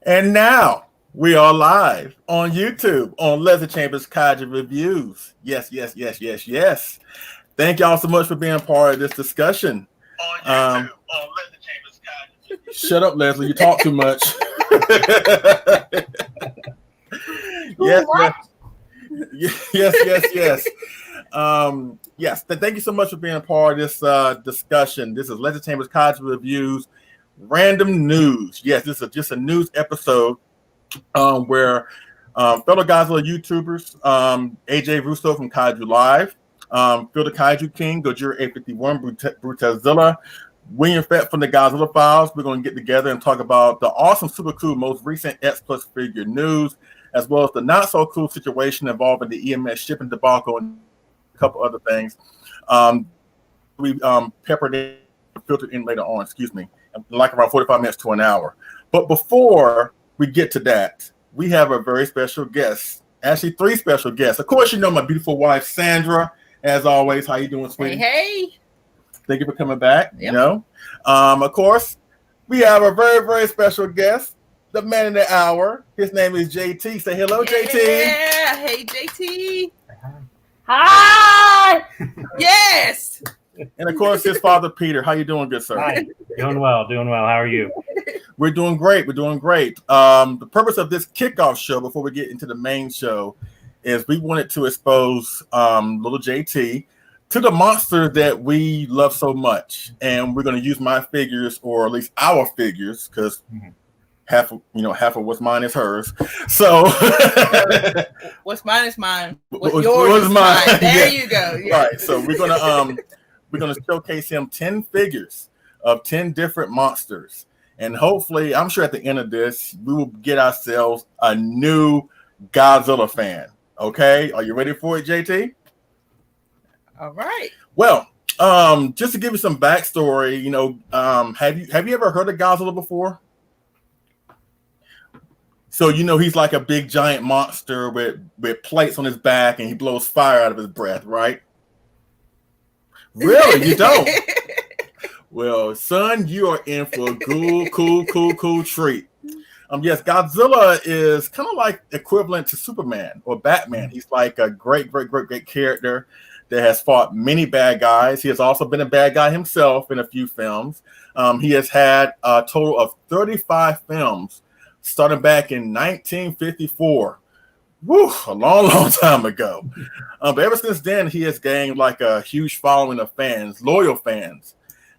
And now we are live on YouTube on Leslie Chambers Kaiju Reviews. Yes, yes, yes, yes, yes. Thank y'all so much for being part of this discussion. On YouTube on Leslie Chambers Kaiju Reviews. Shut up, Leslie. You talk too much. Yes, yes. Yes. Thank you so much for being a part of this discussion. This is Leslie Chambers Kaiju Reviews. Random news. Yes, this is just a news episode where fellow Godzilla YouTubers, Aj Russo from Kaiju Live, Phil the Kaiju King, Godzilla 851, Brutazilla, William Fett from the Godzilla Files. We're going to get together and talk about the awesome, super cool, most recent X Plus figure news, as well as the not so cool situation involving the EMS shipping debacle and a couple other things. We peppered in, filtered in later on, like around 45 minutes to an hour. But before we get to that, we have a very special guest. Actually, three special guests. Of course, you know my beautiful wife, Sandra. As always, how you doing, sweetie? Hey. Thank you for coming back. Yep. Of course, we have a very, very special guest, the man in the hour. His name is JT. Say hello, JT. Yeah. Hey, JT. Hi. Yes. And of course, his father, Peter. How you doing, good sir? Hi. Doing well. How are you? We're doing great. The purpose of this kickoff show, before we get into the main show, is we wanted to expose little JT to the monster that we love so much. And we're going to use my figures, or at least our figures, because half of what's mine is hers. So what's mine is mine. What's yours is mine. There you go. Yeah. All right. So we're gonna showcase him 10 figures of 10 different monsters. And hopefully, I'm sure at the end of this, we will get ourselves a new Godzilla fan. Okay, are you ready for it, JT? All right. Well, just to give you some backstory, have you ever heard of Godzilla before? So he's like a big giant monster with plates on his back, and he blows fire out of his breath, right? Really, you don't? Well, son, you are in for a cool treat. Yes, Godzilla is kind of like equivalent to Superman or Batman. He's like a great character that has fought many bad guys. He has also been a bad guy himself in a few films. He has had a total of 35 films, starting back in 1954. Woo, a long time ago. But ever since then, he has gained like a huge following of fans, loyal fans.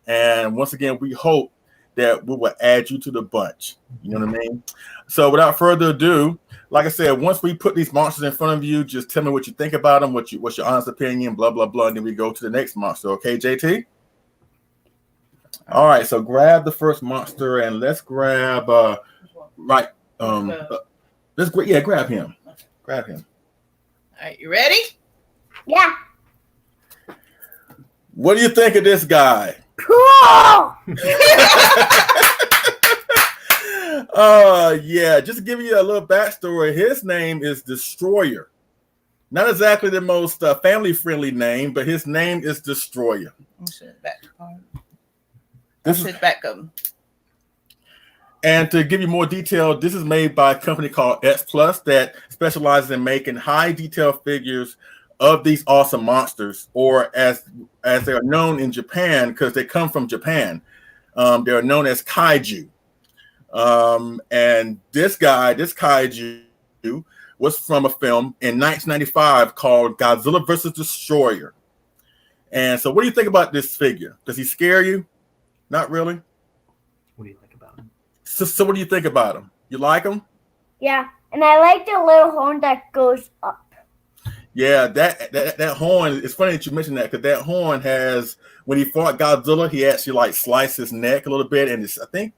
And once again, we hope that we will add you to the bunch. You know what I mean? So without further ado, like I said, once we put these monsters in front of you, just tell me what you think about them, what's your honest opinion, blah, blah, blah. And then we go to the next monster. Okay, JT? All right, so grab the first monster and let's grab, grab him. Grab him. All right, you ready? Yeah. What do you think of this guy? Cool. Yeah, just to give you a little backstory, his name is Destroyer. Not exactly the most family-friendly name, but his name is Destroyer. This is back up. And to give you more detail, this is made by a company called X Plus that specializes in making high detail figures of these awesome monsters, or as they are known in Japan, because they come from Japan. They are known as kaiju. And this kaiju was from a film in 1995 called Godzilla vs. Destroyer. And so what do you think about this figure? Does he scare you? Not really? What do you think about him? So what do you think about him? You like him? Yeah, and I like the little horn that goes up. Yeah, that horn, it's funny that you mentioned that, because that horn has, when he fought Godzilla, he actually like sliced his neck a little bit, and I think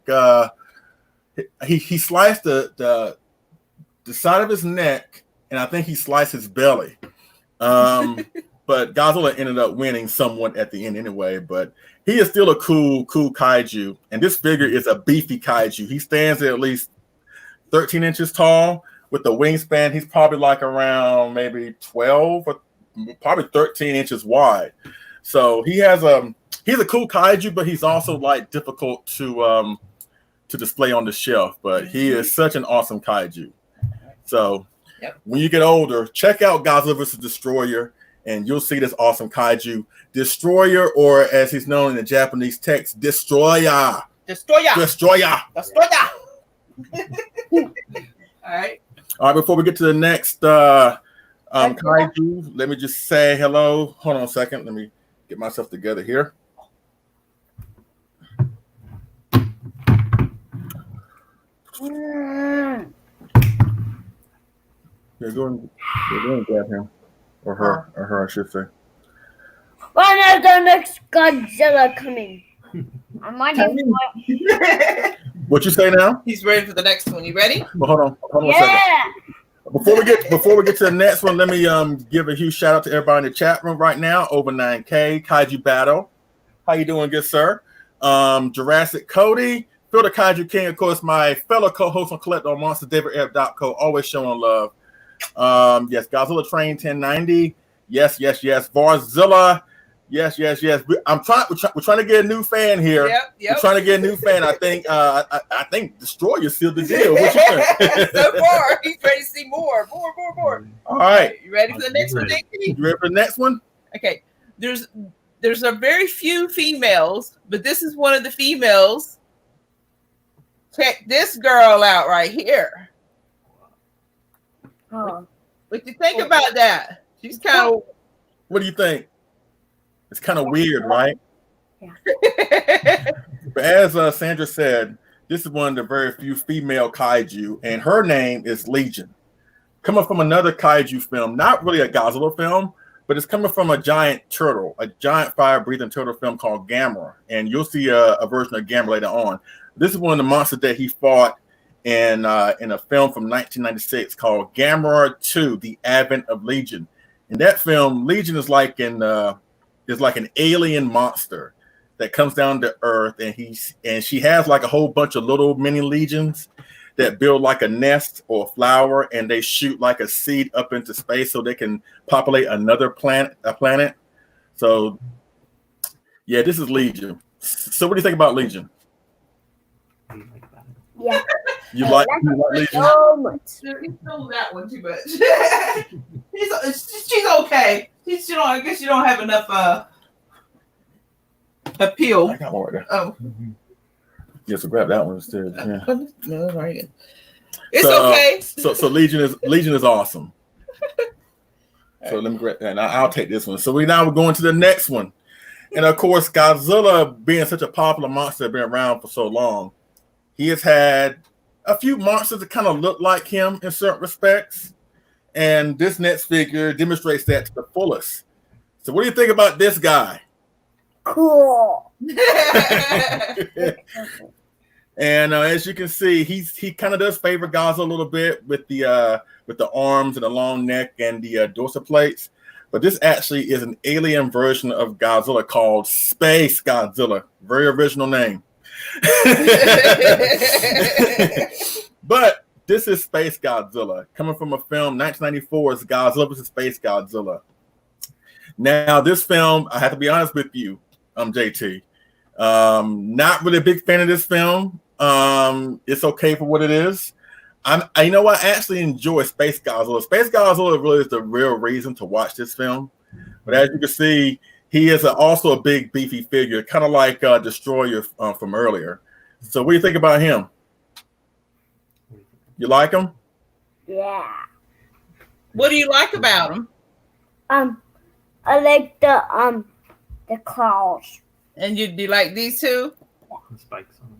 he sliced the side of his neck, and I think he sliced his belly. But Godzilla ended up winning somewhat at the end anyway, but he is still a cool kaiju, and this figure is a beefy kaiju. He stands at least 13 inches tall. With the wingspan, he's probably like around maybe 12 or probably 13 inches wide. So he's a cool kaiju, but he's also like difficult to to display on the shelf, but he is such an awesome kaiju. So when you get older, check out Godzilla vs. Destroyer, and you'll see this awesome kaiju. Destroyer, or as he's known in the Japanese text, Destroyer. Destroyer. Destroyer. Destroyer. All right. Before we get to the next kaiju, let me just say hello. Hold on a second. Let me get myself together here. Yeah, go and grab him. Or her, I should say. When is the next Godzilla coming? I'm waiting for it. What you say now? He's ready for the next one. You ready? Well, hold on a second. Before we get to the next one, let me give a huge shout out to everybody in the chat room right now. Over 9K Kaiju Battle. How you doing, good sir? Jurassic Cody, Phil the Kaiju King, of course, my fellow co-host on Collector on Monster, DavidF.co, always showing love. Yes, Godzilla Train 1090. Yes. Varzilla. Yes. We're trying to get a new fan here. Yep. We're trying to get a new fan. I think Destroyer sealed the deal. What you think? So far, he's ready to see more. All right. You ready for the next one, JT? You ready for the next one? Okay. There's a very few females, but this is one of the females. Check this girl out right here. Oh. What do you think about that? She's kind of. What do you think? It's kind of weird, right? Yeah. But as Sandra said, this is one of the very few female kaiju, and her name is Legion. Coming from another kaiju film, not really a Godzilla film, but it's coming from a giant turtle, a giant fire-breathing turtle film called Gamera, and you'll see a version of Gamera later on. This is one of the monsters that he fought in a film from 1996 called Gamera 2: The Advent of Legion. In that film, Legion is like an alien monster that comes down to Earth, and she has like a whole bunch of little mini legions that build like a nest or a flower, and they shoot like a seed up into space so they can populate another planet. So yeah, this is Legion. So what do you think about Legion? Yeah. You like Legion? So much. He stole that one too much. She's okay. I guess you don't have enough appeal. I got more there. Oh. Yeah, so grab that one instead. Yeah. No, right. It's okay. So Legion is awesome. So let me grab that. And I'll take this one. So we're going to the next one. And of course, Godzilla, being such a popular monster, been around for so long, he has had a few monsters that kind of look like him in certain respects. And this next figure demonstrates that to the fullest. So what do you think about this guy? Cool. And as you can see, he kind of does favor Godzilla a little bit with the arms and the long neck and the dorsal plates. But this actually is an alien version of Godzilla called Space Godzilla. Very original name. But this is Space Godzilla, coming from a film 1994's Godzilla vs. Space Godzilla. Now, this film, I have to be honest with you, JT. Not really a big fan of this film. It's okay for what it is. I actually enjoy Space Godzilla. Space Godzilla really is the real reason to watch this film. But as you can see, he is also a big, beefy figure, kind of like Destroyer from earlier. So what do you think about him? You like him? Yeah. What do you like about him? I like the claws. And you do like these two? Spikes on it.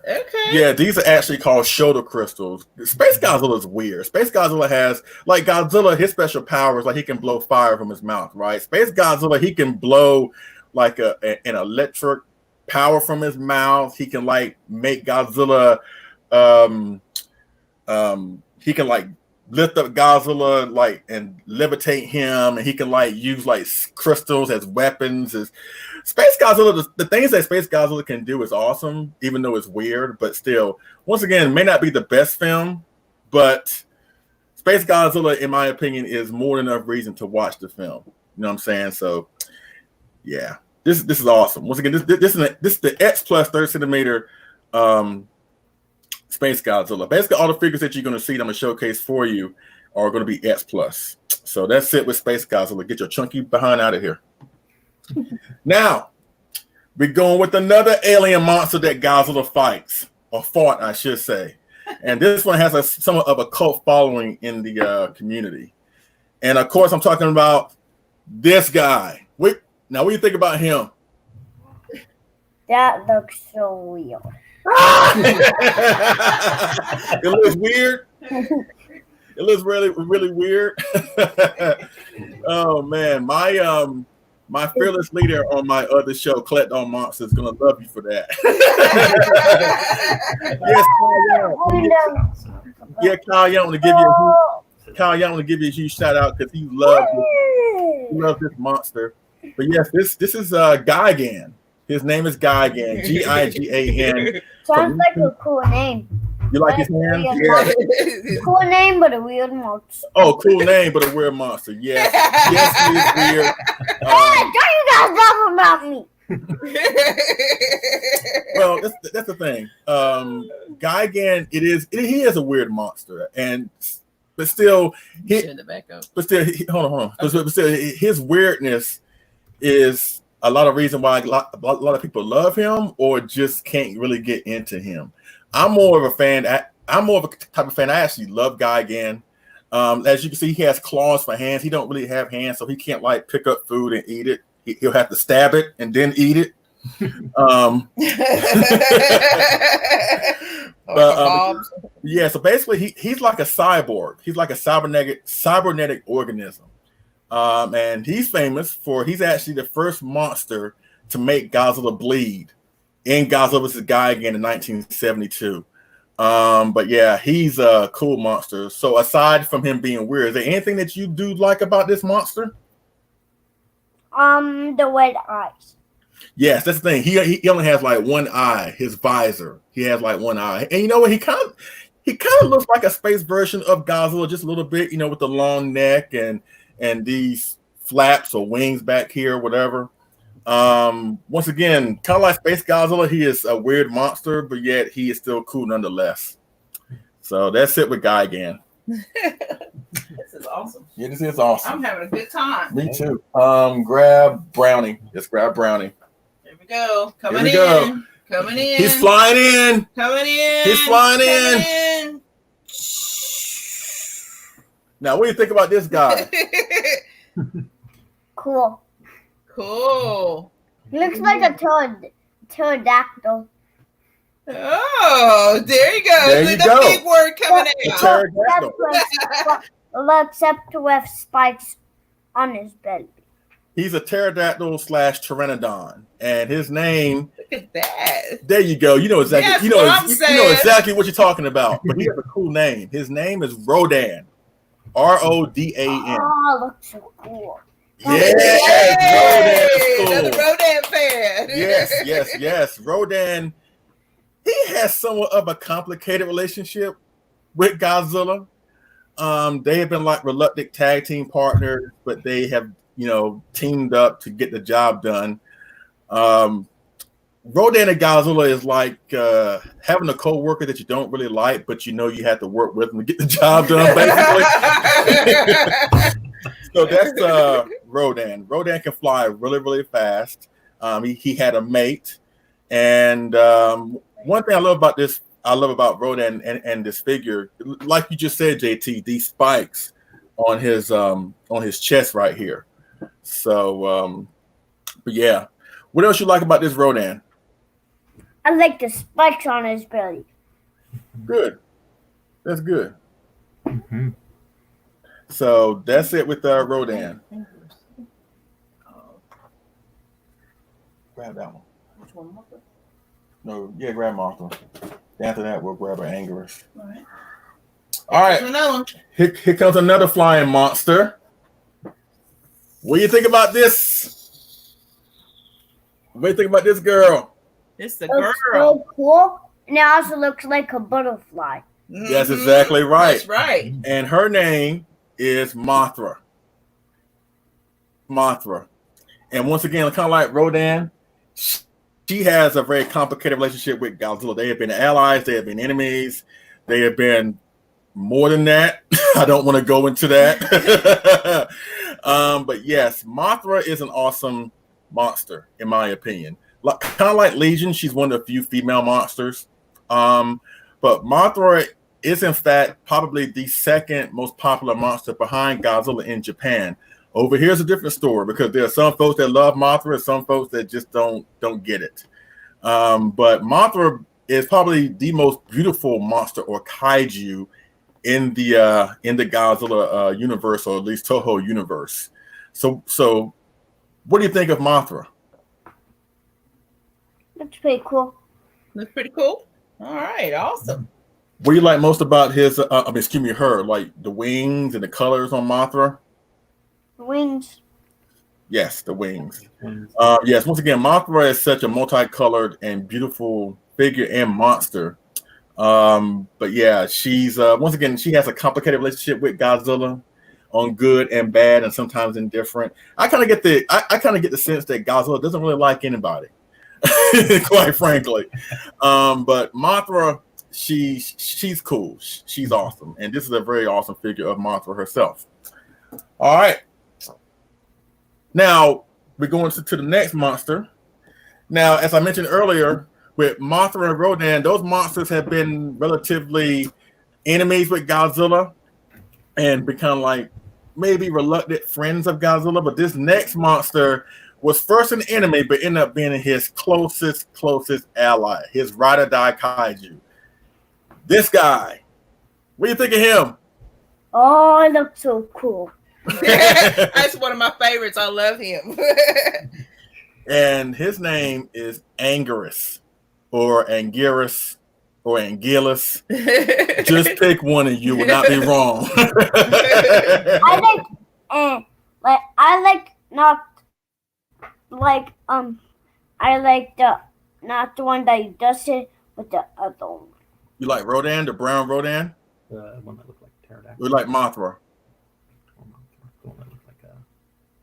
Okay. Yeah, these are actually called shoulder crystals. Space Godzilla is weird. Space Godzilla has, like Godzilla, his special power is like he can blow fire from his mouth, right? Space Godzilla, he can blow like an electric power from his mouth. He can like make Godzilla, he can like lift up Godzilla like and levitate him, and he can like use like crystals as weapons. Space Godzilla, the things that Space Godzilla can do is awesome, even though it's weird. But still, once again, it may not be the best film, but Space Godzilla, in my opinion, is more than enough reason to watch the film. You know what I'm saying? So, yeah, this is awesome. Once again, this is the X plus 30 centimeter Space Godzilla. Basically, all the figures that you're going to see, I'm going to showcase for you, are going to be X plus. So that's it with Space Godzilla. Get your chunky behind out of here. Now, we're going with another alien monster that Godzilla fights, or fought, I should say. And this one has somewhat of a cult following in the community. And of course, I'm talking about this guy. Now, what do you think about him? That looks so weird. It looks weird. It looks really, really weird. Oh man, my fearless leader on my other show, Collect All Monsters, is gonna love you for that. Yes, yeah, Kyle Young, want to give you a huge shout out because he loves this monster. But yes, this is Gigan. His name is Gigan. Gigan. Sounds like a cool name. You like his name? Yeah. Cool name, but a weird monster. Oh, cool name, but a weird monster. Yes, yes, he is weird. Hey, don't you guys talk about me? Well, that's the thing. Gigan, he is a weird monster, but still, hold on. But still, his weirdness is a lot of reason why a lot of people love him or just can't really get into him. I'm more of a fan. I'm more of a type of fan. I actually love Gigan. As you can see, he has claws for hands. He don't really have hands, so he can't like pick up food and eat it. He'll have to stab it and then eat it. Yeah. So basically, he's like a cyborg. He's like a cybernetic organism. And he's famous for he's actually the first monster to make Godzilla bleed in Godzilla vs. Gigan in 1972. But yeah, he's a cool monster. So aside from him being weird, is there anything that you do like about this monster? The red eyes. Yes, that's the thing. He only has like one eye, his visor. He has like one eye. And you know what? He kind of looks like a space version of Godzilla, just a little bit, with the long neck and these flaps or wings back here, whatever. Once again, kind of like Space Godzilla, he is a weird monster, but yet he is still cool nonetheless. So that's it with Gigan. This is awesome. Yeah, this is awesome. I'm having a good time. Me too. Grab Brownie. Just grab Brownie. Here we go. Coming in. He's flying in. Coming in. He's flying in. Now, what do you think about this guy? Cool. Cool. He looks like a pterodactyl. Oh, there you go. There you go. The big word coming out. Except with spikes on his belly. He's a pterodactyl / pteranodon, and his name. Look at that. There you go. You know exactly. Yes, you know exactly what you're talking about. But he has a cool name. His name is Rodan. Rodan. Oh, looks so cool. Yes, Rodan. Cool. Another Rodan fan. Yes. Rodan. He has somewhat of a complicated relationship with Godzilla. They have been like reluctant tag team partners, but they have, teamed up to get the job done. Rodan and Godzilla is like having a co-worker that you don't really like, but you have to work with them to get the job done, basically. So that's Rodan. Rodan can fly really, really fast. He had a mate. And one thing I love about Rodan and this figure, like you just said, JT, these spikes on his chest right here. So, but yeah. What else you like about this Rodan? I like the spikes on his belly. Good. That's good. Mm-hmm. So that's it with Rodan. Grab that one. Which one? No, yeah, grab Martha. After that, we'll grab our Angerus. All right. Another one. Here comes another flying monster. What do you think about this? What do you think about this girl? It's the Looks girl. so cool. And it also looks like a butterfly. Mm-hmm. That's exactly right. That's right. And her name is Mothra. And once again, kind of like Rodan, she has a very complicated relationship with Godzilla. They have been allies, they have been enemies, they have been more than that. I don't want to go into that. But yes, Mothra is an awesome monster, in my opinion. Kind of like Legion, she's one of the few female monsters. But Mothra is, in fact, probably the second most popular monster behind Godzilla in Japan. Over here's a different story because there are some folks that love Mothra and some folks that just don't get it. But Mothra is probably the most beautiful monster or kaiju in the Godzilla universe, or at least Toho universe. So what do you think of Mothra? That's pretty cool. Looks pretty cool. All right, awesome. What do you like most about her, like the wings and the colors on Mothra? Wings. Yes, the wings. Yes, once again, Mothra is such a multicolored and beautiful figure and monster. But yeah, she's once again, she has a complicated relationship with Godzilla on good and bad and sometimes indifferent. I kind of get the sense that Godzilla doesn't really like anybody, quite frankly. But Mothra, she's cool. She's awesome. And this is a very awesome figure of Mothra herself. All right. Now we're going to the next monster. Now, as I mentioned earlier, with Mothra and Rodan, those monsters have been relatively enemies with Godzilla and become like maybe reluctant friends of Godzilla. But this next monster was first an enemy, but ended up being his closest ally, his ride or die kaiju. This guy, what do you think of him? Oh, it looks so cool. That's one of my favorites. I love him. And his name is Anguirus, or Anguirus, or Anguillus. Just pick one and you will not be wrong. I like not the one that you just said, but the other one. You like Rodan, the brown Rodan? The one that looked like pterodactyl. We like Mothra. The one that looked like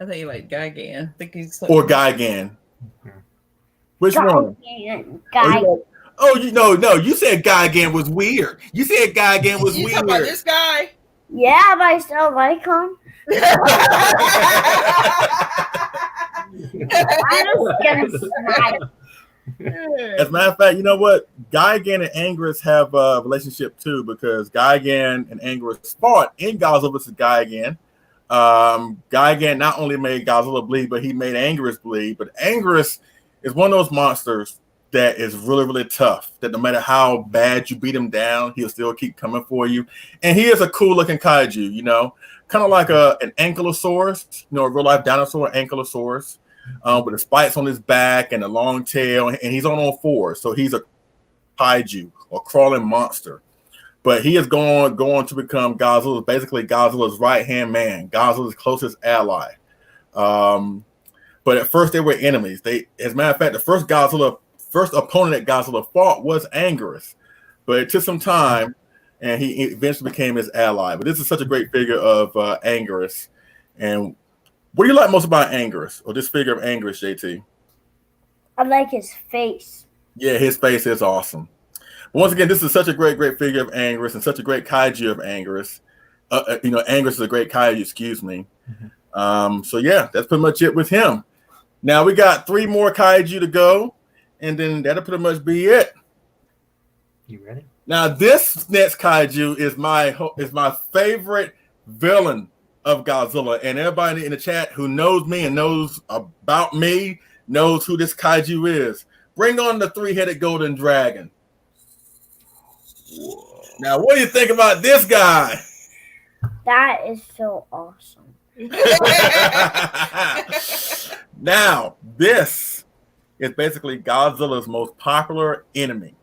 I think you like Gigan. I think he's Or Gigan. Which one? Guy. Oh, no, you said Gigan was weird. You said Gigan was you weird. talking about this guy? Yeah, but I still like him. I'm just gonna smile. As a matter of fact, you know what? Gigan and Anguirus have a relationship too, because Gigan and Anguirus fought in Godzilla vs. Gigan. Gigan not only made Godzilla bleed, but he made Anguirus bleed. But Anguirus is one of those monsters that is really, really tough. That no matter how bad you beat him down, he'll still keep coming for you. And he is a cool looking kaiju, kind of like an ankylosaurus, a real life dinosaur, ankylosaurus. With the spikes on his back and a long tail, and he's on all fours. So he's a kaiju or crawling monster. But he is going to become Godzilla's right-hand man, Godzilla's closest ally. But at first they were enemies. As a matter of fact, the first opponent that Godzilla fought was Anguirus. But it took some time, and he eventually became his ally. But this is such a great figure of Anguirus. And what do you like most about Anguirus, or this figure of Anguirus, JT? I like his face. Yeah, his face is awesome. But once again, this is such a great figure of Anguirus and such a great kaiju of Anguirus. Anguirus is a great kaiju, excuse me. Mm-hmm. So yeah, that's pretty much it with him. Now we got 3 more kaiju to go, and then that'll pretty much be it. You ready? Now this next kaiju is my favorite villain of Godzilla, and everybody in the chat who knows me and knows about me knows who this kaiju is. Bring on the 3-headed golden dragon. Whoa. Now, what do you think about this guy? That is so awesome. Now, this is basically Godzilla's most popular enemy.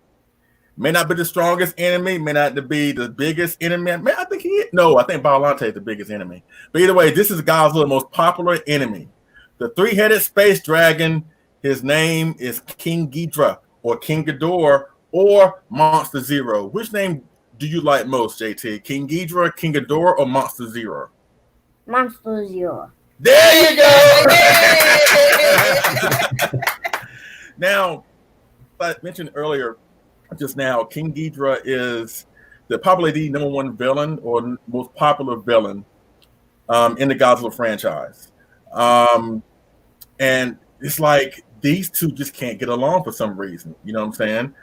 May not be the strongest enemy, may not be the biggest enemy. I think Biollante is the biggest enemy. But either way, this is Godzilla's most popular enemy. The 3-headed space dragon, his name is King Ghidorah, or King Ghidorah, or Monster Zero. Which name do you like most, JT? King Ghidorah, King Ghidorah, or Monster Zero? Monster Zero. There you go! Now, I mentioned earlier, just now, King Ghidorah is probably the #1 villain or most popular villain in the Godzilla franchise. And it's like these two just can't get along for some reason. You know what I'm saying?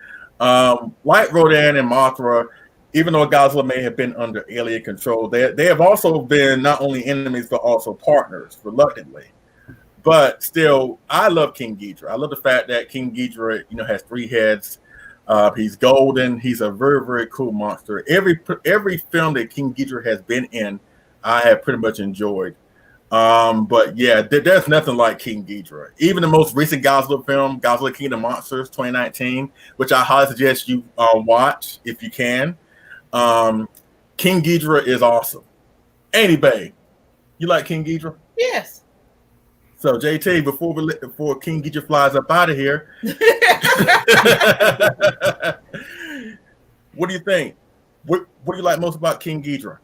Like Rodan and Mothra, even though Godzilla may have been under alien control, they have also been not only enemies but also partners, reluctantly. But still, I love King Ghidorah. I love the fact that King Ghidorah, has 3 heads. He's golden. He's a very, very cool monster. Every film that King Ghidorah has been in, I have pretty much enjoyed. But yeah, there's nothing like King Ghidorah. Even the most recent Godzilla film, Godzilla King of Monsters 2019, which I highly suggest you watch if you can. King Ghidorah is awesome. Anyway, you like King Ghidorah? Yes. So JT, before King Ghidorah flies up out of here, what do you think? What do you like most about King Ghidorah?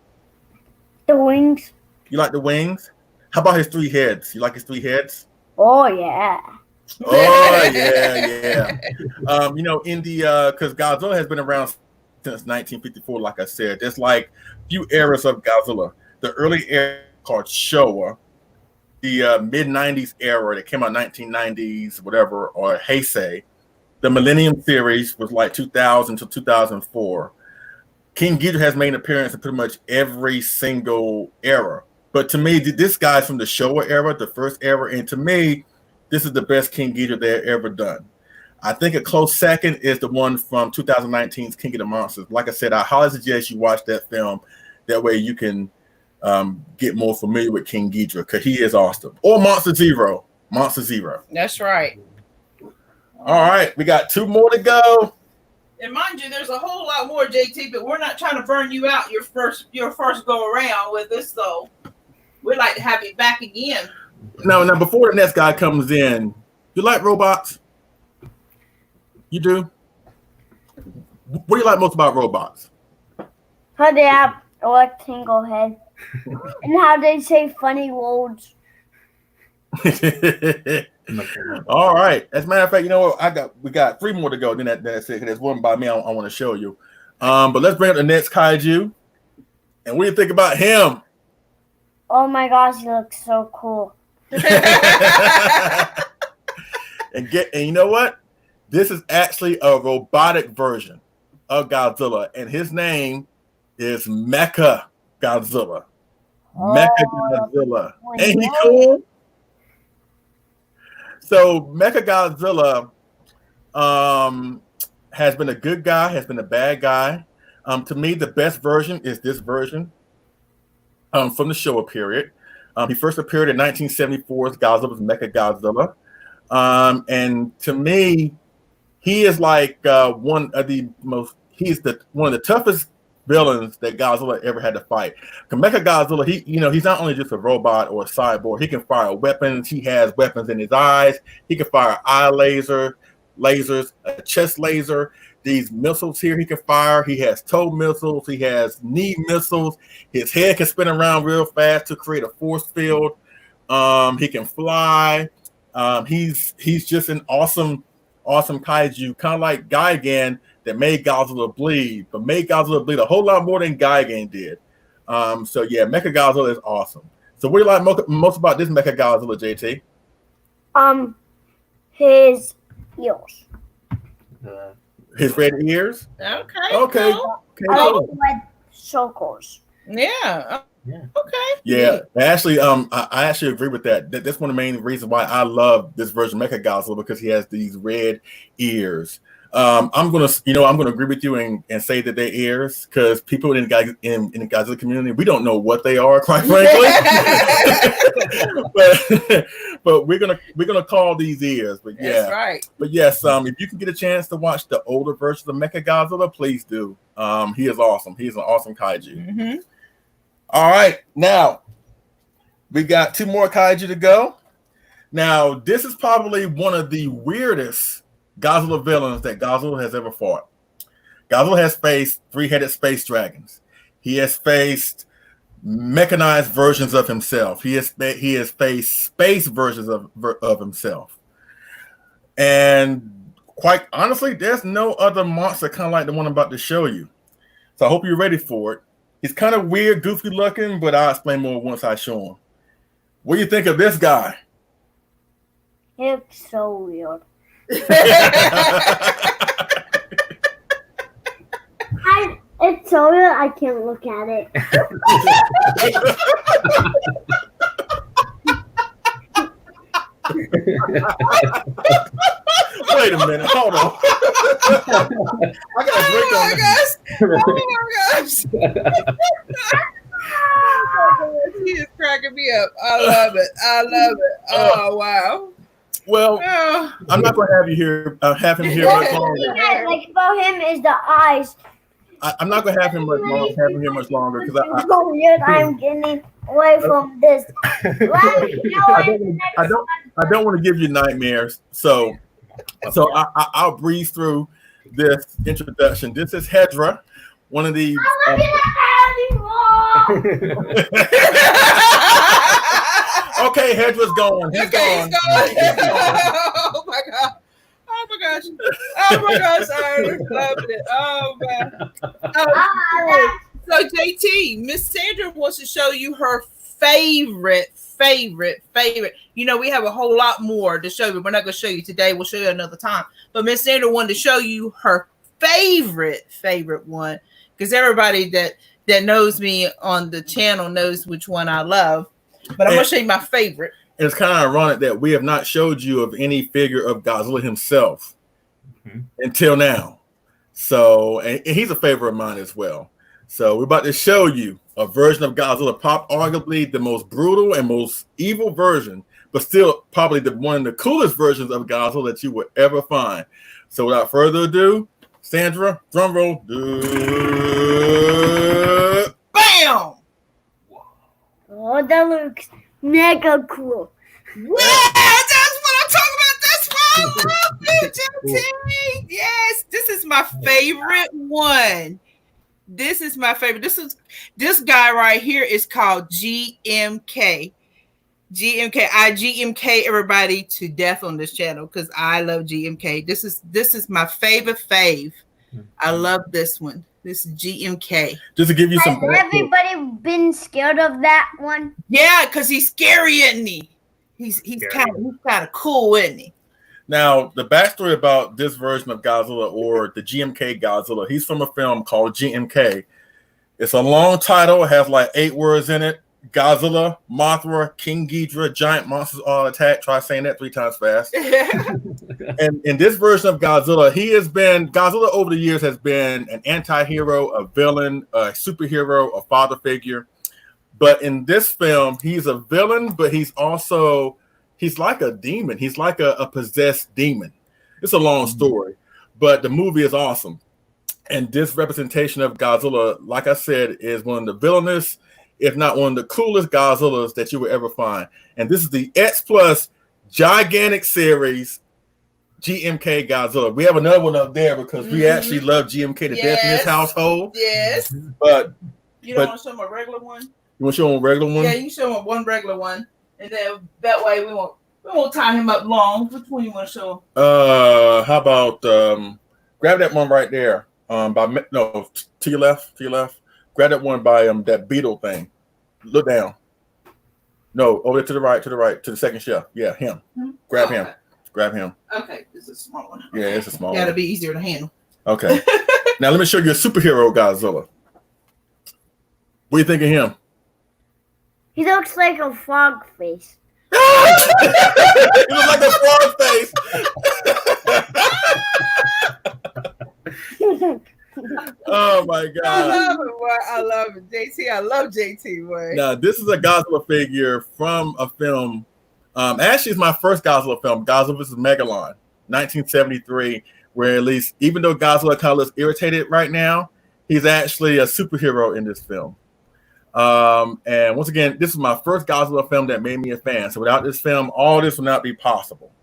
The wings. You like the wings? How about his 3 heads? You like his 3 heads? Oh yeah. Oh yeah. In the because Godzilla has been around since 1954, like I said. There's like few eras of Godzilla. The early era called Showa, the mid-90s era that came out 1990s, whatever, or Heisei. The Millennium series was like 2000 to 2004. King Ghidorah has made an appearance in pretty much every single era. But to me, this guy's from the Showa era, the first era, and to me, this is the best King Ghidorah they've ever done. I think a close second is the one from 2019's King of the Monsters. Like I said, I highly suggest you watch that film. That way you can get more familiar with King Ghidorah, because he is awesome. Or Monster Zero. That's right. All right, we got 2 more to go. And mind you, there's a whole lot more, JT, but we're not trying to burn you out your first go around with this, though. We'd like to have you back again. Now, before the next guy comes in, you like robots? You do? What do you like most about robots? How they have a rectangle head. And how they say funny words. All right. As a matter of fact, you know what? We got 3 more to go. Then that's it. There's one by me I want to show you. But let's bring up the next kaiju. And what do you think about him? Oh my gosh, he looks so cool. And you know what? This is actually a robotic version of Godzilla, and his name is Mecha Godzilla. Mecha Godzilla. Ain't he cool? So Mecha Godzilla has been a good guy, has been a bad guy. To me, the best version is this version from the Showa period. He first appeared in 1974's Godzilla's Mecha Godzilla. And to me, he is like one of the toughest villains that Godzilla ever had to fight. Mecha Godzilla, he's not only just a robot or a cyborg. He can fire weapons. He has weapons in his eyes. He can fire eye lasers, a chest laser. These missiles here he can fire. He has toe missiles. He has knee missiles. His head can spin around real fast to create a force field. He can fly. He's just an awesome kaiju, kind of like Gigan, that made Godzilla bleed, but made Godzilla bleed a whole lot more than Gigan did. So yeah, Mecha Godzilla is awesome. So what do you like most about this Mecha Godzilla, JT? His ears. His red ears? Okay. Cool. I like red circles. Yeah. Okay. Yeah. Actually, I actually agree with that. That's one of the main reasons why I love this version of Mecha Godzilla, because he has these red ears. I'm gonna agree with you and say that they're ears, because people in the Godzilla community, we don't know what they are, quite frankly. but we're gonna call these ears. But yeah, that's right. But yes, if you can get a chance to watch the older version of Mecha Godzilla, please do. He is awesome. He's an awesome kaiju. Mm-hmm. All right, now we got 2 more kaiju to go. Now, this is probably one of the weirdest Godzilla villains that Godzilla has ever fought. Godzilla has faced 3-headed space dragons. He has faced mechanized versions of himself. He has faced space versions of himself. And quite honestly, there's no other monster kind of like the one I'm about to show you. So I hope you're ready for it. He's kind of weird, goofy looking, but I'll explain more once I show him. What do you think of this guy? It's so weird. It's so weird, I can't look at it. Wait a minute, hold on. I got a drink on gosh! Oh my gosh! He is cracking me up. I love it. Oh wow. Well, Oh. I'm not going to have you here. Have him here much longer. What I like about him is the eyes. I'm not going to have him here much longer because It's so weird. I'm getting away from this. I don't want to give you nightmares. So I'll breeze through this introduction. This is Hedra, one of the. Okay, Hedra's gone. He's gone. Oh my god. Oh my gosh. Oh my gosh. I loved it. Oh man. So JT, Miss Sandra wants to show you her favorite. You know, we have a whole lot more to show you. We're not going to show you today. We'll show you another time. But Miss Sandra wanted to show you her favorite one, because everybody that knows me on the channel knows which one I love. But I'm going to show you my favorite. It's kind of ironic that we have not showed you of any figure of Godzilla himself until now. So, and he's a favorite of mine as well. So we're about to show you a version of Godzilla, arguably the most brutal and most evil version, but still probably one of the coolest versions of Godzilla that you would ever find. So without further ado, Sandra, drum roll. Bam! Oh, that looks mega cool. Yeah, that's what I'm talking about. That's why I love it, JT. Yes, this is my favorite one. This is my favorite. This guy right here is called GMK. GMK everybody to death on this channel because I love GMK. This is my favorite fave. I love this one. This is GMK. Just to give you some. Has everybody been scared of that one? Yeah, because he's scary, isn't he? He's kind of cool, isn't he? Now, the backstory about this version of Godzilla, or the GMK Godzilla, he's from a film called GMK. It's a long title. It has like 8 words in it. Godzilla, Mothra, King Ghidorah, giant monsters all attack. Try saying that 3 times fast. And in this version of Godzilla, Godzilla over the years has been an anti-hero, a villain, a superhero, a father figure. But in this film, he's a villain, but he's like a demon. He's like a possessed demon. It's a long story, but the movie is awesome. And this representation of Godzilla, like I said, is one of the villainous, if not one of the coolest Godzillas that you will ever find. And this is the X Plus gigantic series, GMK Godzilla. We have another one up there because we actually love GMK to death in this household. Yes. But you don't want to show them a regular one? You want to show them a regular one? Yeah, you show them one regular one. And then that way we won't tie him up long. Which one you want to show him? How about grab that one right there. To your left. Grab that one by that beetle thing. Look down. No, over to the right, to the second shelf. Yeah, him. Grab him. Grab him. Okay, this is a small one. Yeah, it's a small one. Gotta be easier to handle. Okay. Now let me show you a superhero Godzilla. What do you think of him? He looks like a frog face. He looks like a frog face. Oh my God. I love it, boy. I love it. JT, I love JT, boy. Now, this is a Godzilla figure from a film. Actually, it's my first Godzilla film, Godzilla vs. Megalon, 1973, where at least, even though Godzilla kind of looks irritated right now, he's actually a superhero in this film. And once again, this is my first Godzilla film that made me a fan. So without this film, all this would not be possible.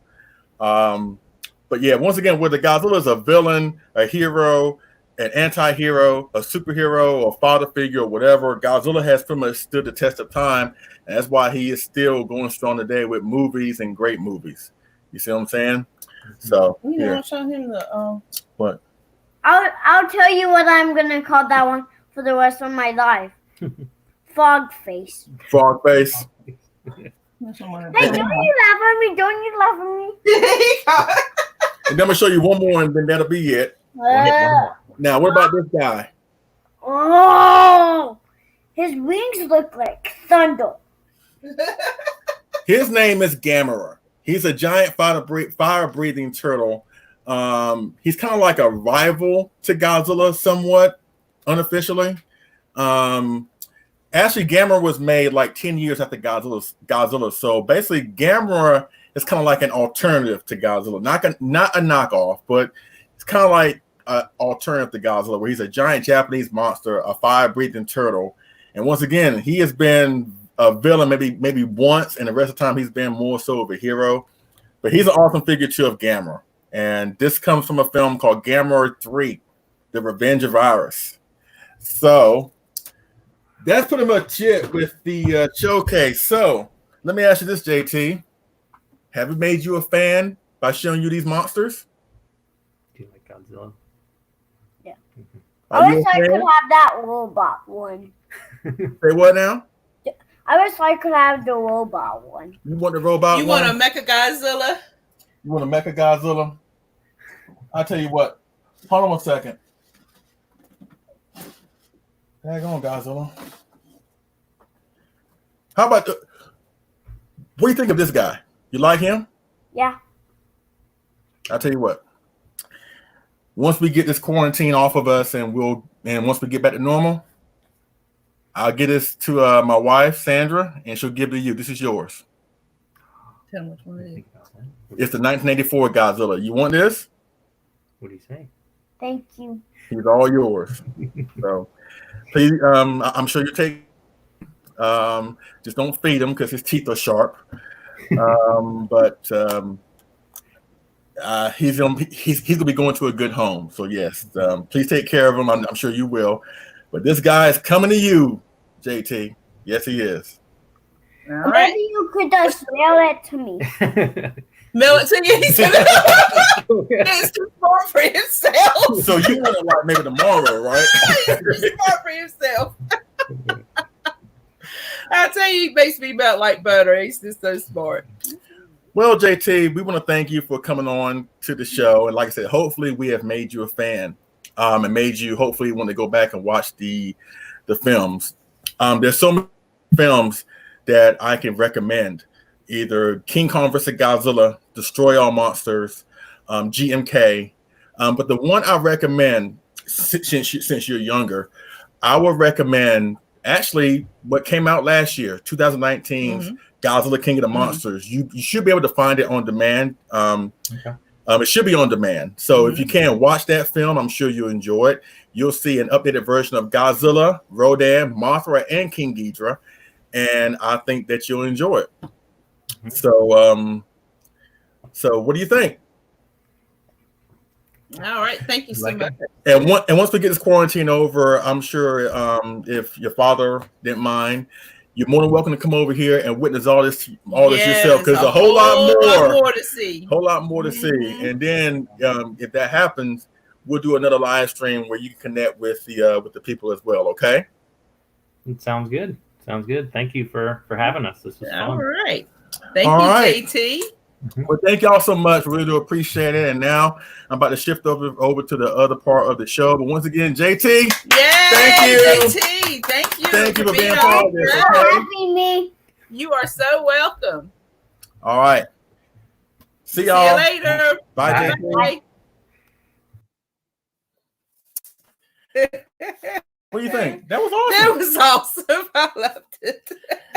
But yeah, once again, whether Godzilla is a villain, a hero, an anti-hero, a superhero, a father figure, or whatever, Godzilla has pretty much stood the test of time. And that's why he is still going strong today with movies and great movies. You see what I'm saying? So You know, show him the what? I'll tell you what I'm gonna call that one for the rest of my life. Frog face. Frog face. Hey, don't you laugh at me? Don't you laugh at me? And then I'm gonna show you one more, and then that'll be it. Now, what about this guy? Oh, his wings look like thunder. His name is Gamera. He's a giant fire-breathing turtle. He's kind of like a rival to Godzilla, somewhat unofficially. Actually, Gamera was made like 10 years after Godzilla. So basically, Gamera is kind of like an alternative to Godzilla, not a knockoff, but it's kind of like an alternative to Godzilla, where he's a giant Japanese monster, a fire-breathing turtle. And once again, he has been a villain maybe once, and the rest of the time he's been more so of a hero. But he's an awesome figure too of Gamera. And this comes from a film called Gamera 3, The Revenge of Iris. So that's pretty much it with the showcase. So let me ask you this, JT. Have it made you a fan by showing you these monsters? Do you like Godzilla? Yeah. Are I you wish a I fan? could have that robot one. Say what now? I wish I could have the robot one. You want the robot You one? want a Mecha Godzilla? You want a Mecha Godzilla? I'll tell you what. Hold on 1 second. Daggone Godzilla. How about what do you think of this guy? You like him? Yeah. I'll tell you what. Once we get this quarantine off of us, and once we get back to normal, I'll get this to my wife Sandra, and she'll give it to you. This is yours. Tell me which one it is. It's the 1984 Godzilla. You want this? What do you say? Thank you. He's all yours. So please, I'm sure you take. Just don't feed him because his teeth are sharp. He's gonna be going to a good home. So yes, please take care of him. I'm sure you will. But this guy is coming to you, JT. Yes, he is. All right. Maybe you could just mail it to me. Mail it to you. He said it's too smart for himself. So you want it like maybe tomorrow, right? He's too smart for himself. I tell you, he makes me melt like butter. He's just so smart. Well, JT, we want to thank you for coming on to the show. And like I said, hopefully we have made you a fan, and made you hopefully want to go back and watch the films. There's so many films that I can recommend. Either King Kong vs. Godzilla, Destroy All Monsters, GMK. But the one I recommend, since you're younger, I would recommend actually what came out last year, 2019's Godzilla King of the Monsters. You should be able to find it on demand. It should be on demand. So if you can watch that film, I'm sure you'll enjoy it. You'll see an updated version of Godzilla, Rodan, Mothra, and King Ghidorah. And I think that you'll enjoy it. So what do you think? All right. Thank you so much. And once we get this quarantine over, I'm sure if your father didn't mind, you're more than welcome to come over here and witness all this yourself, because a whole lot more to see. Whole lot more to see. And then if that happens, we'll do another live stream where you can connect with the people as well. Okay. It sounds good. Sounds good. Thank you for having us. This was fun. All right. Thank you, JT. Well, thank y'all so much. Really do appreciate it. And now I'm about to shift over to the other part of the show. But once again, JT, thank you. JT, thank you. Thank you for being part of this. Okay? You are so welcome. All right. See y'all. See you later. Bye, Bye. JT. What do you think? That was awesome. That was awesome. I loved it.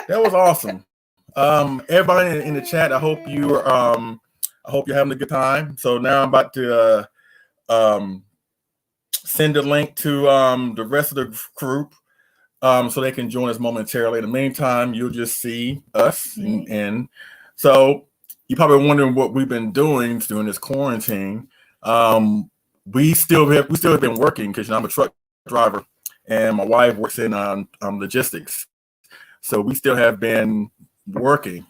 That was awesome. Everybody in the chat, I hope you're having a good time. So now I'm about to send a link to the rest of the group so they can join us momentarily. In the meantime, you'll just see us, and so you're probably wondering what we've been doing during this quarantine. We still have been working because I'm a truck driver and my wife works in logistics, so we still have been working.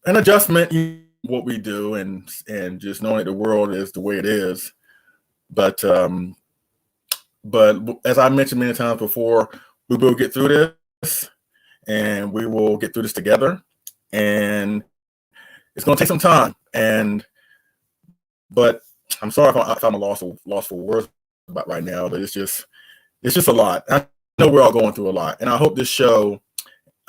an adjustment what we do and just knowing that the world is the way it is. But as I mentioned many times before, we will get through this, and we will get through this together. And it's going to take some time. But I'm sorry if I'm a loss for words about right now. But it's just a lot. I know we're all going through a lot, and I hope this show,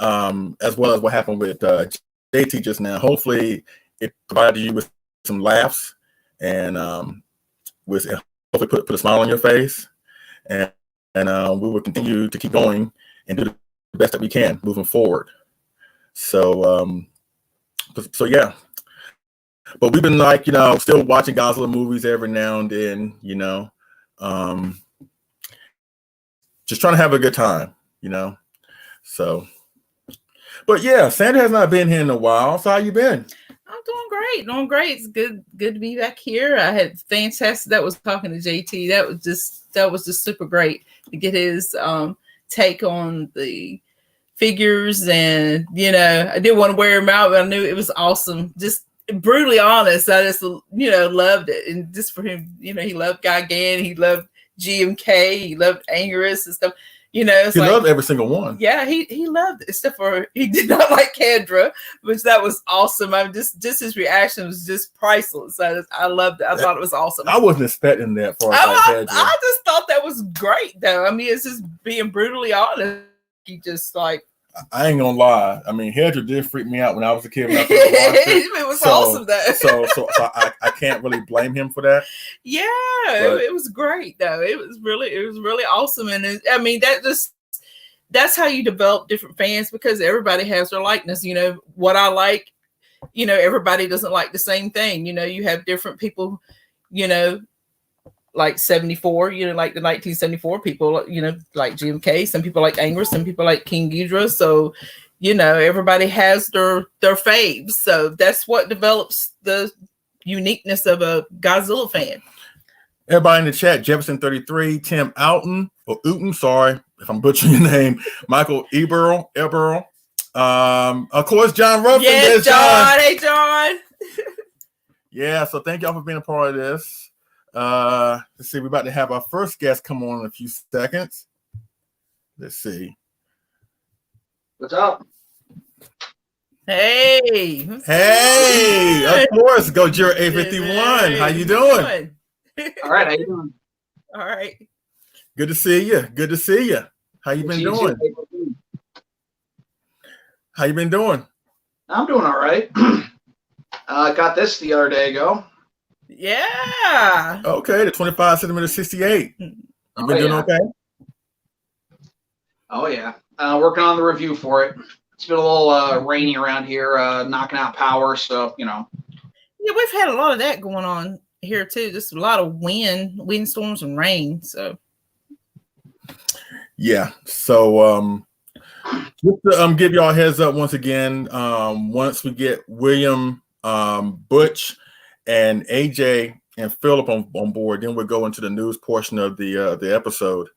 as well as what happened with JT just now, hopefully it provided you with some laughs and hopefully put a smile on your face. And we will continue to keep going and do the best that we can moving forward. So yeah. But we've been still watching Godzilla movies every now and then, just trying to have a good time, So, but yeah, Sandra has not been here in a while. So how you been? I'm doing great. It's good to be back here. I had fantastic. That was talking to JT. That was just super great to get his take on the figures, and I didn't want to wear him out, but I knew it was awesome. Just brutally honest. I just loved it, and just for him, he loved Gigan, he loved GMK, he loved Angerus and stuff. He loved every single one. Yeah, he loved it, except for he did not like Kendra, which that was awesome. I just his reaction was just priceless. I loved it. I thought it was awesome. I wasn't expecting that for I just thought that was great, though. I mean, it's just being brutally honest. He just I ain't gonna lie. I mean, Hedra did freak me out when I was a kid. It was awesome, though. So I can't really blame him for that. Yeah, it was great, though. It was really awesome, and that's how you develop different fans, because everybody has their likeness. What I like. Everybody doesn't like the same thing. You have different people. Like 74, like the 1974 people, like GMK. Some people like Angerus, some people like King Ghidorah. So, everybody has their faves. So that's what develops the uniqueness of a Godzilla fan. Everybody in the chat: Jefferson 33, Tim Uten, sorry if I'm butchering your name, Michael Eberl. Of course, John Ruffin. Yes, John. Hey, John. Yeah, so thank y'all for being a part of this. Let's see, we're about to have our first guest come on in a few seconds. Let's see. What's up? Hey, of course, Gojira 851. How you doing? All right, how you doing? All right. Good to see you. How you been doing? How you been doing? I'm doing all right. Got this the other day ago. Yeah. Okay, the 25 centimeter 68. You been doing okay? Oh yeah. Working on the review for it. It's been a little rainy around here, knocking out power. So Yeah, we've had a lot of that going on here too. Just a lot of windstorms and rain. So. Yeah. So just to give y'all a heads up once again, once we get William, Butch, and AJ and Phillip on board, then we'll go into the news portion of the episode.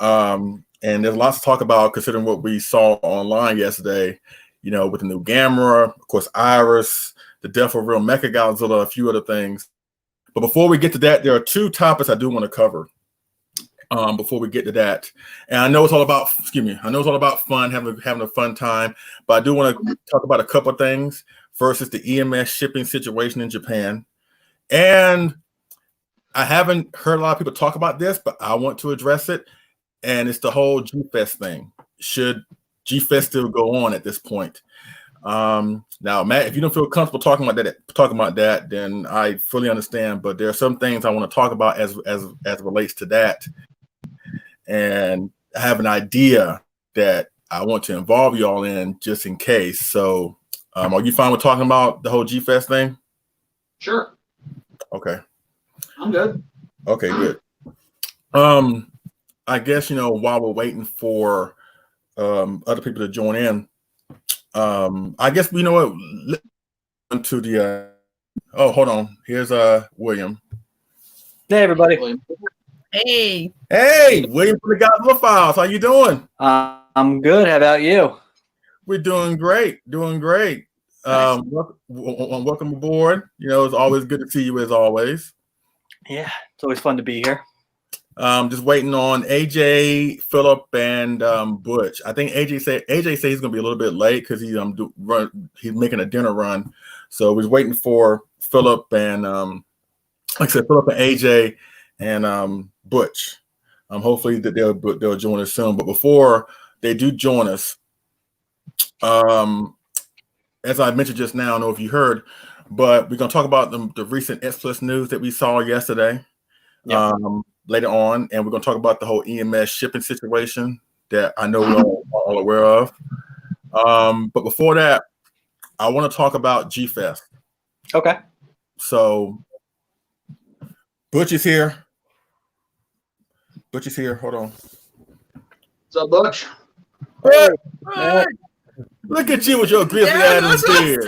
And there's lots to talk about considering what we saw online yesterday, with the new Gamera, of course, Iris, the death of real Mechagodzilla, a few other things. But before we get to that, there are two topics I do want to cover before we get to that. And I know it's all about fun, having a fun time, but I do want to talk about a couple of things. First is the EMS shipping situation in Japan. And I haven't heard a lot of people talk about this, but I want to address it. And it's the whole G-Fest thing. Should G-Fest still go on at this point? Now, Matt, if you don't feel comfortable talking about that, then I fully understand. But there are some things I want to talk about as relates to that. And I have an idea that I want to involve you all in just in case. So are you fine with talking about the whole G-Fest thing? Sure. Okay. I'm good. Okay, good. I guess, while we're waiting for other people to join in, I guess, what, to the, hold on. Here's William. Hey, everybody. Hey, William from the Godzilla Files. How you doing? I'm good. How about you? We're doing great. Welcome aboard. You know, it's always good to see you as always. Yeah, it's always fun to be here. Just waiting on AJ, Phillip, and Butch. I think AJ said he's gonna be a little bit late because he's making a dinner run. So we're waiting for Phillip and like I said, Phillip and AJ and Butch. Hopefully that they'll join us soon. But before they do join us, as I mentioned just now, I don't know if you heard, but we're gonna talk about the recent X Plus news that we saw yesterday. Yeah. Later on, and we're going to talk about the whole EMS shipping situation that I know we're all aware of. But before that, I want to talk about G Fest. Okay. So, Butch is here. Butch is here. Hold on. What's up, Butch? Look at you with your grizzly Adams beard.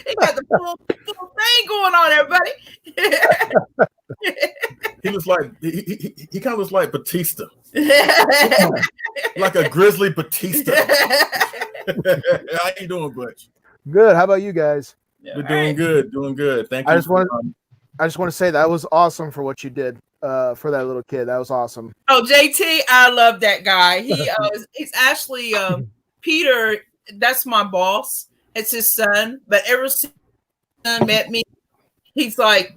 He got the full thing going on, everybody. He looks like he kind of looks like Batista, like a grizzly Batista. How you doing, Butch? Good. How about you guys? We're doing good, doing good. Thank you. I just want to say that was awesome for what you did for that little kid. That was awesome. Oh, JT, I love that guy. He's actually Peter. That's my boss. It's his son. But ever since his son met me, he's like.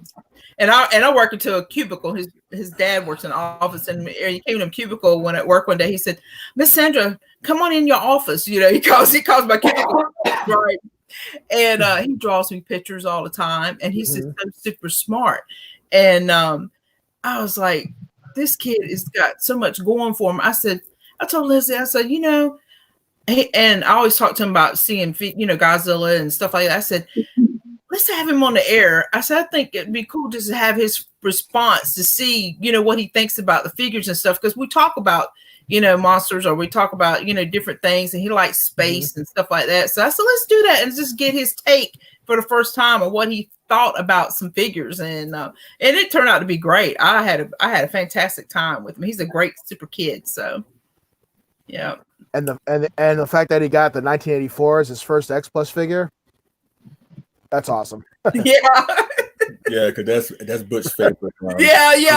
And I work into a cubicle. His dad works in an office, and he came in a cubicle when at work one day. He said, "Miss Sandra, come on in your office." You know, he calls my cubicle, right? And he draws me pictures all the time, and he's just so super smart. And I was like, this kid has got so much going for him. I told Leslie, I said, you know, and I always talk to him about seeing, you know, Godzilla and stuff like that. I said, let's have him on the air. I said, I think it'd be cool just to have his response to see, you know, what he thinks about the figures and stuff. Because we talk about, you know, monsters, or we talk about, you know, different things, and he likes space and stuff like that. So I said, let's do that and just get his take for the first time of what he thought about some figures. And it turned out to be great. I had a fantastic time with him. He's a great super kid. So yeah. And the fact that he got the 1984 as his first X Plus figure. That's awesome. Yeah. Yeah, because that's Butch's favorite. Yeah. You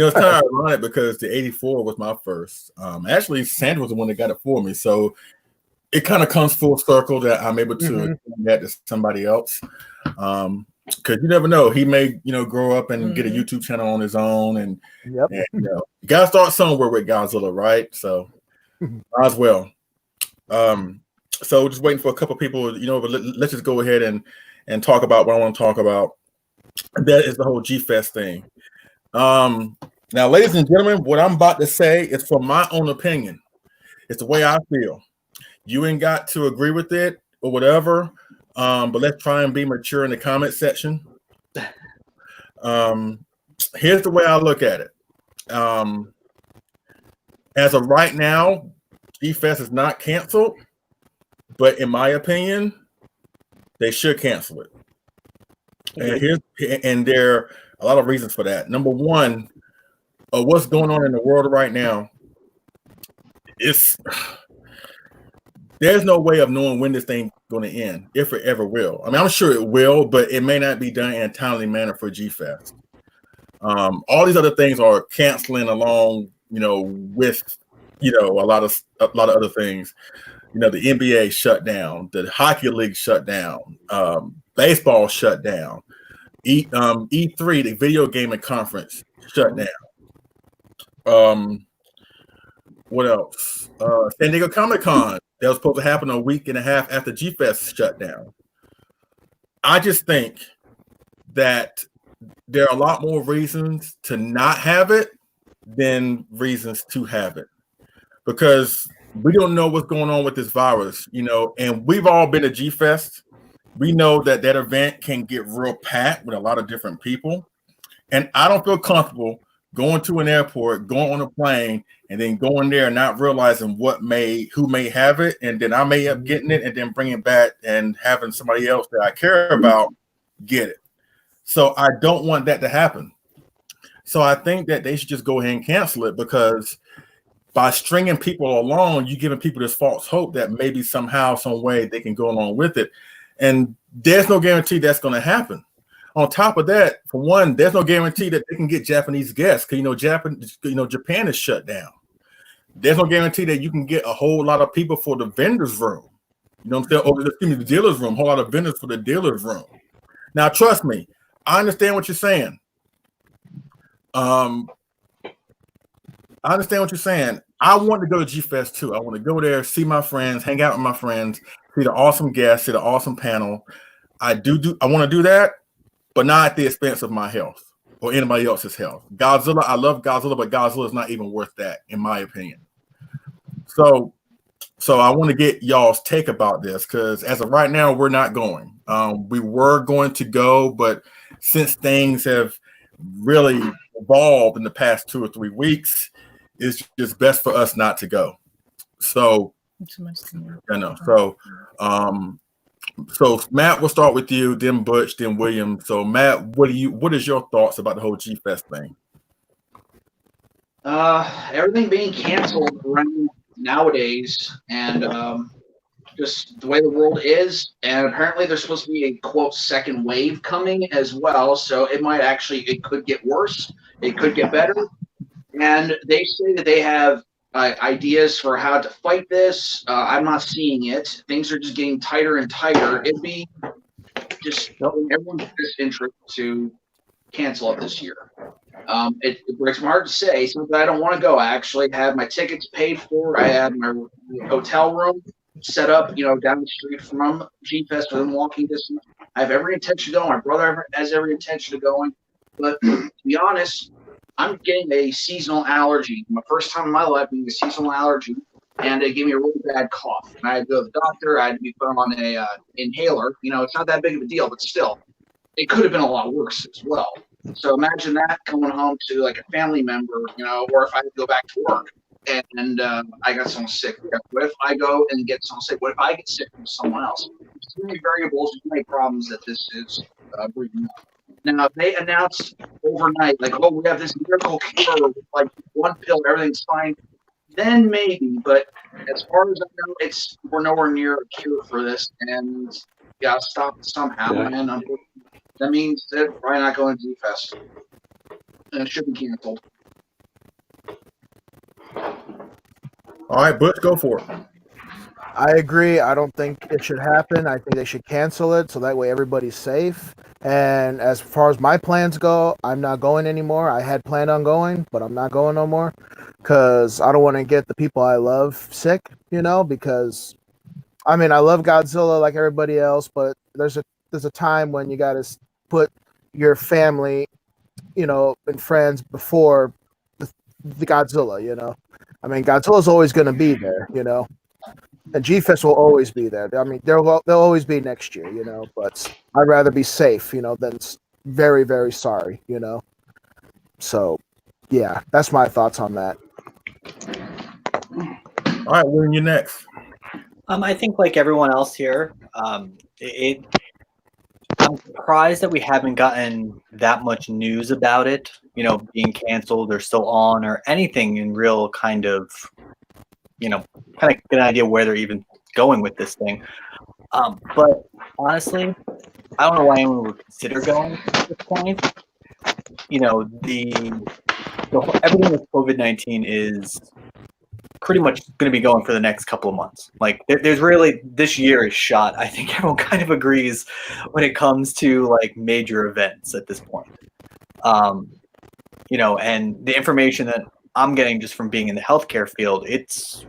know, it's kind of ironic because the 84 was my first. Actually, Sandra was the one that got it for me. So it kind of comes full circle that I'm able to do that to somebody else. Because you never know. He may, you know, grow up and get a YouTube channel on his own. And you know, you got to start somewhere with Godzilla, right? So as well. So just waiting for a couple of people, you know, but let's just go ahead and talk about what I want to talk about. That is the whole G Fest thing. Now, ladies and gentlemen, what I'm about to say is from my own opinion. It's the way I feel. You ain't got to agree with it or whatever, but let's try and be mature in the comment section. Here's the way I look at it. As of right now, G Fest is not canceled. But in my opinion, they should cancel it. And there are a lot of reasons for that. Number one, what's going on in the world right now, there's no way of knowing when this thing going to end, if it ever will. I mean, I'm sure it will, but it may not be done in a timely manner for G Fest. All these other things are canceling along, you know, with, you know, a lot of other things. You know, the NBA shut down, the hockey league shut down, baseball shut down, E3, the video gaming conference, shut down. What else? San Diego Comic-Con, that was supposed to happen a week and a half after G Fest shut down. I just think that there are a lot more reasons to not have it than reasons to have it, because we don't know what's going on with this virus, you know, and we've all been to G Fest. We know that event can get real packed with a lot of different people. And I don't feel comfortable going to an airport, going on a plane, and then going there and not realizing who may have it. And then I may end up getting it and then bringing it back and having somebody else that I care about get it. So I don't want that to happen. So I think that they should just go ahead and cancel it, because by stringing people along, you're giving people this false hope that maybe somehow, some way they can go along with it. And there's no guarantee that's going to happen. On top of that, for one, there's no guarantee that they can get Japanese guests because Japan is shut down. There's no guarantee that you can get a whole lot of people for the vendors room. You know what I'm saying? Or excuse me, the dealer's room, a whole lot of vendors for the dealer's room. Now, trust me, I understand what you're saying. I understand what you're saying. I want to go to G Fest too. I want to go there, see my friends, hang out with my friends, see the awesome guests, see the awesome panel. I want to do that, but not at the expense of my health or anybody else's health. Godzilla, I love Godzilla, but Godzilla is not even worth that, in my opinion. So I want to get y'all's take about this because as of right now, we're not going. We were going to go, but since things have really evolved in the past 2 or 3 weeks, it's just best for us not to go. So, I know. So Matt, we'll start with you, then Butch, then William. So Matt, what is your thoughts about the whole G Fest thing? Everything being canceled around nowadays, and just the way the world is, and apparently there's supposed to be a quote second wave coming as well. So it could get worse, it could get better, and they say that they have ideas for how to fight this. I'm not seeing it. Things are just getting tighter and tighter. It'd be just everyone's best interest to cancel it this year. It breaks my heart to say, since I don't want to go. I actually have my tickets paid for. I had my hotel room set up, down the street from G Fest within walking distance. I have every intention of going. My brother has every intention of going. But to be honest, I'm getting a seasonal allergy. My first time in my life getting a seasonal allergy, and it gave me a really bad cough. And I had to go to the doctor. I had to be put on a inhaler. It's not that big of a deal, but still, it could have been a lot worse as well. So imagine that coming home to like a family member, or if I had to go back to work and I got someone sick. What if I go and get someone sick? What if I get sick from someone else? There's too many variables, too many problems that this is bringing up. Now, if they announced overnight, like, oh, we have this miracle cure, like one pill, everything's fine, then maybe. But as far as I know, we're nowhere near a cure for this, and you gotta stop it somehow. Yeah. And that means that we're probably not going to G Fest, and it should be canceled. All right, Butch, go for it. I agree. I don't think it should happen. I think they should cancel it so that way everybody's safe. And as far as my plans go, I'm not going anymore. I had planned on going, but I'm not going no more because I don't want to get the people I love sick, because, I love Godzilla like everybody else, but there's a time when you got to put your family, and friends before the Godzilla, Godzilla's always going to be there, and G-Fest will always be there. They'll always be next year, but I'd rather be safe, than very, very sorry, So, yeah, that's my thoughts on that. All right, William, you're next. I think like everyone else here, I'm surprised that we haven't gotten that much news about it, being canceled or still on or anything in real kind of get an idea where they're even going with this thing. But honestly, I don't know why anyone would consider going at this point. Everything with COVID-19 is pretty much going to be going for the next couple of months. Like there's really, this year is shot. I think everyone kind of agrees when it comes to like major events at this point. And the information that I'm getting just from being in the healthcare field, it's,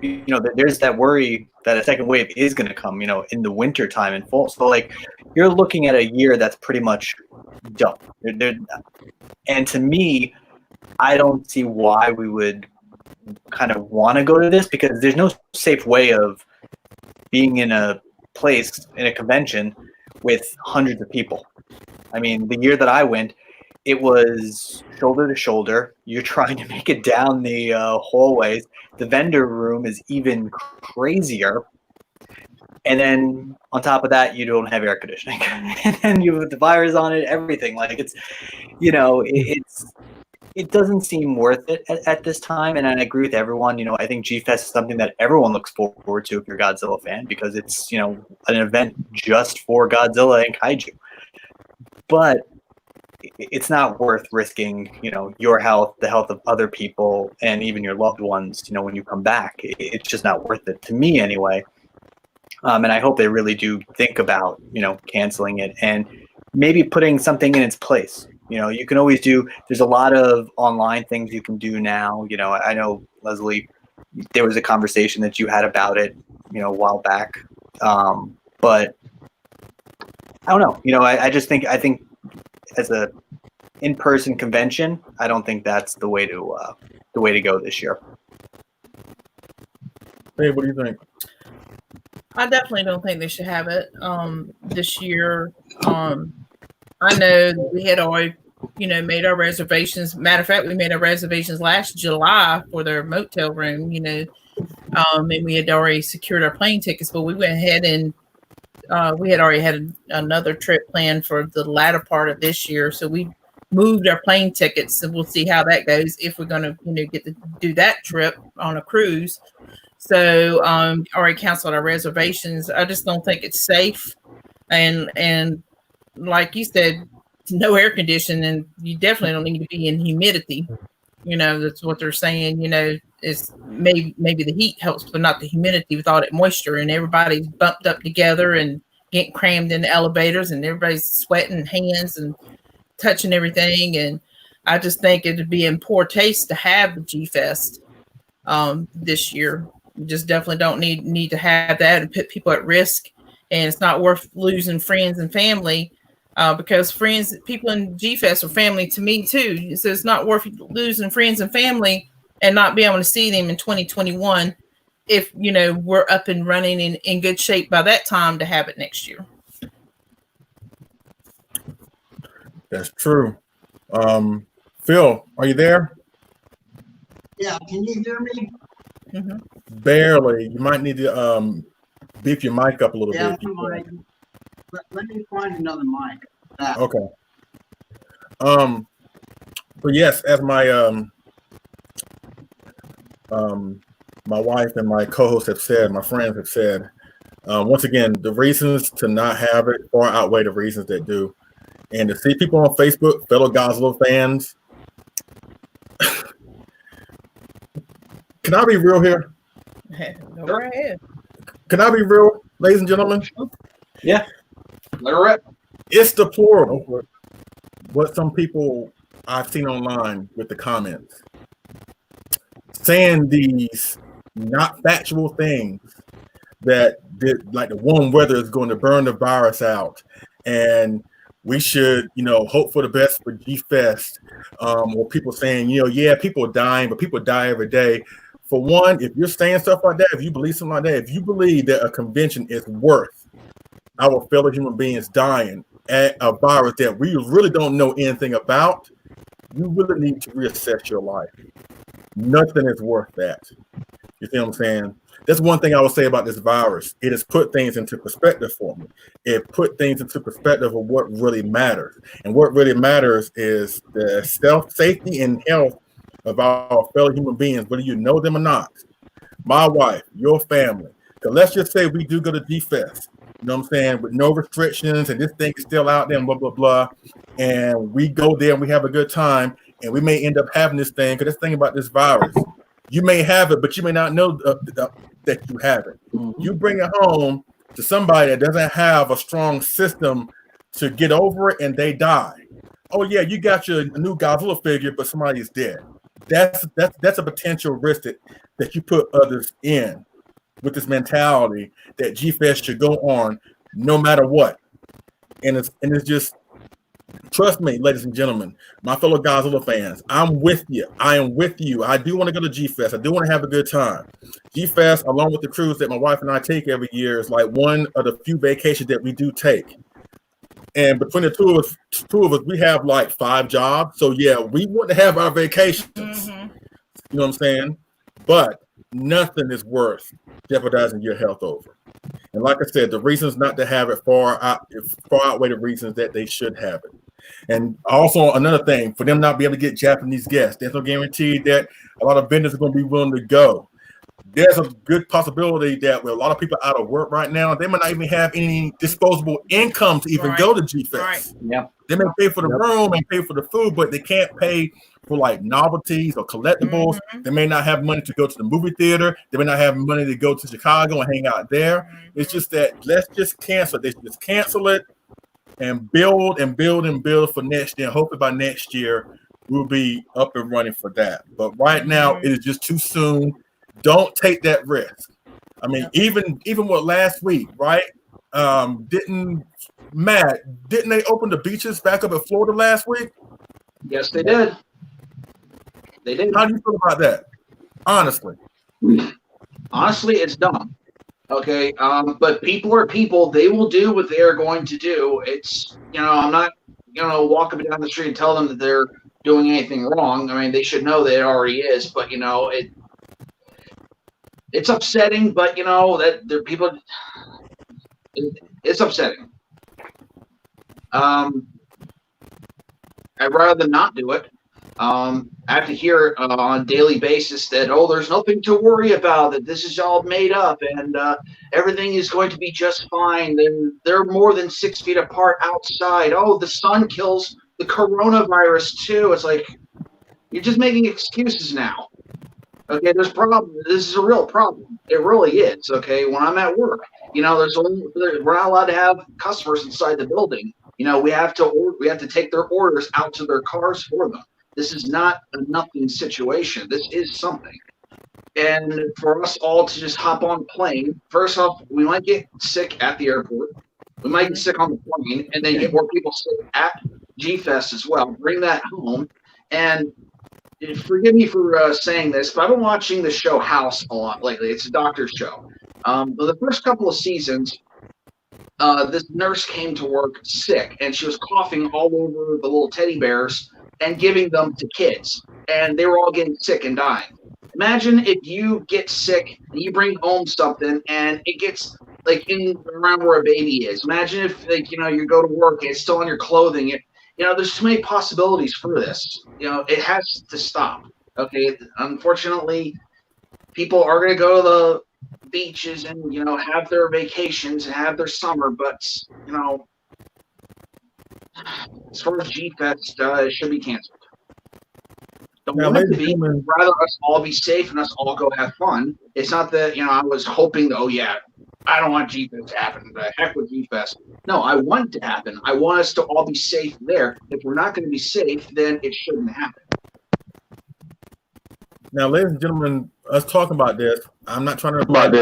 there's that worry that a second wave is going to come, in the winter time in fall. So like you're looking at a year that's pretty much done. And to me, I don't see why we would kind of want to go to this because there's no safe way of being in a place, in a convention with hundreds of people. The year that I went, it was shoulder to shoulder. You're trying to make it down the hallways. The vendor room is even crazier. And then on top of that, you don't have air conditioning. And then you have the virus on it, everything. Like it's it doesn't seem worth it at this time. And I agree with everyone. I think G-Fest is something that everyone looks forward to if you're a Godzilla fan, because it's, an event just for Godzilla and Kaiju. But it's not worth risking, your health, the health of other people, and even your loved ones, when you come back. It's just not worth it, to me anyway. And I hope they really do think about, canceling it and maybe putting something in its place. You can always there's a lot of online things you can do now. I know, Leslie, there was a conversation that you had about it, a while back. But I don't know. I think as a in-person convention, I don't think that's the way to go this year. Hey, what do you think? I definitely don't think they should have it this year. I know that we had already, made our reservations. Matter of fact, we made our reservations last July for their motel room, and we had already secured our plane tickets, but we went ahead and we had already had another trip planned for the latter part of this year. So we moved our plane tickets, and we'll see how that goes if we're going to, get to do that trip on a cruise. So already canceled our reservations. I just don't think it's safe. And like you said, no air conditioning, and you definitely don't need to be in humidity. That's what they're saying, is maybe the heat helps, but not the humidity with all that moisture, and everybody's bumped up together and getting crammed in the elevators, and everybody's sweating hands and touching everything. And I just think it'd be in poor taste to have the G-Fest this year. We just definitely don't need to have that and put people at risk. And it's not worth losing friends and family because people in G-Fest are family to me too. So it's not worth losing friends and family and not be able to see them in 2021 if, we're up and running in good shape by that time to have it next year. That's true. Phil, are you there? Yeah, can you hear me? Mm-hmm. Barely. You might need to beef your mic up a little bit. Let me find another mic. Okay. But yes, as my my wife and my co-host have said, my friends have said, once again, the reasons to not have it far outweigh the reasons that do. And to see people on Facebook, fellow Godzilla fans, can I be real here? Go right ahead. Can I be real, ladies and gentlemen? Yeah. Let her rip. It's deplorable what some people I've seen online with the comments saying these not factual things that like the warm weather is going to burn the virus out, and we should, hope for the best for G-Fest. Or people saying, yeah, people are dying, but people die every day. For one, if you're saying stuff like that, if you believe something like that, if you believe that a convention is worth our fellow human beings dying at a virus that we really don't know anything about, you really need to reassess your life. Nothing is worth that. You see what I'm saying? That's one thing I would say about this virus. It has put things into perspective for me. It put things into perspective of what really matters. And what really matters is the safety and health of our fellow human beings, whether you know them or not. My wife, your family. So let's just say we do go to G-Fest, you know what I'm saying, with no restrictions, and this thing is still out there and blah, blah, blah. And we go there and we have a good time, and we may end up having this thing, because this thing about this virus, you may have it, but you may not know that you have it. Mm-hmm. You bring it home to somebody that doesn't have a strong system to get over it, and they die. Oh yeah, you got your new Godzilla figure, but somebody's dead. That's a potential risk that you put others in with this mentality that G-Fest should go on no matter what. And it's just, trust me, ladies and gentlemen, my fellow Godzilla fans, I'm with you. I am with you. I do want to go to G-Fest. I do want to have a good time. G-Fest, along with the cruise that my wife and I take every year, is like one of the few vacations that we do take. And between the two of us, we have like 5 jobs. So yeah, we want to have our vacations. Mm-hmm. You know what I'm saying? But nothing is worth jeopardizing your health over. And like I said, the reasons not to have it far outweigh the reasons that they should have it. And also another thing, for them not be able to get Japanese guests, there's no guarantee that a lot of vendors are going to be willing to go. There's a good possibility that with a lot of people out of work right now, they might not even have any disposable income to even go to G-Fest. Right. Yep. They may pay for the room and pay for the food, but they can't pay for like novelties or collectibles. They may not have money to go to the movie theater. They may not have money to go to Chicago and hang out there. It's just that let's just cancel. They should just cancel it and build and build and build for next year. Hopefully by next year we'll be up and running for that. But right now it is just too soon. Don't take that risk. I mean, even with last week, right? Didn't they open the beaches back up in Florida last week? Yes, they did. They did. How do you feel about that? Honestly, it's dumb. Okay, but people are people. They will do what they are going to do. It's, I'm not walk up and down the street and tell them that they're doing anything wrong. I mean, they should know that it already is. But it's upsetting. But that there are people. It's upsetting. I'd rather not do it. I have to hear on a daily basis that, there's nothing to worry about, that this is all made up and everything is going to be just fine. Then they're more than 6 feet apart outside. Oh, the sun kills the coronavirus too. It's like, you're just making excuses now. Okay, there's problem. This is a real problem. It really is. Okay, when I'm at work, we're not allowed to have customers inside the building. We have to take their orders out to their cars for them. This is not a nothing situation. This is something. And for us all to just hop on a plane, first off, we might get sick at the airport. We might get sick on the plane, and then get more people sick at G-Fest as well. Bring that home. And forgive me for saying this, but I've been watching the show House a lot lately. It's a doctor's show. But the first couple of seasons, this nurse came to work sick, and she was coughing all over the little teddy bears and giving them to kids, and they were all getting sick and dying. Imagine if you get sick and you bring home something and it gets like in around where a baby is. Imagine if you go to work and it's still on your clothing. There's too many possibilities for this. It has to stop. Okay, unfortunately, people are going to go to the beaches and have their vacations and have their summer, but as far as G-Fest, it should be canceled. Don't want it to be. I'd rather us all be safe and us all go have fun. It's not that I was hoping that, I don't want G-Fest to happen. The heck with G-Fest. No, I want it to happen. I want us to all be safe there. If we're not going to be safe, then it shouldn't happen. Now, ladies and gentlemen, us talking about this, I'm not trying to bring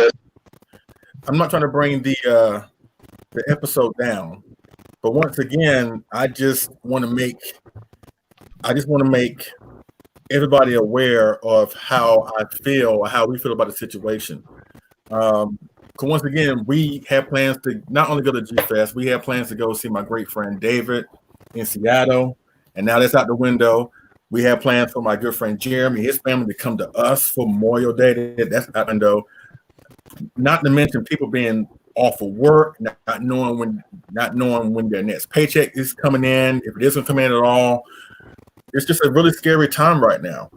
the episode down. But once again, I just want to make everybody aware of how I feel or how we feel about the situation. Because once again, we have plans to not only go to G-Fest, we have plans to go see my great friend David in Seattle, and now that's out the window. We have plans for my good friend Jeremy, his family, to come to us for Memorial Day. That's out the window. Not to mention people being off of work, not knowing when their next paycheck is coming in, if it isn't coming in at all. It's just a really scary time right now.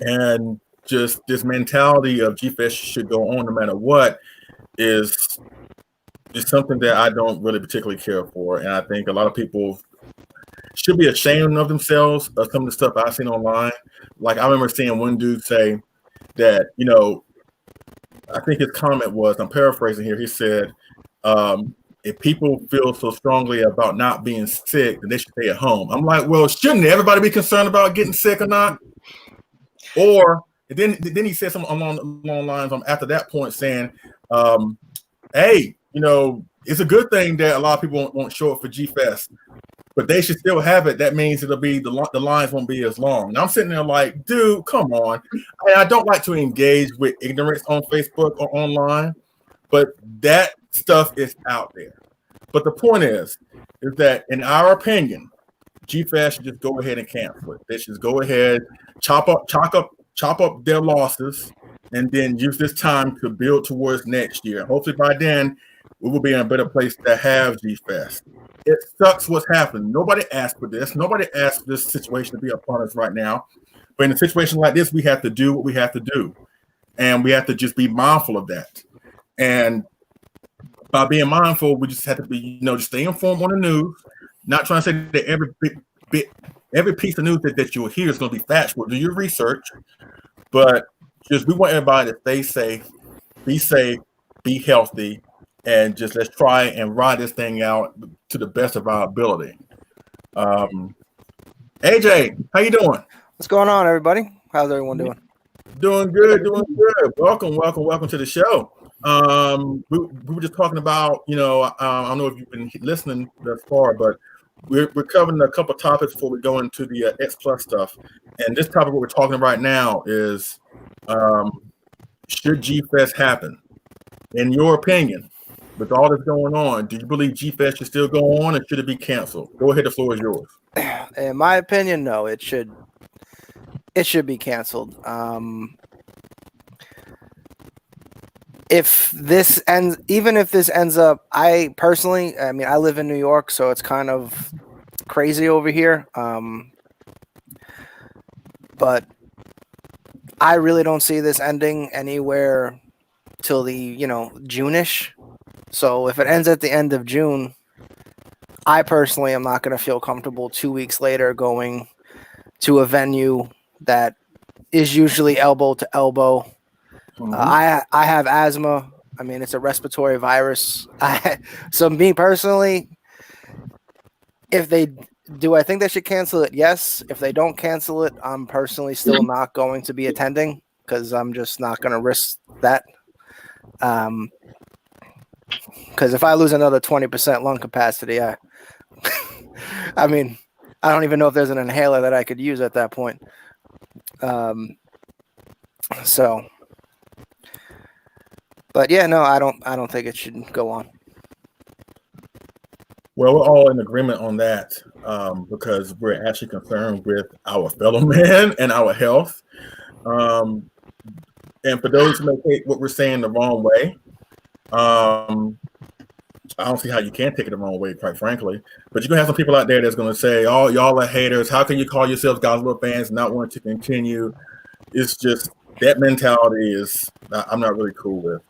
And just this mentality of G-Fest should go on no matter what is something that I don't really particularly care for. And I think a lot of people should be ashamed of themselves of some of the stuff I've seen online. Like I remember seeing one dude say that, I think his comment was, I'm paraphrasing here, he said, if people feel so strongly about not being sick, then they should stay at home. I'm like, well, shouldn't everybody be concerned about getting sick or not? Or then he said something along the lines after that point saying, hey, it's a good thing that a lot of people won't show up for G-Fest, but they should still have it. That means it'll be the lines won't be as long. And I'm sitting there like, dude, come on. I don't like to engage with ignorance on Facebook or online, but that stuff is out there. But the point is that in our opinion, G-Fest should just go ahead and cancel it. They should go ahead, chop up their losses, and then use this time to build towards next year. Hopefully by then we will be in a better place to have G-Fest. it sucks what's happened. Nobody asked for this. Nobody asked for this situation to be upon us right now. But in a situation like this, we have to do what we have to do. And we have to just be mindful of that. And by being mindful, we just have to be, just stay informed on the news. Not trying to say that every piece of news that you'll hear is going to be factual. Do your research. But just we want everybody to stay safe, be healthy, and just let's try and ride this thing out to the best of our ability. AJ, how you doing? What's going on, everybody? How's everyone doing? Doing good. Welcome to the show. We were just talking about, I don't know if you've been listening thus far, but we're covering a couple topics before we go into the X Plus stuff. And this topic what we're talking right now is, should G-Fest happen? In your opinion, with all that's going on, do you believe G-Fest should still go on, or should it be canceled? Go ahead, the floor is yours. In my opinion, no, it should be canceled. If this ends up, I personally, I live in New York, so it's kind of crazy over here. But I really don't see this ending anywhere till the, June-ish. So if it ends at the end of June, I personally am not going to feel comfortable 2 weeks later going to a venue that is usually elbow to elbow. Mm-hmm. I have asthma. It's a respiratory virus. So me personally, if they do, I think they should cancel it. Yes. If they don't cancel it, I'm personally still not going to be attending because I'm just not going to risk that. Because if I lose another 20% lung capacity, I don't even know if there's an inhaler that I could use at that point. But yeah, no, I don't think it should go on. Well, we're all in agreement on that because we're actually concerned with our fellow man and our health. And for those who may take what we're saying the wrong way, I don't see how you can take it the wrong way, quite frankly. But you're going to have some people out there that's going to say, oh, y'all are haters. How can you call yourselves Godzilla fans and not want to continue? It's just that mentality is I'm not really cool with.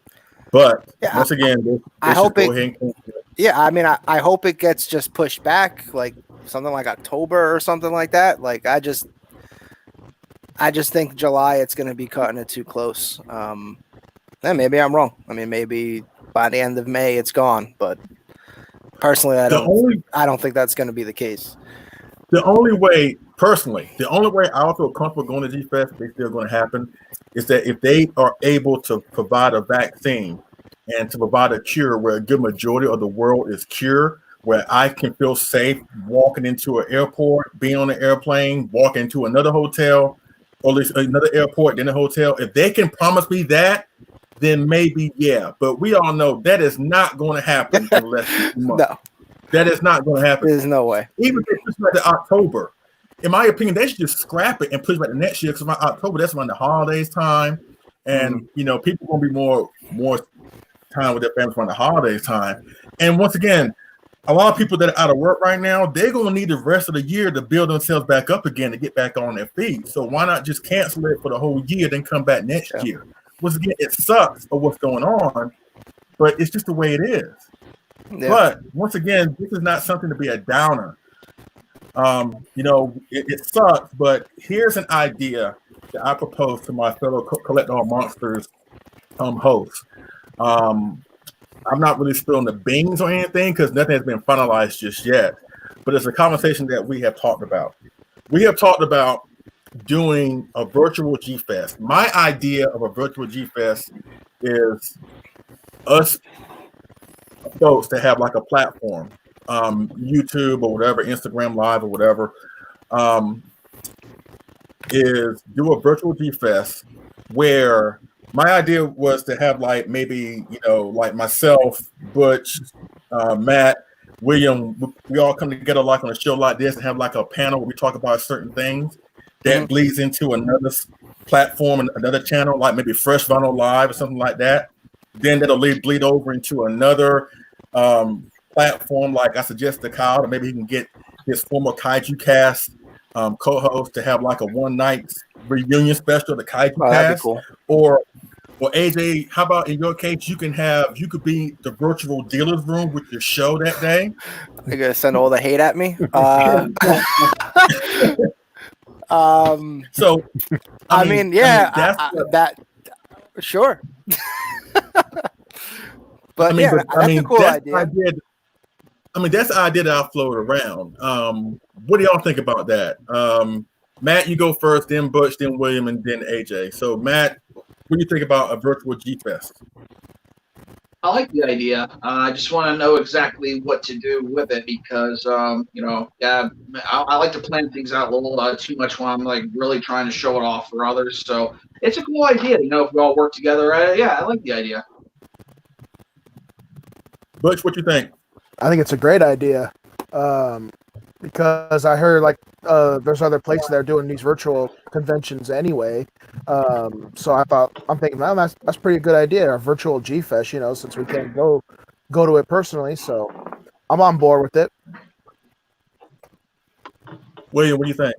But once again, I hope I hope it gets just pushed back, like something like October or something like that. Like I just think July it's going to be cutting it too close. And maybe I'm wrong. Maybe by the end of May it's gone. But personally, I don't think that's going to be the case. The only way I feel comfortable going to G-Fest, it's still going to happen, is that if they are able to provide a vaccine and to provide a cure where a good majority of the world is cured, where I can feel safe walking into an airport, being on an airplane, walking into another hotel, or at least another airport, then a hotel. If they can promise me that, then maybe, yeah. But we all know that is not going to happen in less than 2 months. No. That is not going to happen. There's no way. Even if it's like the October, in my opinion, they should just scrap it and push it back to next year. Because October, that's around the holidays time, and people are going to be more time with their families around the holidays time. And once again, a lot of people that are out of work right now, they're going to need the rest of the year to build themselves back up again to get back on their feet. So why not just cancel it for the whole year, then come back next year? Once again, it sucks for what's going on, but it's just the way it is. Yeah. But once again, this is not something to be a downer. It sucks, but here's an idea that I propose to my fellow Collect All Monsters hosts. I'm not really spilling the beans or anything because nothing has been finalized just yet, but it's a conversation that we have talked about. We have talked about doing a virtual G-Fest. My idea of a virtual G-Fest is us folks to have like a platform, YouTube or whatever, Instagram Live or whatever, is do a virtual G-Fest where my idea was to have like maybe, like myself, Butch, Matt, William, we all come together like on a show like this and have like a panel where we talk about certain things that bleeds into another platform and another channel, like maybe Fresh Vinyl Live or something like that. Then that'll bleed over into another platform, like I suggested to Kyle, that maybe he can get his former Kaiju Cast co-host to have like a one night reunion special, the Kaiju that'd be Cast, cool. or AJ, how about in your case, you could be the virtual dealer's room with your show that day. They're gonna send all the hate at me. So, I mean, yeah, that sure. But yeah, that's a cool idea. That's the idea that I floated around. What do y'all think about that? Matt, you go first, then Butch, then William, and then AJ. So, Matt, what do you think about a virtual G Fest? I like the idea. I just want to know exactly what to do with it because, I like to plan things out a little too much when I'm like really trying to show it off for others. So it's a cool idea, if we all work together. I like the idea. Butch, what you think? I think it's a great idea because I heard there's other places that are doing these virtual conventions anyway. So I'm thinking, well, that's pretty good idea. A virtual G Fest, since we can't go to it personally. So I'm on board with it. William, what do you think?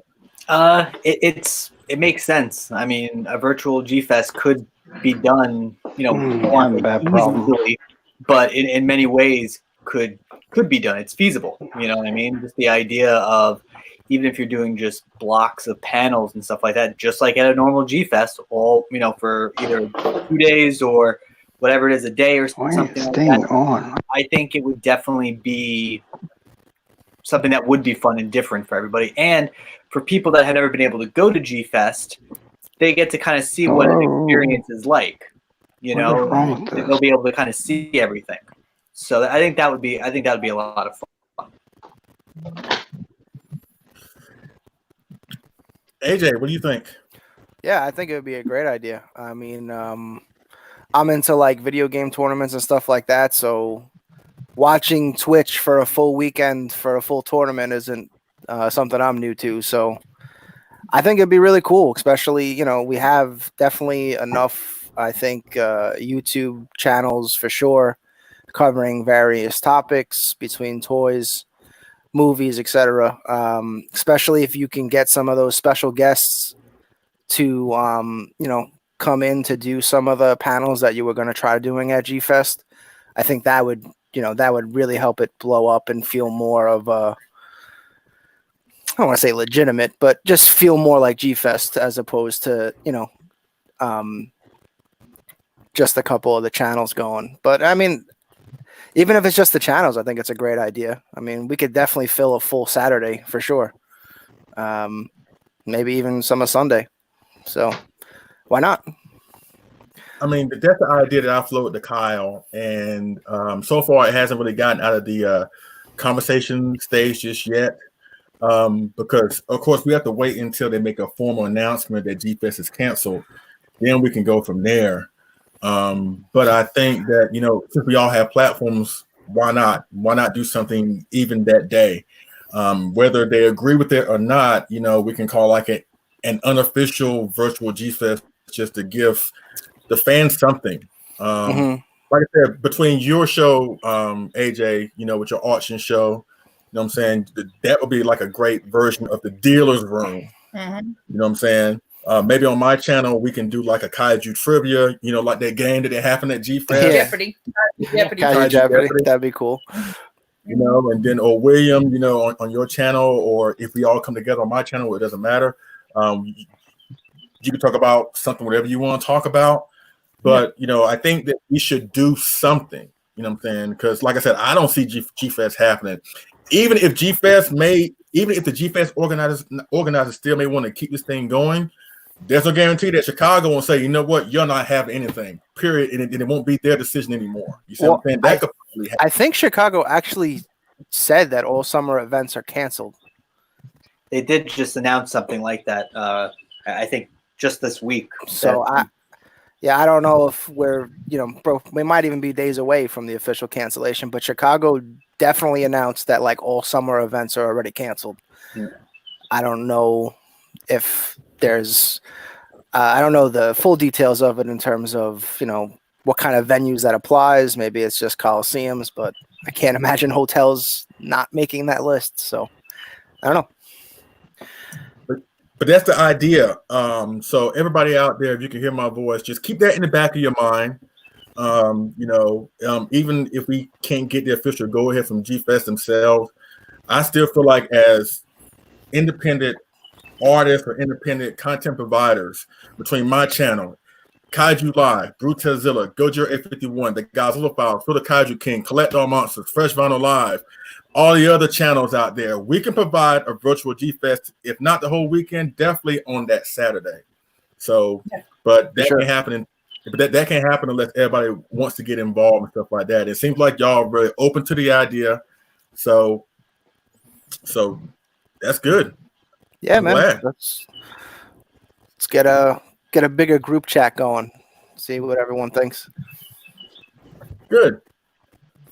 It makes sense. I mean, a virtual G Fest could be done, easily, but in many ways could be done. It's feasible. You know what I mean? Just the idea of even if you're doing just blocks of panels and stuff like that, just like at a normal G Fest, all for either 2 days or whatever it is, a day or something like that. I think it would definitely be something that would be fun and different for everybody. And for people that have never been able to go to G Fest, they get to kind of see what an experience is like. They'll be able to kind of see everything. So I think that would be a lot of fun. AJ, what do you think? Yeah, I think it would be a great idea. I mean, I'm into like video game tournaments and stuff like that, so watching Twitch for a full weekend for a full tournament isn't something I'm new to. So I think it'd be really cool, especially, we have definitely enough, I think, YouTube channels for sure, covering various topics between toys, movies, etc. Especially if you can get some of those special guests to, come in to do some of the panels that you were going to try doing at G Fest. I think that would, that would really help it blow up and feel more of a, I don't want to say legitimate, but just feel more like G Fest as opposed to, just a couple of the channels going. But I mean, even if it's just the channels, I think it's a great idea. I mean, we could definitely fill a full Saturday for sure. Maybe even some of Sunday. So why not? I mean, that's the idea that I floated to Kyle, and so far it hasn't really gotten out of the conversation stage just yet. Because of course we have to wait until they make a formal announcement that G Fest is canceled. Then we can go from there. But I think that, since we all have platforms, why not do something even that day? Whether they agree with it or not, we can call like an unofficial virtual G Fest just to give the fans something. Like I said, between your show, AJ, with your auction show, you know what I'm saying, that would be like a great version of the dealer's room. Mm-hmm. You know what I'm saying? Maybe on my channel we can do like a kaiju trivia, like that game that happened at G Fest. Jeopardy. Kaiju Jeopardy. That'd be cool. And then William, on your channel, or if we all come together on my channel, it doesn't matter. You can talk about something, whatever you want to talk about. But I think that we should do something. You know what I'm saying? Because like I said, I don't see G Fest happening. Even if the G Fest organizers still may want to keep this thing going, there's no guarantee that Chicago will say, you know what, you're not having anything, period, and it won't be their decision anymore. You see what I'm saying? That could probably happen. I think Chicago actually said that all summer events are canceled. They did just announce something like that, I think just this week. So I don't know if we might even be days away from the official cancellation, but Chicago definitely announced that like all summer events are already canceled. Yeah. I don't know if there's, I don't know the full details of it in terms of, what kind of venues that applies. Maybe it's just coliseums, but I can't imagine hotels not making that list. So I don't know. But that's the idea. So everybody out there, if you can hear my voice, just keep that in the back of your mind. Even if we can't get the official go ahead from G Fest themselves, I still feel like as independent artists or independent content providers, between my channel, Kaiju Live, Brutazilla, Godzilla 851, the Godzilla Files, Phillip Kaiju King, Collect All Monsters, Fresh Vinyl Live, all the other channels out there, we can provide a virtual G Fest, if not the whole weekend, definitely on that Saturday. So, but that can happen. But that can't happen unless everybody wants to get involved and stuff like that. It seems like y'all are really open to the idea. So that's good. Yeah, I'm man. glad. Let's get a bigger group chat going. See what everyone thinks. Good.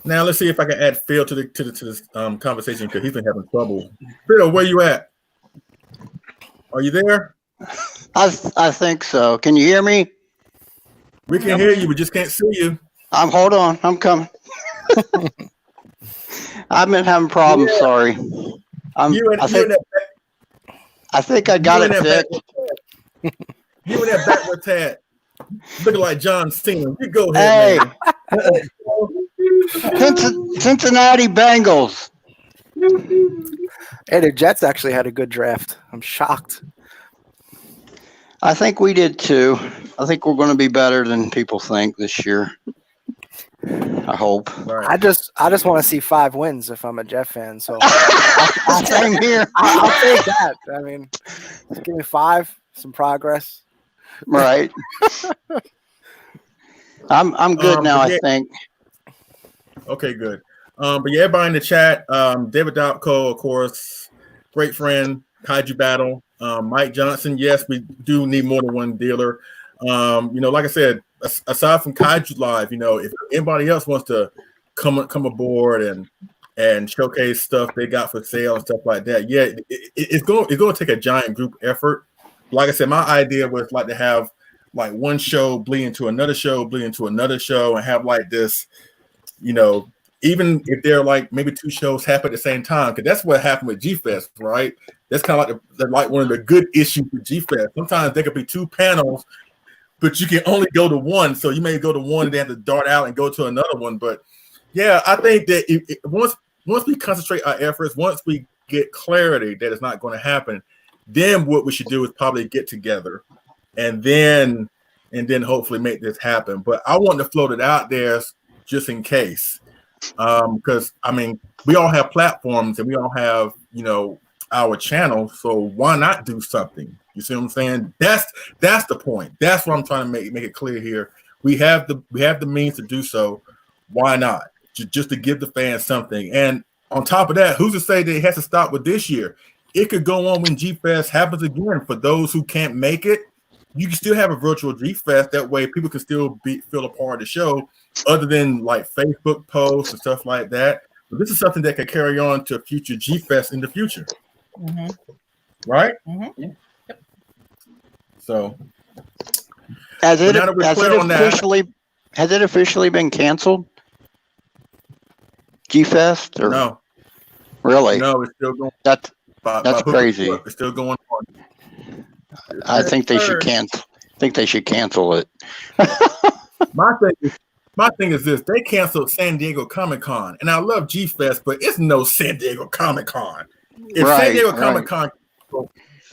Now let's see if I can add Phil to this conversation because he's been having trouble. Phil, where you at? Are you there? I think so. Can you hear me? We can hear you. We just can't see you. Hold on. I'm coming. I've been having problems. Sorry. I think I got it fixed. You and that backward tat, looking like John Cena. You go ahead, man. Cincinnati Bengals. Hey, the Jets actually had a good draft. I'm shocked. I think we did too. I think we're going to be better than people think this year. I hope. Right. I just want to see 5 wins if I'm a Jet fan. So same here. I'll take that. I mean, just give me 5, some progress. Right. I'm good now. I think. Okay, good. But yeah, everybody in the chat, David Dopko, of course, great friend, Kaiju Battle, Mike Johnson. Yes, we do need more than one dealer. Like I said, aside from Kaiju Live, if anybody else wants to come aboard and showcase stuff they got for sale and stuff like that, yeah, it's going to take a giant group effort. Like I said, my idea was like to have like one show bleed into another show, and have like this, even if they're like maybe 2 shows happen at the same time, because that's what happened with G Fest, right? That's kind of like one of the good issues with G Fest. Sometimes there could be 2 panels, but you can only go to one. So you may go to one and then have to dart out and go to another one. But yeah, I think that once we concentrate our efforts, once we get clarity that it's not going to happen, then what we should do is probably get together and then hopefully make this happen. But I want to float it out there just in case. Because I mean, we all have platforms and we all have, our channel. So why not do something? You see what I'm saying? That's the point. That's what I'm trying to make it clear here. We have the means to do so. Why not? Just to give the fans something. And on top of that, who's to say that it has to stop with this year? It could go on when G Fest happens again. For those who can't make it, you can still have a virtual G Fest. That way people can still feel a part of the show, other than like Facebook posts and stuff like that. But this is something that could carry on to a future G Fest in the future. Mm-hmm. Right? Mm-hmm. Yeah. So has it officially been canceled? G Fest? Or no. Really? No, it's still going. That's crazy. It's still going on. I think they should cancel. It. My thing is this: they canceled San Diego Comic-Con, and I love G Fest, but it's no San Diego Comic-Con. If San Diego Comic-Con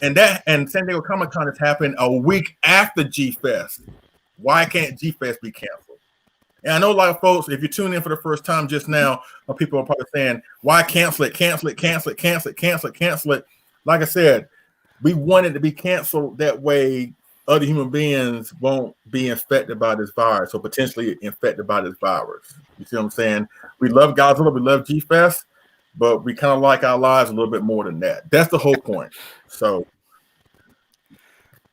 and San Diego Comic-Con has happened a week after G Fest, why can't G Fest be canceled? And I know a lot of folks, if you tune in for the first time just now, people are probably saying, why cancel it? Like I said, we want it to be canceled. That way other human beings won't be infected by this virus or potentially infected by this virus. You see what I'm saying? We love Godzilla, we love G Fest, but we kind of like our lives a little bit more than that. That's the whole point. So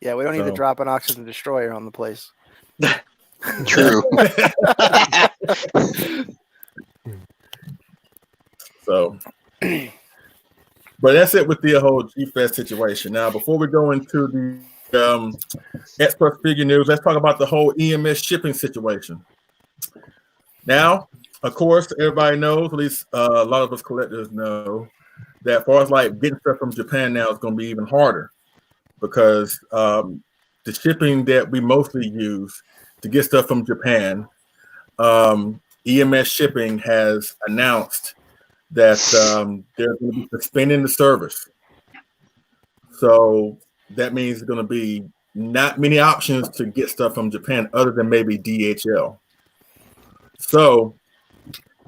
yeah, we don't need to drop an oxygen destroyer on the place. True. So, but that's it with the whole G Fest situation. Now, before we go into the Express figure news, let's talk about the whole EMS shipping situation. Now, of course, everybody knows, at least a lot of us collectors know, that as far as like getting stuff from Japan now is going to be even harder because the shipping that we mostly use to get stuff from Japan, EMS Shipping has announced that they're going to be suspending the service. So that means there's going to be not many options to get stuff from Japan other than maybe DHL. So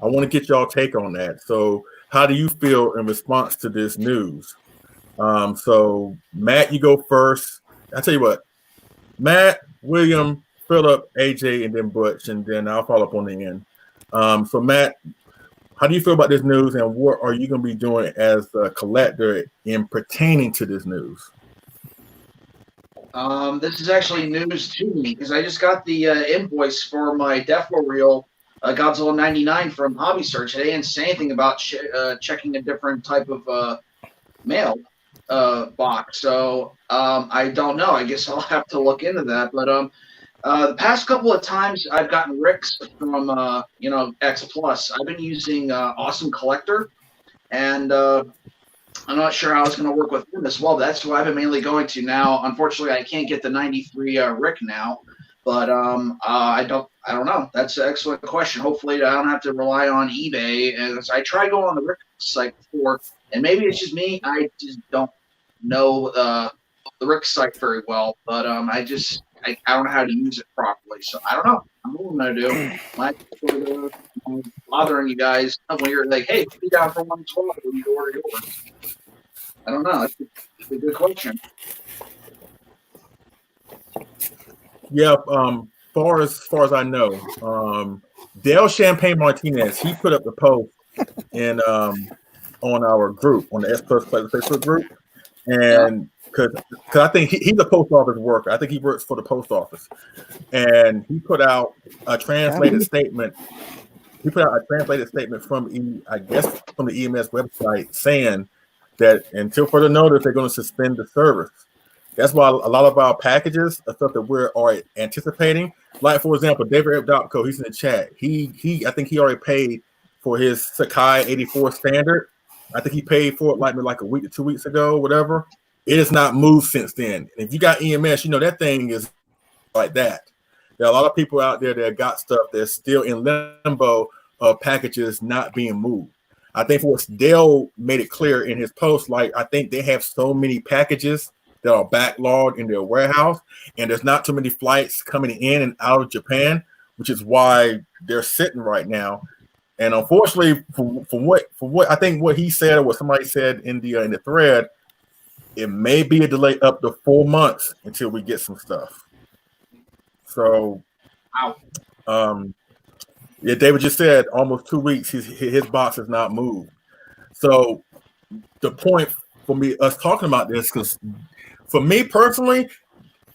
I want to get y'all take on that. So how do you feel in response to this news? So Matt, you go first. I'll tell you what, Matt, William, Phillip, AJ, and then Butch, and then I'll follow up on the end. So Matt, how do you feel about this news, and what are you going to be doing as a collector in pertaining to this news? This is actually news to me because I just got the invoice for my Defo Reel Godzilla 99 from Hobby Search. They didn't say anything about checking a different type of mail box, so I don't know. I guess I'll have to look into that. But the past couple of times I've gotten Ricks from X Plus, I've been using Awesome Collector, and I'm not sure how it's going to work with him as well. But that's who I've been mainly going to now. Unfortunately, I can't get the 93 Rick now, but I don't know. That's an excellent question. Hopefully, I don't have to rely on eBay. And I tried going on the Rick site before, and maybe it's just me. I just don't know the Rick site very well, but I don't know how to use it properly. So I don't know. I don't know what I'm going to do. Might be bothering you guys when you're like, hey, be down for 112 when you order yours. I don't know. That's a good question. Yeah, far as I know, Dale Champagne Martinez, he put up the post in on our group, on the S Plus Facebook group, and because I think he's a post office worker. I think he works for the post office, and he put out a translated statement. He put out a translated statement from the EMS website saying that until further notice, they're going to suspend the service. That's why a lot of our packages are stuff that we're already anticipating. Like, for example, David.co, he's in the chat. I think he already paid for his Sakai 84 standard. I think he paid for it like a week or 2 weeks ago, whatever. It has not moved since then. And if you got EMS, you know that thing is like that. There are a lot of people out there that got stuff that's still in limbo of packages not being moved. I think for what Dale made it clear in his post, like I think they have so many packages that are backlogged in their warehouse, and there's not too many flights coming in and out of Japan, which is why they're sitting right now. And unfortunately, from what I think what he said or what somebody said in the thread, it may be a delay up to 4 months until we get some stuff. So, yeah, David just said almost 2 weeks. His box has not moved. So the point for me, us talking about this, because for me personally,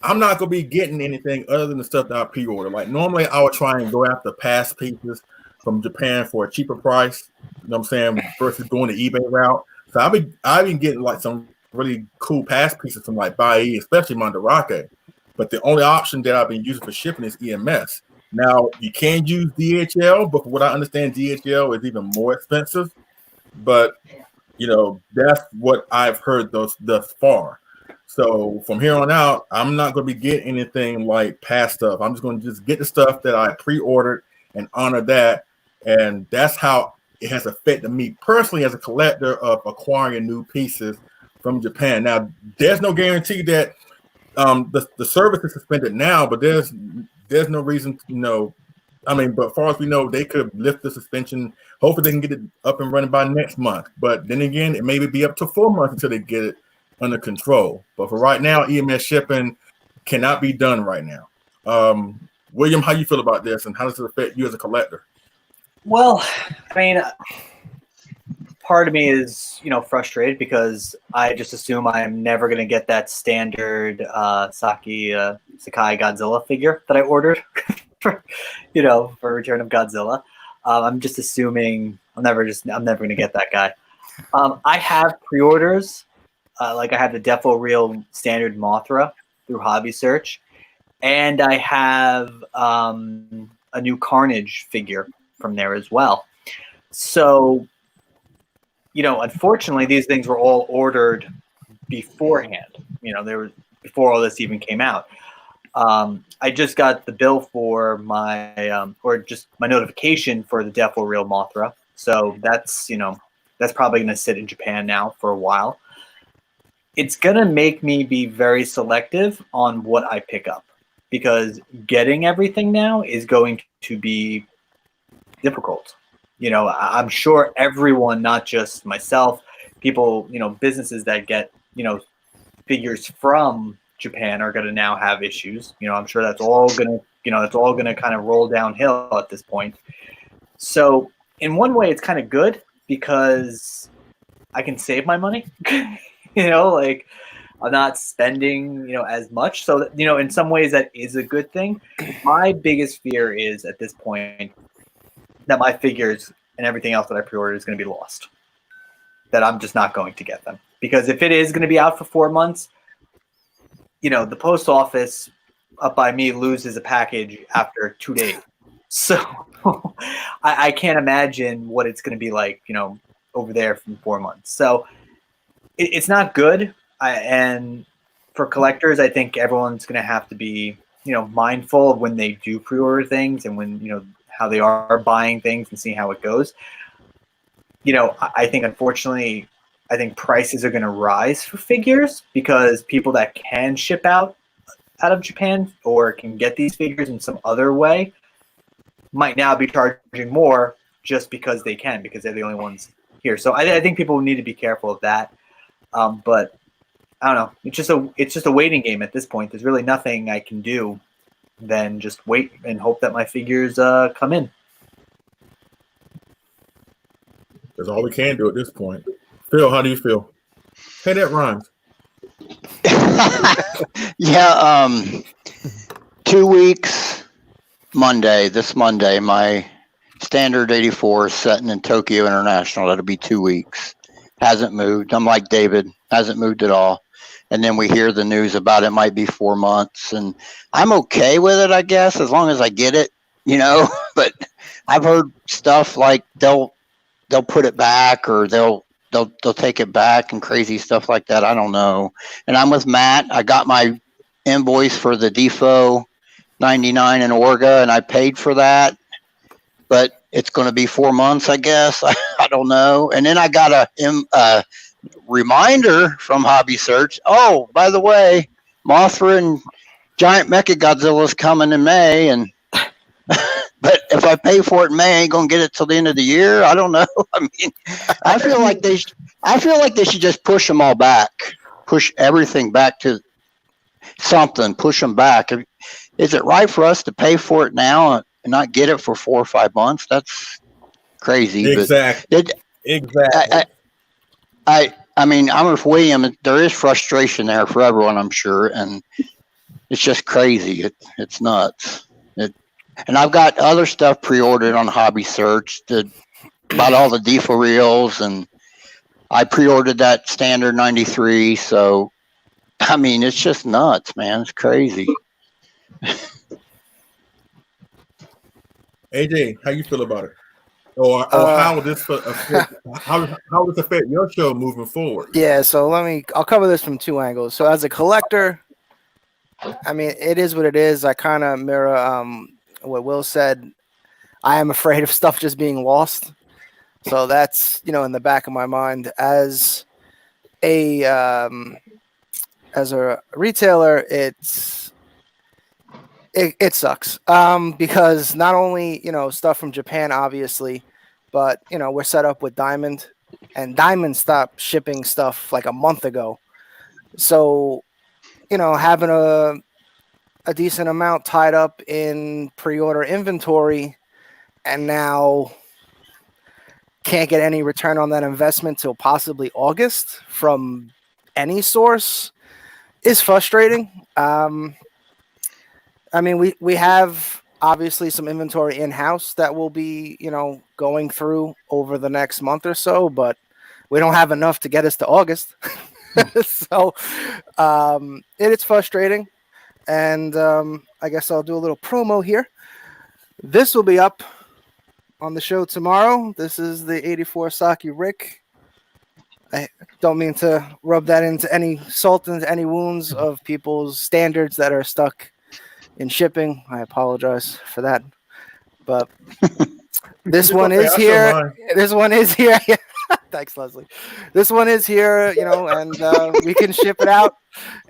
I'm not gonna be getting anything other than the stuff that I pre-order. Like normally, I would try and go after past pieces from Japan for a cheaper price. You know what I'm saying? Versus going the eBay route. So I've been getting like some really cool past pieces from like Bai, especially Mandarake. But the only option that I've been using for shipping is EMS. Now you can use DHL, but from what I understand, DHL is even more expensive. But you know, that's what I've heard thus far. So from here on out, I'm not going to be getting anything like past stuff. I'm just going to just get the stuff that I pre-ordered and honor that. And that's how it has affected me personally as a collector of acquiring new pieces from Japan. Now, there's no guarantee that the service is suspended now, but there's no reason to know. I mean, but as far as we know, they could lift the suspension. Hopefully, they can get it up and running by next month. But then again, it may be up to 4 months until they get it under control. But for right now, EMS shipping cannot be done right now. William, how you feel about this, and how does it affect you as a collector? Well, I mean, part of me is, frustrated because I just assume I'm never going to get that standard Sakai Godzilla figure that I ordered for Return of Godzilla. I'm just assuming I'm never going to get that guy. I have pre-orders. Like I have the Defo Reel standard Mothra through Hobby Search, and I have a new Carnage figure from there as well. So, unfortunately, these things were all ordered beforehand. They were before all this even came out. I just got the bill for my my notification for the Death for Real Mothra. So that's probably going to sit in Japan now for a while. It's going to make me be very selective on what I pick up, because getting everything now is going to be difficult. I'm sure everyone, not just myself, people, businesses that get, figures from Japan are going to now have issues. I'm sure that's all going to kind of roll downhill at this point. So in one way, it's kind of good because I can save my money. Like I'm not spending, as much. So, in some ways that is a good thing. My biggest fear is at this point that my figures and everything else that I pre-ordered is going to be lost. That I'm just not going to get them. Because if it is going to be out for 4 months, the post office up by me loses a package after 2 days. So I can't imagine what it's going to be like, over there from 4 months. So it's not good. And for collectors, I think everyone's going to have to be, mindful of when they do pre-order things and when, how they are buying things and seeing how it goes. I think, unfortunately, prices are going to rise for figures because people that can ship out of Japan or can get these figures in some other way might now be charging more just because they can, because they're the only ones here. So I think people need to be careful of that. But I don't know. It's just a waiting game at this point. There's really nothing I can do than just wait and hope that my figures come in. That's all we can do at this point. Phil, how do you feel? Hey, that rhymes. Yeah, 2 weeks this Monday, my standard 84 is setting in Tokyo International. That'll be 2 weeks. Hasn't moved. I'm like David, hasn't moved at all. And then we hear the news about it might be 4 months, and I'm okay with it, I guess, as long as I get it, But I've heard stuff like they'll put it back or they'll take it back and crazy stuff like that. I don't know. And I'm with Matt. I got my invoice for the Defo 99 in Orga, and I paid for that. But it's going to be 4 months, I guess. I don't know. And then I got a reminder from Hobby Search. Oh, by the way, Mothra and Giant Mecha Godzilla's coming in May, and but if I pay for it in May, I ain't gonna get it till the end of the year. I don't know. I mean, I feel like they should just push them all back, push everything back to something, push them back. Is it right for us to pay for it now and not get it for 4 or 5 months? That's crazy. Exactly. Exactly. I mean, I'm with William. There is frustration there for everyone, I'm sure, and it's just crazy. It's nuts. And I've got other stuff pre-ordered on Hobby Search about all the Defo reels, and I pre-ordered that standard 93. So, I mean, it's just nuts, man. It's crazy. AJ, how you feel about it? Or how will this affect your show moving forward? Yeah, so I'll cover this from 2 angles. So as a collector, I mean, it is what it is. I kind of mirror what Will said. I am afraid of stuff just being lost. So that's, in the back of my mind. As a retailer, it sucks because not only stuff from Japan, obviously, but we're set up with Diamond, and Diamond stopped shipping stuff like a month ago. So having a decent amount tied up in pre-order inventory, and now can't get any return on that investment till possibly August from any source is frustrating. I mean, we have obviously some inventory in-house that will be, going through over the next month or so, but we don't have enough to get us to August. So it's frustrating. And I guess I'll do a little promo here. This will be up on the show tomorrow. This is the 84 Saki Rick. I don't mean to rub that into any salt into any wounds of people's standards that are stuck in shipping. I apologize for that. But this one is here. This one is here. Thanks, Leslie. This one is here, and we can ship it out,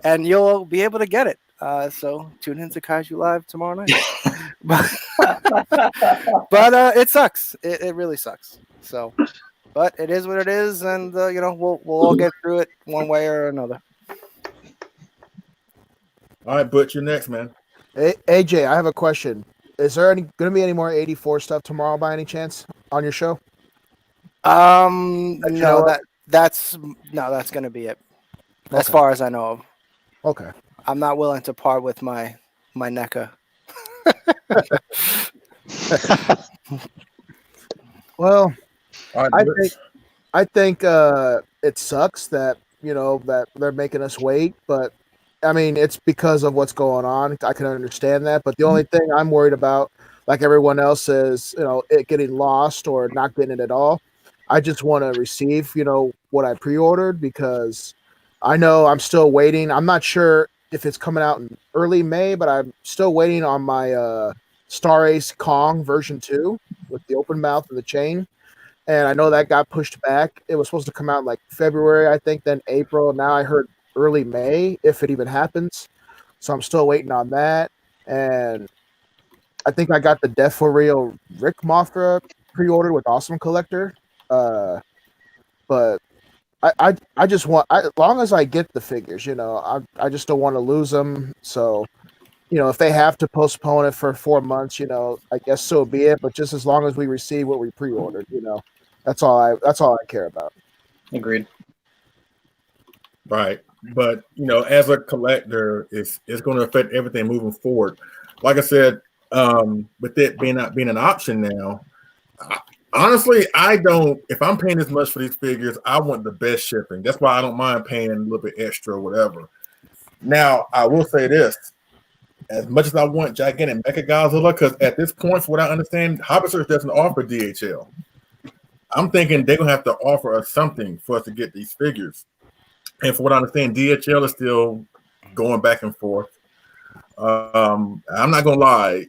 and you'll be able to get it. So tune into Kaiju Live tomorrow night. but it sucks. It really sucks. So, but it is what it is, and we'll all get through it one way or another. All right, Butch, you're next, man. Hey, AJ, I have a question. Is there going to be any more 84 stuff tomorrow by any chance on your show? No, that's going to be it. As far as I know of. Okay. I'm not willing to part with my NECA. Well, right, I think it sucks that that they're making us wait, but I mean it's because of what's going on. I can understand that, but the only thing I'm worried about, like everyone else, is it getting lost or not getting it at all. I just want to receive what I pre-ordered, because I know I'm still waiting. I'm not sure if it's coming out in early May, but I'm still waiting on my Star Ace Kong version 2 with the open mouth and the chain. And I know that got pushed back. It was supposed to come out in like February, I think, then April. Now I heard early May, if it even happens. So I'm still waiting on that. And I think I got the Death for Real Rick Mothra pre-ordered with Awesome Collector. But I just want, as long as I get the figures, I just don't want to lose them. So, if they have to postpone it for 4 months, I guess so be it. But just as long as we receive what we pre-ordered, that's all I care about. Agreed. Right. But, as a collector, it's going to affect everything moving forward. Like I said, with it being an option now, honestly, if I'm paying this much for these figures, I want the best shipping. That's why I don't mind paying a little bit extra or whatever. Now, I will say this. As much as I want gigantic Mecha Godzilla, because at this point, for what I understand, Hobby Search doesn't offer DHL. I'm thinking they're going to have to offer us something for us to get these figures. And for what I understand, DHL is still going back and forth. I'm not going to lie.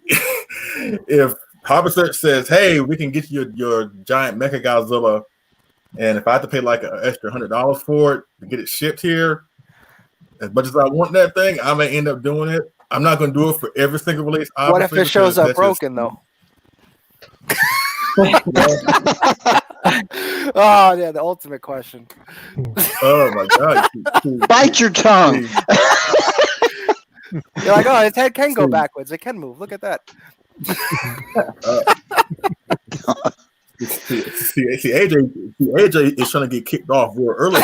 If Hobby Search says, hey, we can get you your giant Mecha Godzilla, and if I have to pay like an extra $100 for it to get it shipped here, as much as I want that thing, I may end up doing it. I'm not going to do it for every single release. What if it shows up broken, though? Oh, yeah, the ultimate question. Oh, my God. Bite your tongue. You're like, oh, its head can go backwards. It can move. Look at that. See, AJ is trying to get kicked off real early.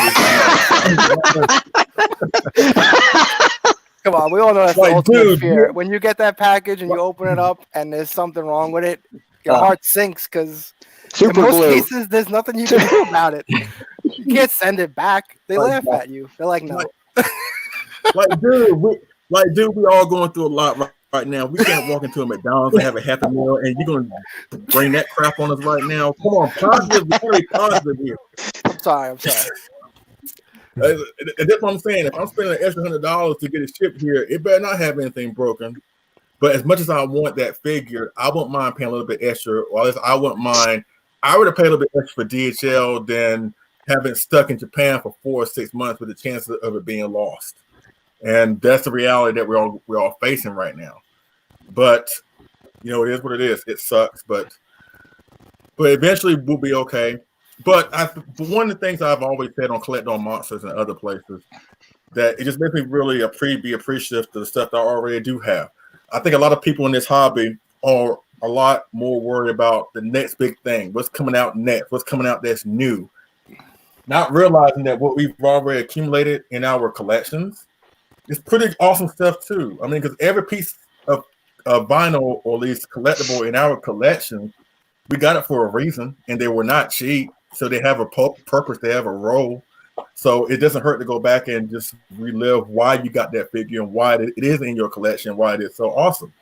Come on, we all know that's Like, the ultimate dude, fear. When you get that package and you open it up and there's something wrong with it, your heart sinks, because in most cases there's nothing you can do about it. You can't send it back. They laugh at you. They're like, no. Dude, we all going through a lot right now. We can't walk into a McDonald's and have a Happy Meal, and you're going to bring that crap on us right now. Come on, positive, very positive here. I'm sorry. And that's what I'm saying. If I'm spending an extra $100 to get it shipped here, it better not have anything broken. But as much as I want that figure, I won't mind paying a little bit extra, or at least I wouldn't mind. I would have paid a little bit extra for DHL than having it stuck in Japan for 4 or 6 months with the chance of it being lost. And that's the reality that we're all facing right now. But it is what it is. It sucks, but eventually we'll be okay. But one of the things I've always said on Collect on Monsters and other places, that it just makes me really be appreciative to the stuff that I already do have. I think a lot of people in this hobby are a lot more worried about the next big thing, what's coming out next, what's coming out that's new, not realizing that what we've already accumulated in our collections is pretty awesome stuff too. I mean, because every piece of vinyl, or at least collectible in our collection, we got it for a reason, and they were not cheap. So they have a purpose, they have a role. So it doesn't hurt to go back and just relive why you got that figure and why it is in your collection, why it is so awesome.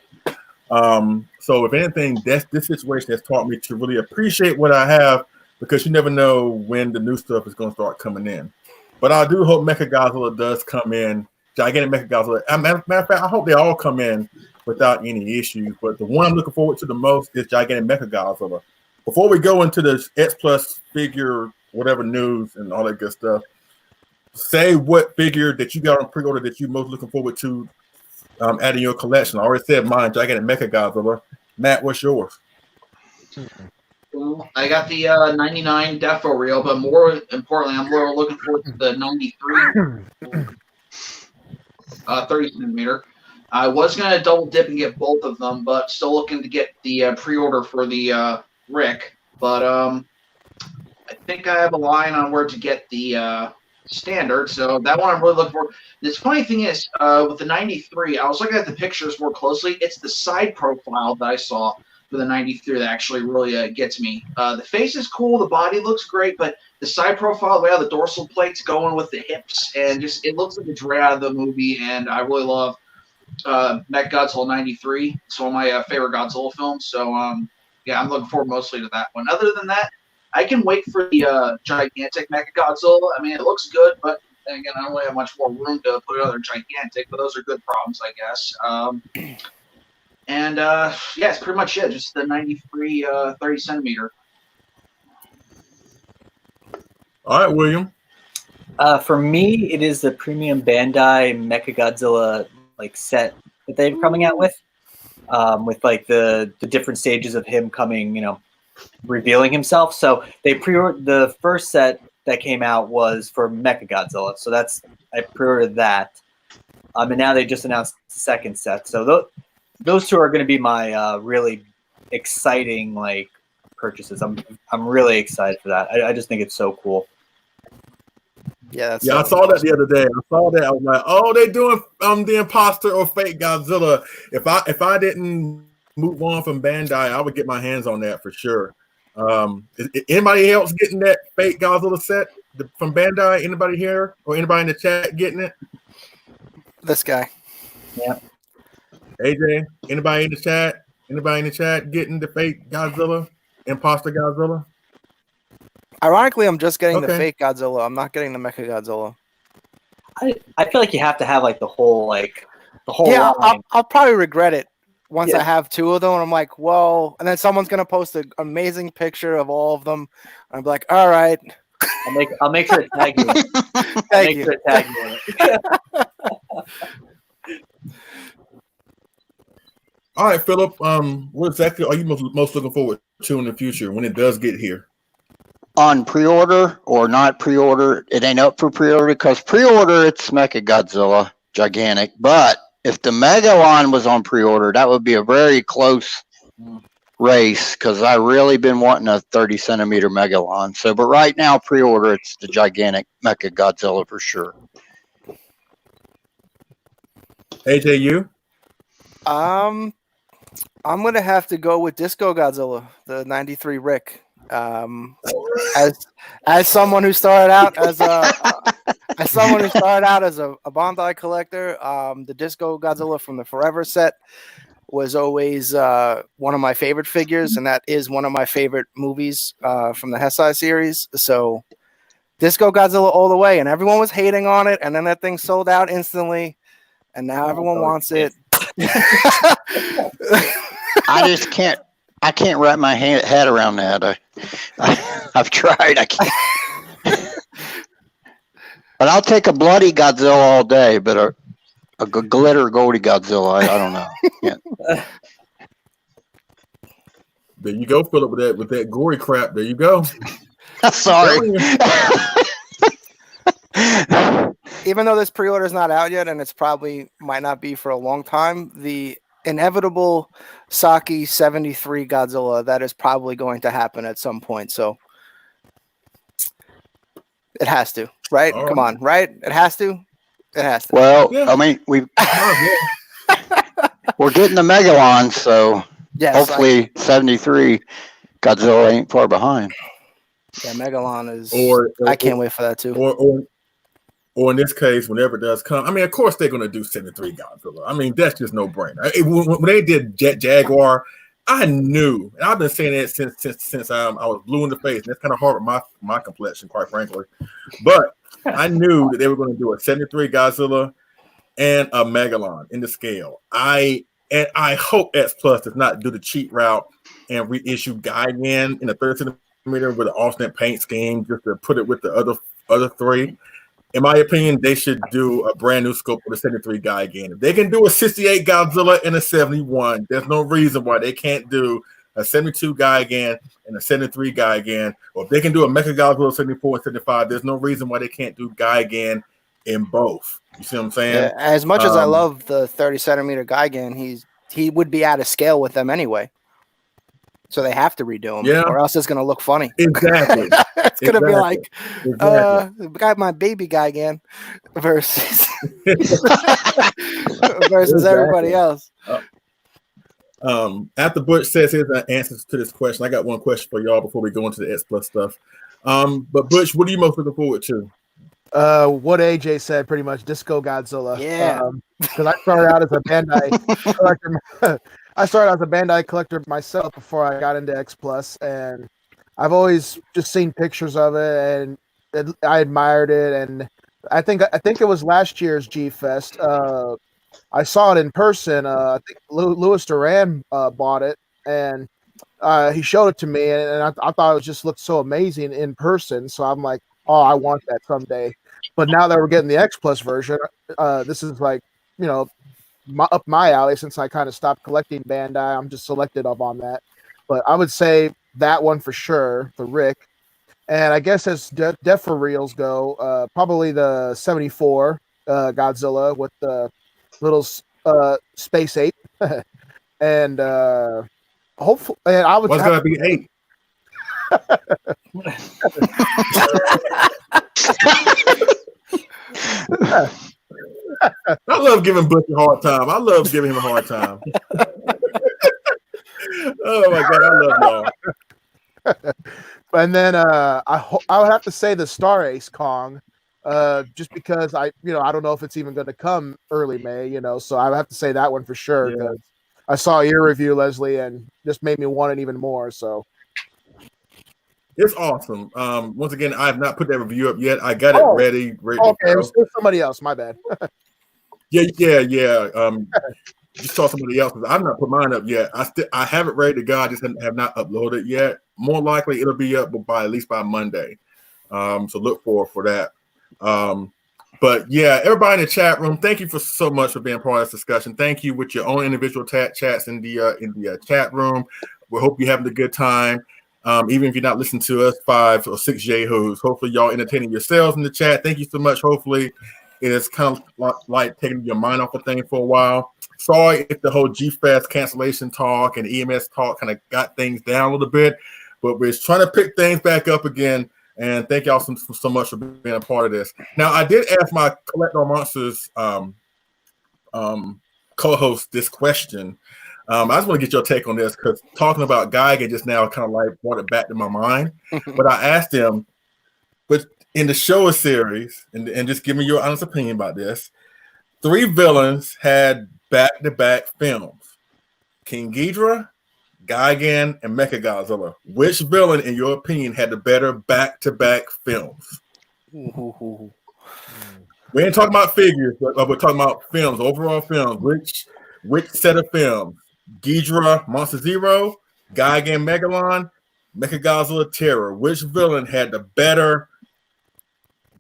So if anything, this situation has taught me to really appreciate what I have, because you never know when the new stuff is going to start coming in. But I do hope Mechagodzilla does come in. Gigantic Mechagodzilla. Matter of fact, I hope they all come in without any issues. But the one I'm looking forward to the most is Gigantic Mechagodzilla. Before we go into the X Plus figure, whatever news and all that good stuff, say what figure that you got on pre-order that you're most looking forward to adding your collection. I already said mine, Gigantic Mechagodzilla. Matt, what's yours? Well, I got the 99 Defo Reel, but more importantly, I'm more looking forward to the 93 30 centimeter. I was going to double dip and get both of them, but still looking to get the pre-order for the Rick. But I think I have a line on where to get the standard, so that one I'm really looking for. This funny thing is, with the 93, I was looking at the pictures more closely. It's the side profile that I saw for the 93 that actually really gets me. The face is cool, the body looks great, but the side profile, the way how the dorsal plate's going with the hips, and just it looks like it's right out of the movie. And I really love Mechagodzilla 93. It's one of my favorite Godzilla films. So yeah, I'm looking forward mostly to that one. Other than that, I can wait for the gigantic Mechagodzilla. I mean, it looks good, but then again, I don't really have much more room to put another gigantic, but those are good problems, I guess. And yeah, it's pretty much it. Just the 93 30 centimeter. All right, William. For me, it is the premium Bandai Mechagodzilla like set that they're coming out with like the different stages of him coming, you know, revealing himself. So they pre-ordered the first set that came out was for Mechagodzilla. So I pre-ordered that. And now they just announced the second set. So those two are going to be my really exciting like purchases. I'm really excited for that. I just think it's so cool. Yeah, I saw that the other day. I saw that. I was like, oh, they doing the imposter or fake Godzilla. If I didn't move on from Bandai, I would get my hands on that for sure. Is anybody else getting that fake Godzilla set from Bandai? Anybody here or anybody in the chat getting it? This guy. Yeah. AJ, anybody in the chat? Anybody in the chat getting the fake Godzilla, imposter Godzilla? Ironically, I'm just getting the fake Godzilla. I'm not getting the Mechagodzilla. I feel like you have to have like the whole Yeah, line. I'll probably regret it once I have two of them. And I'm like, well, and then someone's gonna post an amazing picture of all of them. I'm like, all right. I'll make sure to tag you. Thank you. Sure to tag you. All right, Phillip. What exactly are you most looking forward to in the future when it does get here? On pre-order or not pre-order, it ain't up for pre-order because pre-order it's Mechagodzilla, gigantic. But if the Megalon was on pre-order, that would be a very close race because I really been wanting a 30 centimeter Megalon. So, but right now pre-order it's the gigantic Mechagodzilla for sure. AJ, you? I'm gonna have to go with Disco Godzilla, the 93 Rick. As someone who started out as a Bandai collector, the Disco Godzilla from the Forever set was always one of my favorite figures, and that is one of my favorite movies from the Heisei series. So Disco Godzilla all the way, and everyone was hating on it, and then that thing sold out instantly, and now everyone wants it. I can't wrap my head around that. I've tried. I can't. But I'll take a bloody Godzilla all day. But a glitter goldy Godzilla, I don't know. Yeah. There you go, Phillip, with that gory crap. There you go. Sorry. Even though this pre-order is not out yet, and it's probably might not be for a long time, the inevitable Saki 73 Godzilla, that is probably going to happen at some point. So it has to, right? All Come right. on, right? It has to. It has to. Well, I mean, we're getting the Megalon, so Yes, hopefully 73 Godzilla ain't far behind. Yeah, Megalon is. Or I can't wait for that too. or in this case, whenever it does come, I mean, of course they're going to do 73 Godzilla. I mean, that's just no brainer. When they did Jaguar, I knew, and I've been saying that since I was blue in the face. And that's kind of hard with my complexion, quite frankly. But I knew that they were going to do a 73 Godzilla and a Megalon in the scale. I hope X Plus does not do the cheat route and reissue Gigan in the 30 centimeter with an alternate paint scheme just to put it with the other three. In my opinion, they should do a brand new scope for the 73 Gigan. If they can do a 68 Godzilla and a 71, there's no reason why they can't do a 72 Gigan and a 73 Gigan. Or if they can do a Mecha Godzilla 74 and 75, there's no reason why they can't do Gigan in both. You see what I'm saying? Yeah, as much as I love the 30 centimeter Gigan, he would be out of scale with them anyway. So they have to redo him, or else it's going to look funny. Exactly. It's going to be like, got my baby Gigan versus everybody else. After Butch says his answers to this question, I got one question for y'all before we go into the X Plus stuff. But Butch, what are you most looking forward to? What AJ said, pretty much Disco Godzilla. Yeah. Because I started out as a Bandai collector. I started as a Bandai collector myself before I got into X Plus, and I've always just seen pictures of it, and I admired it. And I think it was last year's G Fest. I saw it in person. I think Louis Duran bought it, and he showed it to me, and I thought it just looked so amazing in person. So I'm like, oh, I want that someday. But now that we're getting the X Plus version, this is like, up my alley since I kind of stopped collecting Bandai. I'm just selected up on that. But I would say that one for sure, for Rick. And I guess as Def for Reals go, probably the 74 Godzilla with the little space ape. And hopefully, and I would. What's gonna be 8? I love giving Butch a hard time. I love giving him a hard time. Oh my god, I love y'all. And then I would have to say the Star Ace Kong, just because I don't know if it's even going to come early May, so I would have to say that one for sure. Yeah. I saw your review, Leslie, and just made me want it even more. So it's awesome. Once again, I have not put that review up yet. I got it ready. Okay, it was somebody else. My bad. Yeah. You saw somebody else's. I've not put mine up yet. I have it ready to go. I just have not uploaded it yet. More likely, it'll be up at least by Monday. So look for that. But yeah, everybody in the chat room, thank you so much for being part of this discussion. Thank you with your own individual chats in the chat room. We hope you're having a good time. Even if you're not listening to us 5 or 6 yahoos, hopefully y'all entertaining yourselves in the chat. Thank you so much. Hopefully it's kind of like taking your mind off a thing for a while. Sorry if the whole G-Fest cancellation talk and EMS talk kind of got things down a little bit, but we're trying to pick things back up again. And thank y'all so much for being a part of this. Now, I did ask my Collect All Monsters co-host this question. I just want to get your take on this because talking about Gigan just now kind of like brought it back to my mind. But I asked him, but in the Showa series, and just give me your honest opinion about this, 3 villains had back-to-back films. King Ghidorah, Gigan, and Mechagodzilla. Which villain, in your opinion, had the better back-to-back films? We ain't talking about figures, but we're talking about films, overall films. Which set of films? Ghidorah, Monster Zero, Gigan, Megalon, Mechagodzilla, Terror. Which villain had the better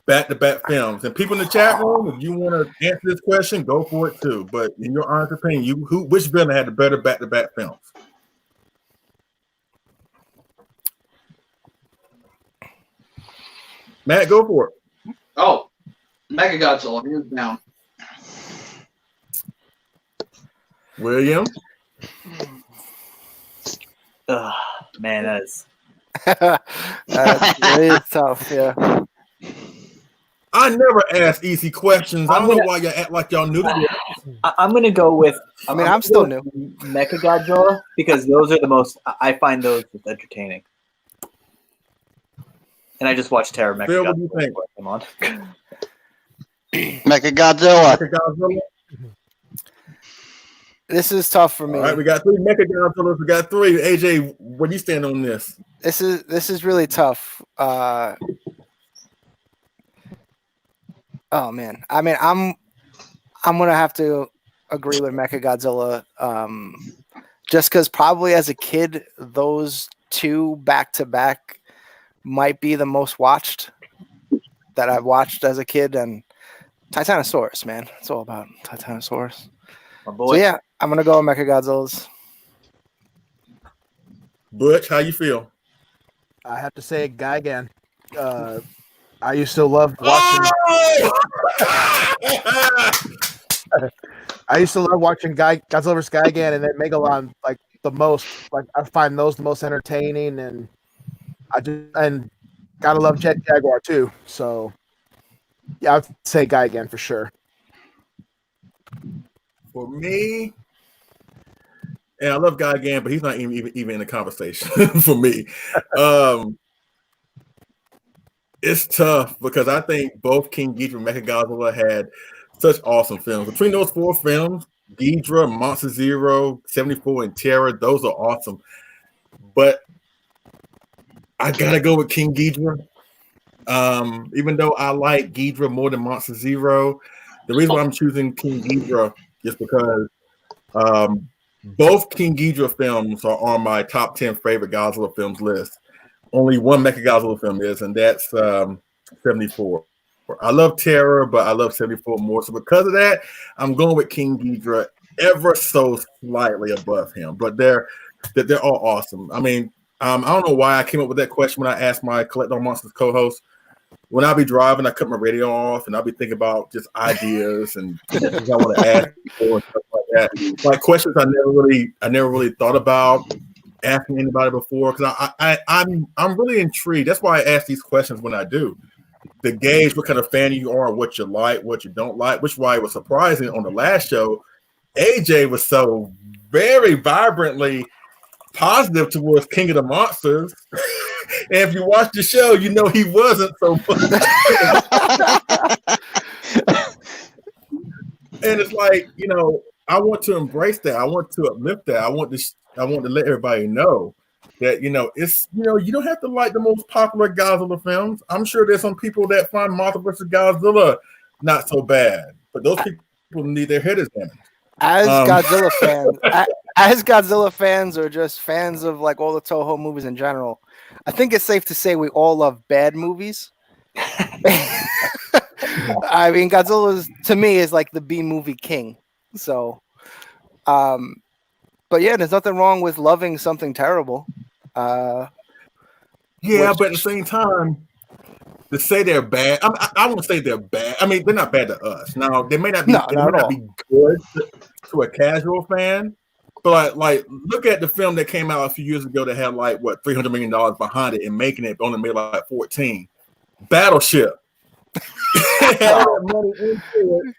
back-to-back films? And people in the chat room, if you want to answer this question, go for it too. But in your honest opinion, which villain had the better back-to-back films? Matt, go for it. Oh, Mechagodzilla, hands down. William? Man, that's really tough. Yeah. I never ask easy questions. I don't know why you act like y'all knew this. I'm gonna go with. I'm still new. Mechagodzilla because those are the most. I find those entertaining. And I just watched Terror Mechagodzilla. Phil, what do you think? Come on. Mechagodzilla. Mechagodzilla. This is tough for me. All right, we got 3 Mechagodzillas. We got 3. AJ, where do you stand on this? This is really tough. Oh man, I mean, I'm gonna have to agree with Mechagodzilla. Just because probably as a kid, those 2 back to back might be the most watched that I've watched as a kid, and Titanosaurus, man, it's all about Titanosaurus. My boy. So yeah, I'm gonna go with Mechagodzillas. Butch, how you feel? I have to say it, Guy again. I used to love watching. I used to love watching Godzilla vs. Gigan and then Megalon like the most. Like I find those the most entertaining, and gotta love Jet Jaguar too. So yeah, I'd say Gigan for sure. For me, and I love Gigan, but he's not even in the conversation for me. It's tough because I think both King Ghidorah and Mechagodzilla had such awesome films. Between those 4 films, Ghidorah, Monster Zero, 74, and Terror, those are awesome. But I gotta go with King Ghidorah. Even though I like Ghidorah more than Monster Zero, the reason why I'm choosing King Ghidorah is because both King Ghidorah films are on my top 10 favorite Godzilla films list. Only one Mechagodzilla film is, and that's 74. I love Terror, but I love 74 more. So because of that, I'm going with King Ghidorah ever so slightly above him. But they're all awesome. I mean, I don't know why I came up with that question when I asked my Collect All Monsters co-host. When I'll be driving, I cut my radio off, and I'll be thinking about just ideas and things I want to ask people and stuff like that. Like questions I never really thought about asking anybody before, because I'm really intrigued. That's why I ask these questions when I do, to gauge what kind of fan you are, what you like, what you don't like. Which is why it was surprising on the last show, AJ was so very vibrantly positive towards King of the Monsters. And if you watch the show, you know he wasn't so much. And it's like, I want to embrace that. I want to uplift that. I want to let everybody know that, it's, you don't have to like the most popular Godzilla films. I'm sure there's some people that find Mothra vs. Godzilla not so bad, but those people need their head examined. As Godzilla fans, or just fans of like all the Toho movies in general, I think it's safe to say we all love bad movies. I mean, Godzilla to me is like the B movie king. So, but yeah, there's nothing wrong with loving something terrible. But at the same time, to say they're bad, I won't say they're bad. I mean, they're not bad to us. Now, they may not be, be good to a casual fan, but like, look at the film that came out a few years ago that had like $300 million behind it and making it only made like 14. Battleship. Had that money into it.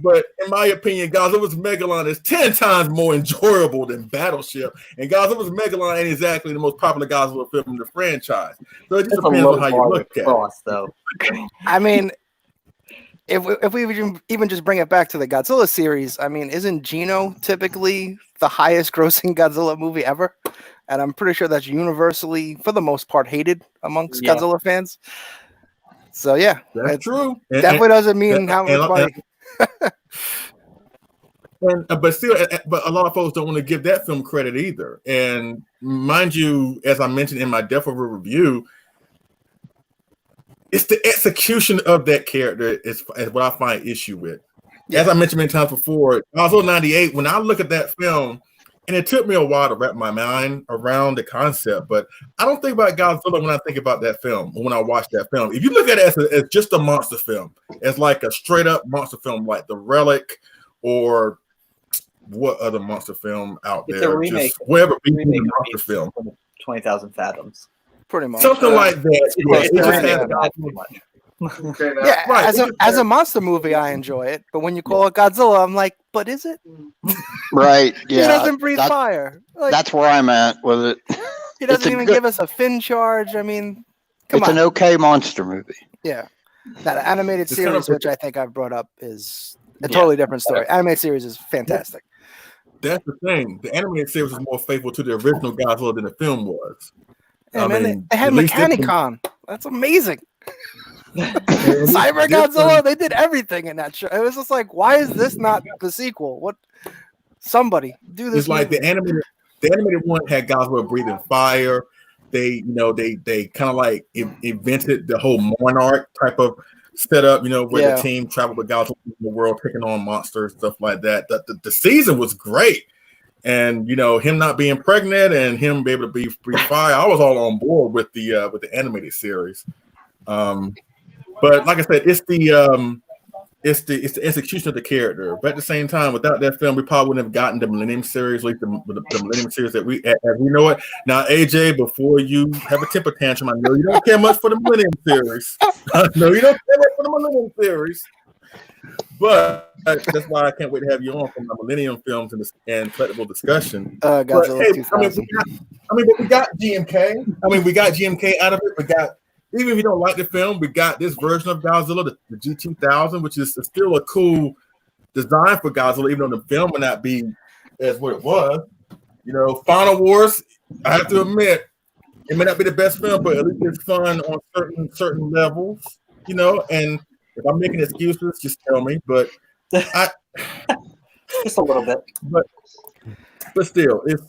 But in my opinion, Godzilla's Megalon is 10 times more enjoyable than Battleship. And Godzilla's Megalon ain't exactly the most popular Godzilla film in the franchise. So it just depends on how you look at it. Though. I mean, if we even just bring it back to the Godzilla series, I mean, isn't Gino typically the highest grossing Godzilla movie ever? And I'm pretty sure that's universally, for the most part, hated amongst Godzilla fans. So yeah, that's true. Definitely doesn't mean how much money. But a lot of folks don't want to give that film credit either. And mind you, as I mentioned in my Death Over review, it's the execution of that character is what I find issue with. Yeah. As I mentioned many times before, Godzilla 98, when I look at that film, and it took me a while to wrap my mind around the concept, but I don't think about Godzilla when I think about that film, or when I watch that film. If you look at it as just a monster film, as like a straight up monster film, like The Relic, or what other monster film out there? It's a remake. Just whoever beat the monster film. 20,000 Fathoms. Pretty much. Something like that. As a monster movie, I enjoy it. But when you call it Godzilla, I'm like, but is it? Right. Yeah. He doesn't breathe fire. Like, that's where I'm at with it. He doesn't even give us a fin charge. I mean, it's an okay monster movie. Yeah. That animated It's kind of- series, which I think I've brought up, is a totally different story. Animated series is fantastic. That's the thing. The animated series was more faithful to the original Godzilla than the film was. Yeah, I man, mean, they had at least this one- Mechanicon. That's amazing. and Cyber this one- Godzilla, they did everything in that show. It was just like, why is this not the sequel? What? Somebody do this. It's like movie. the animated one had Godzilla breathing fire. They kind of like invented the whole Monarch type of setup, where the team traveled with Godzilla in the world, taking on monsters, stuff like that. The season was great, and him not being pregnant and him be able to breathe fire, I was all on board with the animated series. But like I said, it's the execution of the character. But at the same time, without that film, we probably wouldn't have gotten the Millennium series, like the Millennium series that as we know it. Now, AJ, before you have a temper tantrum, I know you don't care much for the Millennium series. I know you don't care much for the Millennium series. But that's why I can't wait to have you on from the Millennium films and collectible discussion. Godzilla 2000. But we got GMK. We got GMK out of it. We got. Even if you don't like the film, we got this version of Godzilla, the G2000, which is still a cool design for Godzilla, even though the film may not be as what it was. Final Wars, I have to admit, it may not be the best film, but at least it's fun on certain levels, and if I'm making excuses, just tell me. But just a little bit. But still, it's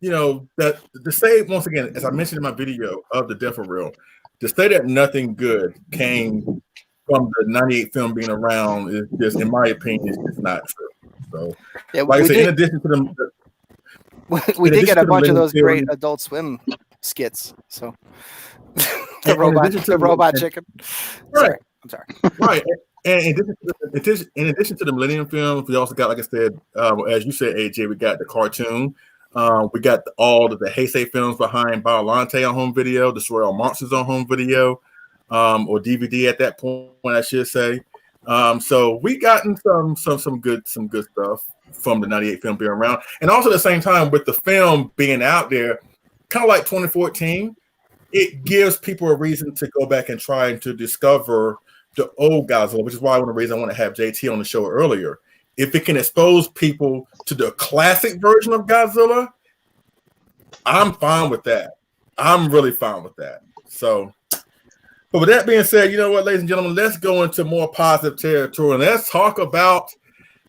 that to say once again, as I mentioned in my video of the Death for Real, to say that nothing good came from the '98 film being around is just, in my opinion, is just not true. So, like I said, in addition to them, we did get a bunch of those great Adult Swim skits. So the robot chicken. Right. I'm sorry. Right. And in addition to the Millennium film, we also got, like I said, as you said, AJ, we got the cartoon. We got all the Heisei films behind Biollante on home video, Destroy All Monsters on home video, or DVD at that point, I should say. So we gotten some good stuff from the '98 film being around, and also at the same time with the film being out there, kind of like 2014, it gives people a reason to go back and try to discover the old Godzilla, which is why one of the reasons I want to have JT on the show earlier. If it can expose people to the classic version of Godzilla, I'm fine with that. I'm really fine with that. So, but with that being said, you know what, ladies and gentlemen, let's go into more positive territory and let's talk about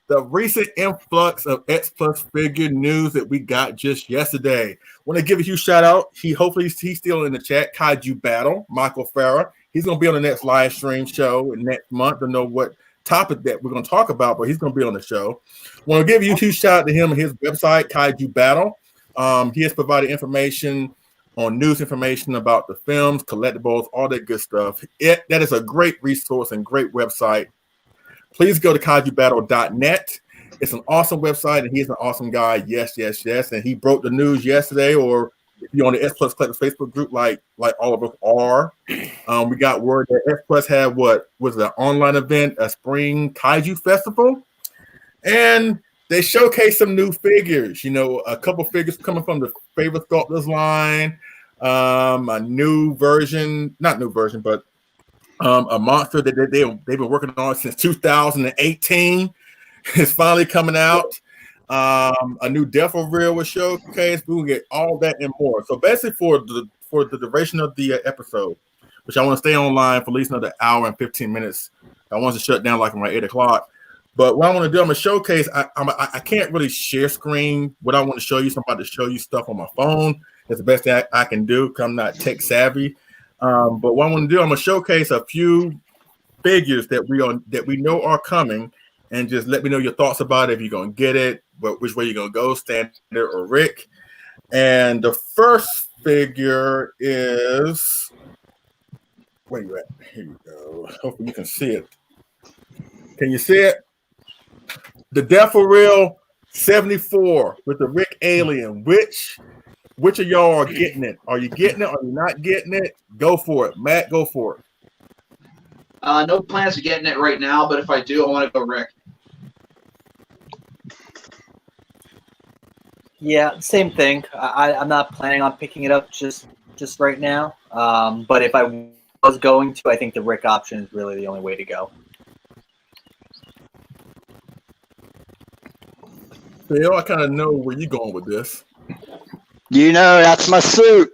the recent influx of X Plus figure news that we got just yesterday. Want to give a huge shout out. Hopefully he's still in the chat. Kaiju Battle, Michael Farah. He's going to be on the next live stream show next month. Don't know what topic that we're going to talk about, but he's going to be on the show. Want to give you a huge shout out to him and his website, Kaiju Battle. He has provided information on news information about the films, collectibles, all that good stuff. That is a great resource and great website. Please go to kaijubattle.net. It's an awesome website, and he's an awesome guy. Yes. And he broke the news yesterday, or if you're on the S Plus Collectors Facebook group, like all of us are. We got word that S Plus had what was an online event, a spring Kaiju festival, and they showcased some new figures. A couple figures coming from the Favorite Sculptors line, a new version, not new version, but a monster that they've been working on since 2018 is finally coming out. A new Death for Real was showcased. We will get all that and more. So basically, for the duration of the episode, which I want to stay online for at least another hour and 15 minutes. I want to shut down like around 8 o'clock. But what I want to do, I'm gonna showcase. I can't really share screen what I want to show you. So I'm about to show you stuff on my phone. It's the best thing I can do because I'm not tech savvy. But what I want to do, I'm gonna showcase a few figures that we know are coming, and just let me know your thoughts about it. If you're gonna get it, but which way you're gonna go, Standard or Rick. And the first figure is, where you at? Here you go. Hopefully you can see it. Can you see it? The Death for Real 74 with the Rick alien. Which of y'all are getting it? Are you getting it? Are you not getting it? Go for it. Matt, go for it. No plans of getting it right now, but if I do, I want to go Rick. Yeah, same thing. I'm not planning on picking it up just right now. But if I was going to, I think the Rick option is really the only way to go. Phil, I kind of know where you're going with this. You know, that's my suit.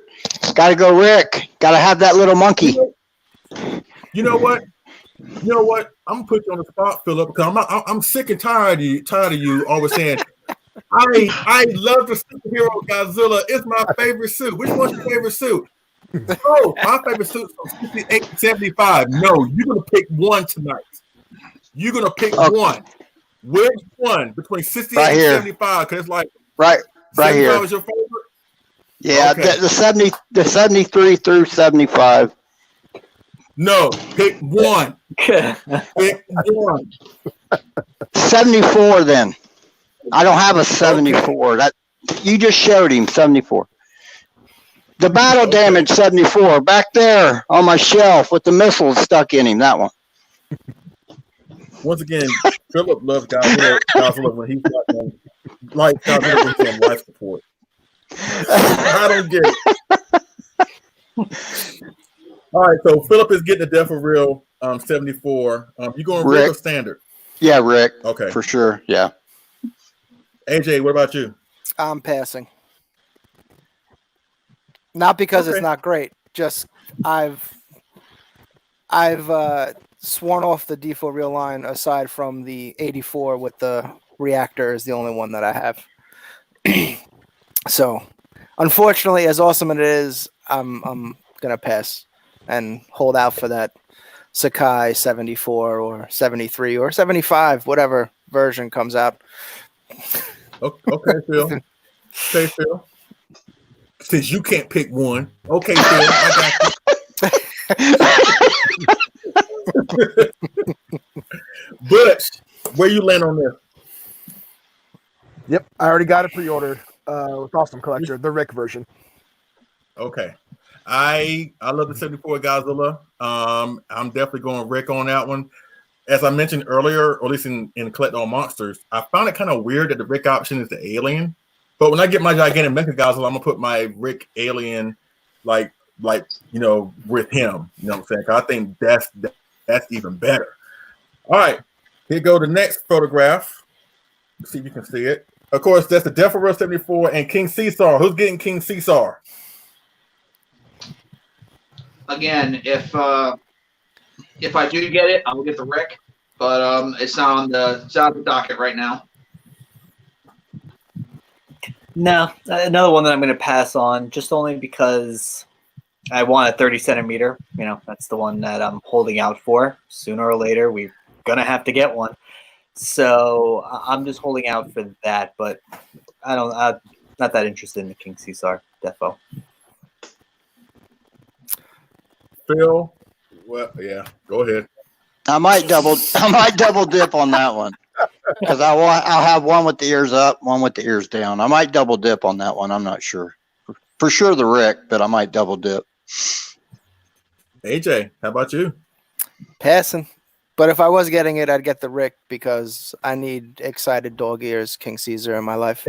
Got to go, Rick. Got to have that little monkey. You know what? I'm gonna put you on the spot, Philip, because I'm sick and tired of you always saying, I love the superhero Godzilla. It's my favorite suit. Which one's your favorite suit? Oh, my favorite suit is from 68 to 75. No, you're gonna pick one tonight. You're gonna pick one. Which one between 68 and 75? Because it's like right here. Is your favorite? Yeah, okay. the 73 through 75. No, pick one. Pick one. 74 then. I don't have a 74. Okay. That you just showed him 74. The battle damage 74 back there on my shelf with the missiles stuck in him. That one. Once again, Philip loves Godzilla when he's like Godzilla when he's on life support. I don't get it. All right, so Philip is getting a Death for Real 74. You going Rick or standard? Yeah, Rick. Okay, for sure. Yeah. AJ, what about you? I'm passing. Not because it's not great. Just I've sworn off the D4 Real line aside from the 84 with the reactor is the only one that I have. So, unfortunately, as awesome as it is, I'm gonna pass and hold out for that Sakai 74 or 73 or 75, whatever version comes out. Okay, Phil. Okay, Phil. Since you can't pick one, okay, Phil, I got you. But where you land on this? Yep, I already got it pre-ordered with Awesome Collector, the Rick version. Okay. I love the 74 Godzilla. I'm definitely going Rick on that one. As I mentioned earlier, or at least in Collect All Monsters, I found it kind of weird that the Rick option is the alien. But when I get my gigantic Mecha Godzilla, I'm gonna put my Rick alien like with him. You know what I'm saying? 'Cause I think that's even better. All right, here go the next photograph. Let's see if you can see it. Of course, that's the Death for Real 74 and King Caesar. Who's getting King Caesar? Again, if I do get it, I'll get the Rick, but it's not on the docket right now. No, another one that I'm going to pass on, just only because I want a 30 centimeter. You know, that's the one that I'm holding out for. Sooner or later, we're going to have to get one. So I'm just holding out for that, but I'm not that interested in the King Caesar defo. Phil, well, yeah, go ahead. I might double dip on that one because I'll have one with the ears up, one with the ears down. I might double dip on that one. I'm not sure. For sure the Rick, but I might double dip. AJ, how about you? Passing. But if I was getting it, I'd get the Rick because I need excited dog ears King Caesar in my life.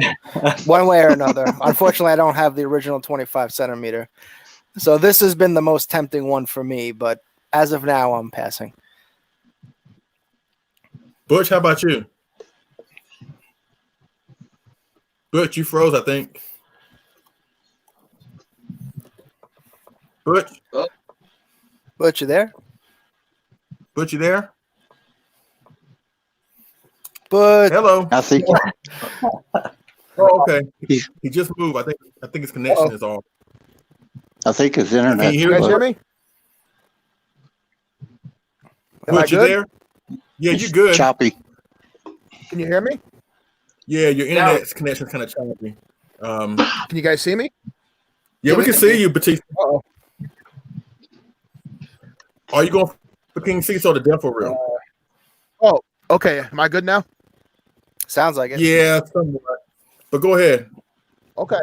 One way or another. Unfortunately, I don't have the original 25 centimeter. So this has been the most tempting one for me, but as of now, I'm passing. Butch, how about you? Butch, you froze, I think. Butch? Butch, you there? Butch, you there? Butch. Hello. I think. Oh, okay. He just moved. I think his connection is off. I think his internet. Can you guys hear me? Butch, you there? Yeah, you good. Choppy. Can you hear me? Yeah, your internet connection is kind of choppy. Can you guys see me? Yeah, we can see you, Batista. Uh-oh. Are you going for King Caesar or the Death for Real? Oh, okay. Am I good now? Sounds like it. Yeah, somewhat. But go ahead. Okay.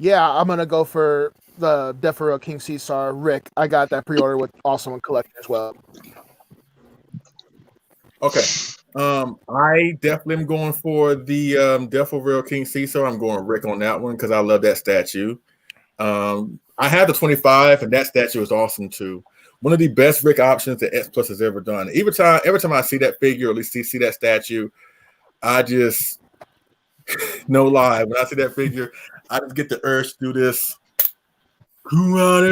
Yeah, I'm gonna go for the Death for Real King Caesar Rick. I got that pre-order with Awesome Collector as well. Okay. I definitely am going for the Death for Real King Caesar. I'm going Rick on that one because I love that statue. I had the 25, and that statue is awesome too. One of the best Rick options that X Plus has ever done. Every time I see that figure, or at least see that statue, I just no lie. When I see that figure, I just get the urge to do this. Oh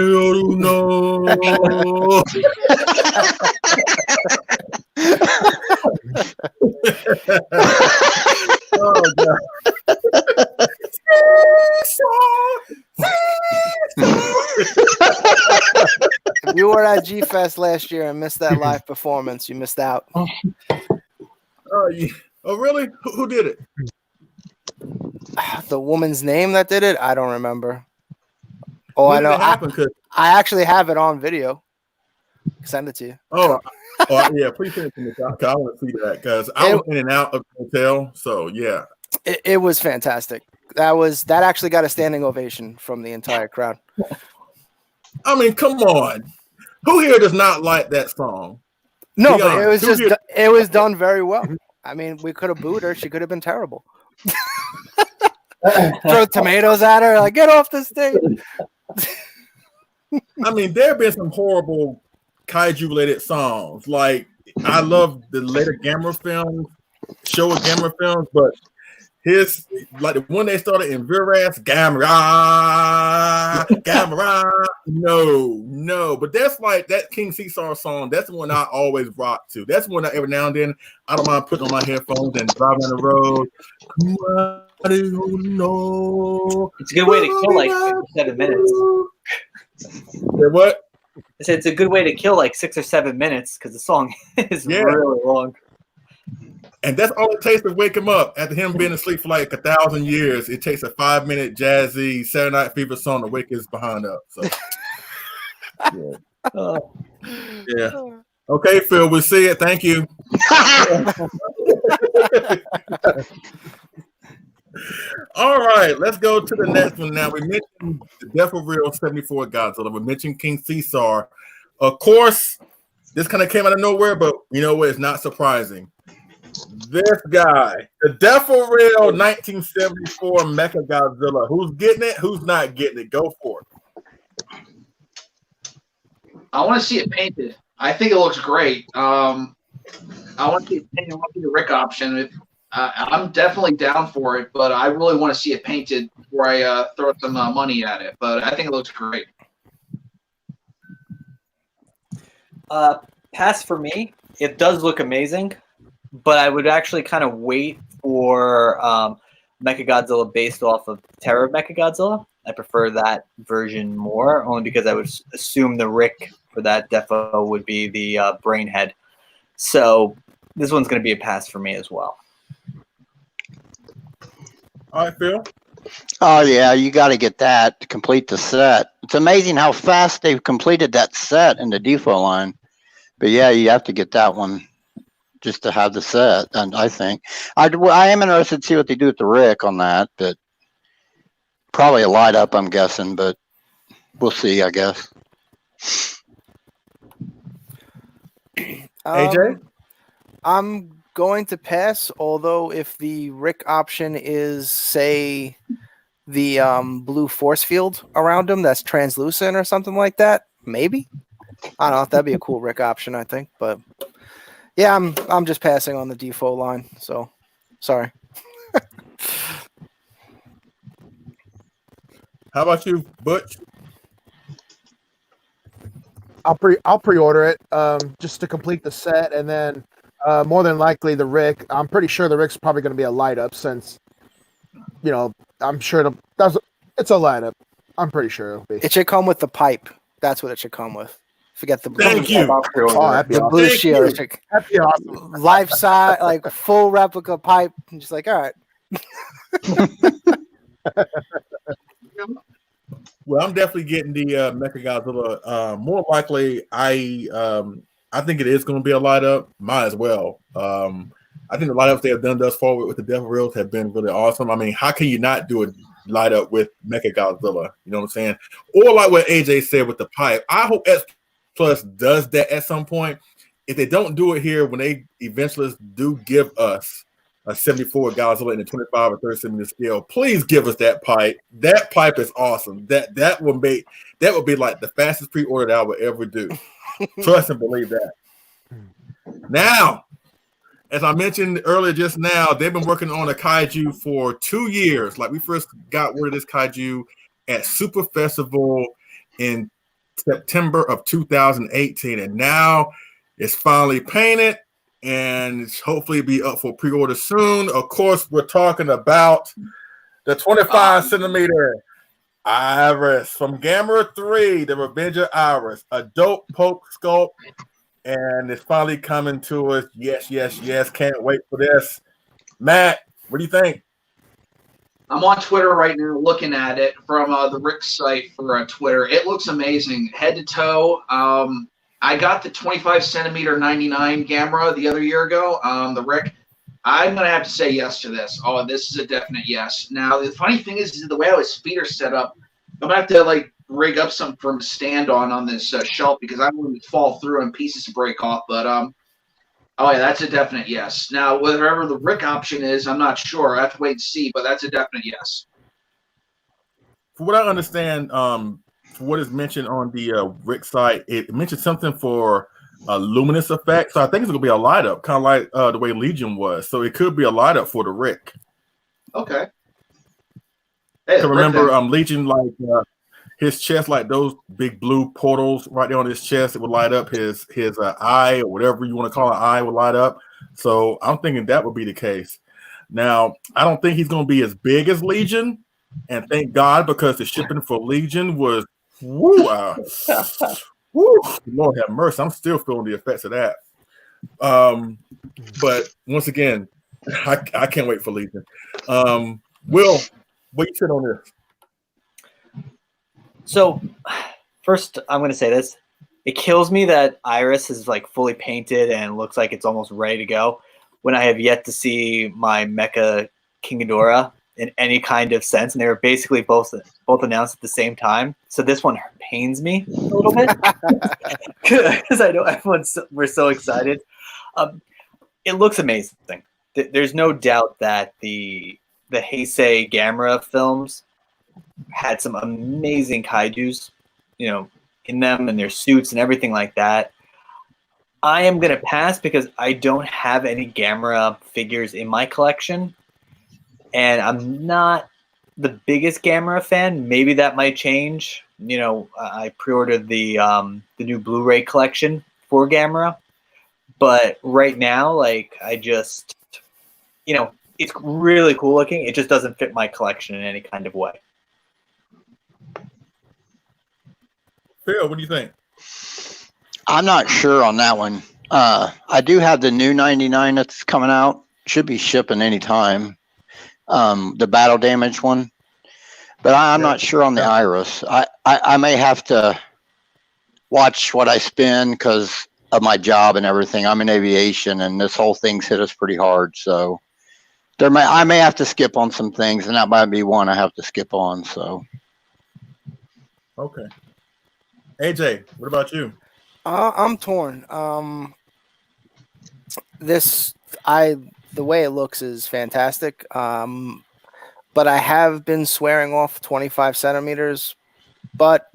God. If you were at G Fest last year and missed that live performance, you missed out. Oh, yeah. Oh really? Who did it? The woman's name that did it, I don't remember. Oh, When I did know. it happen? I actually have it on video. Send it to you. Oh yeah, please send it to me. I want to see that because I was in and out of the hotel. So yeah, it was fantastic. That actually got a standing ovation from the entire crowd. I mean, come on, who here does not like that song? No, but it was it was done very well. I mean, we could have booed her. She could have been terrible. Throw tomatoes at her, like get off the stage. I mean, there have been some horrible kaiju related songs. Like I love the later Gamera films, Showa Gamera films, but his like the one they started in Viras, Gamera. No, but that's like that King Caesar song. That's the one I always rock to. That's the one I every now and then I don't mind putting on my headphones and driving on the road. It's a good way to kill like 6 or 7 minutes. Yeah, what? I said it's a good way to kill like 6 or 7 minutes because the song is really long. And that's all it takes to wake him up after him being asleep for like 1,000 years. It takes a 5-minute jazzy Saturday Night Fever song to wake his behind up. So, yeah. Okay, Phil, we'll see it. Thank you. All right, let's go to the next one now. We mentioned the Death of Real 74 Godzilla. We mentioned King Caesar. Of course, this kind of came out of nowhere, but you know what? It's not surprising. This guy, the Death of Real 1974 Mecha Godzilla. Who's getting it? Who's not getting it? Go for it. I want to see it painted. I think it looks great. I want to see it painted. I want to see the Rick option. I'm definitely down for it, but I really want to see it painted before I throw some money at it. But I think it looks great. Pass for me. It does look amazing, but I would actually kind of wait for Mechagodzilla based off of Terror of Mechagodzilla. I prefer that version more, only because I would assume the Rick for that defo would be the brain head. So this one's going to be a pass for me as well. All right, Phil. Oh yeah, you got to get that to complete the set. It's amazing how fast they've completed that set in the default line. But yeah, you have to get that one just to have the set. And I think I am interested to see what they do with the Rick on that. But probably a light up, I'm guessing. But we'll see, I guess. AJ? I'm going to pass, although if the Rick option is, say, the blue force field around him that's translucent or something like that, maybe. I don't know. That'd be a cool Rick option, I think. But yeah, I'm just passing on the default line. So sorry. How about you, Butch? I'll pre-order it just to complete the set, and then more than likely the Rick. I'm pretty sure the Rick's probably going to be a light up, since I'm sure it's a light up. I'm pretty sure it'll be. It should come with the pipe. That's what it should come with. Forget the blue. Thank you. The blue shield. That'd be awesome. Life size, like full replica pipe. I'm just like, all right. Well, I'm definitely getting the Mechagodzilla. More likely, I think it is going to be a light up. Might as well. I think the light ups they have done thus far with the Devil Reels have been really awesome. I mean, how can you not do a light up with Mechagodzilla? You know what I'm saying? Or like what AJ said with the pipe. I hope X Plus does that at some point. If they don't do it here, when they eventually do give us a 74 Godzilla in the 25 or 30 centimeter scale, please give us that pipe. That pipe is awesome. That would be like the fastest pre-order that I would ever do. Trust and believe that. Now, as I mentioned earlier just now, they've been working on a kaiju for 2 years. Like we first got word of this kaiju at Super Festival in September of 2018, and now it's finally painted and it's hopefully be up for pre-order soon. Of course, we're talking about the 25 centimeter Iris from Gamera 3, the Revenger Iris, a dope Pope sculpt, and it's finally coming to us. Yes, yes, yes. Can't wait for this. Matt, what do you think? I'm on Twitter right now looking at it from the Rick site for Twitter. It looks amazing, head to toe. I got the 25 centimeter 99 Gamera the other year ago, the Rick. I'm going to have to say yes to this. Oh, this is a definite yes. Now, the funny thing is the way his feet are set up, I'm going to have to like rig up some from stand on this shelf because I don't want to fall through and pieces break off. But, oh, yeah, that's a definite yes. Now, whatever the Rick option is, I'm not sure. I have to wait and see, but that's a definite yes. For what I understand, for what is mentioned on the Rick site, it mentioned something for a luminous effect. So I think it's going to be a light up, kind of like the way Legion was. So it could be a light up for the Rick. Okay. Hey, so remember, Legion, like his chest, like those big blue portals right there on his chest, it would light up. His eye or whatever you want to call an eye would light up. So I'm thinking that would be the case. Now, I don't think he's going to be as big as Legion, and thank God, because the shipping for Legion was woo, Lord have mercy. I'm still feeling the effects of that. But once again, I can't wait for Legion. Will, what you said on this? So, first, I'm going to say this. It kills me that Iris is like fully painted and looks like it's almost ready to go when I have yet to see my Mecha King Ghidorah in any kind of sense. And they were basically both announced at the same time. So this one pains me a little bit because I know we're so excited. It looks amazing. There's no doubt that the Heisei Gamera films had some amazing kaijus, in them and their suits and everything like that. I am going to pass because I don't have any Gamera figures in my collection, and I'm not the biggest Gamera fan. Maybe that might change. I pre-ordered the new Blu-ray collection for Gamera, but right now, I just, it's really cool looking. It just doesn't fit my collection in any kind of way. Phil, what do you think? I'm not sure on that one. I do have the new 99 that's coming out. Should be shipping anytime. The battle damage one. But I'm not sure on the Iris. I may have to watch what I spend because of my job and everything. I'm in aviation, and this whole thing's hit us pretty hard. So I may have to skip on some things, and that might be one I have to skip on. So. Okay. AJ, what about you? I'm torn. The way it looks is fantastic. But I have been swearing off 25 centimeters. But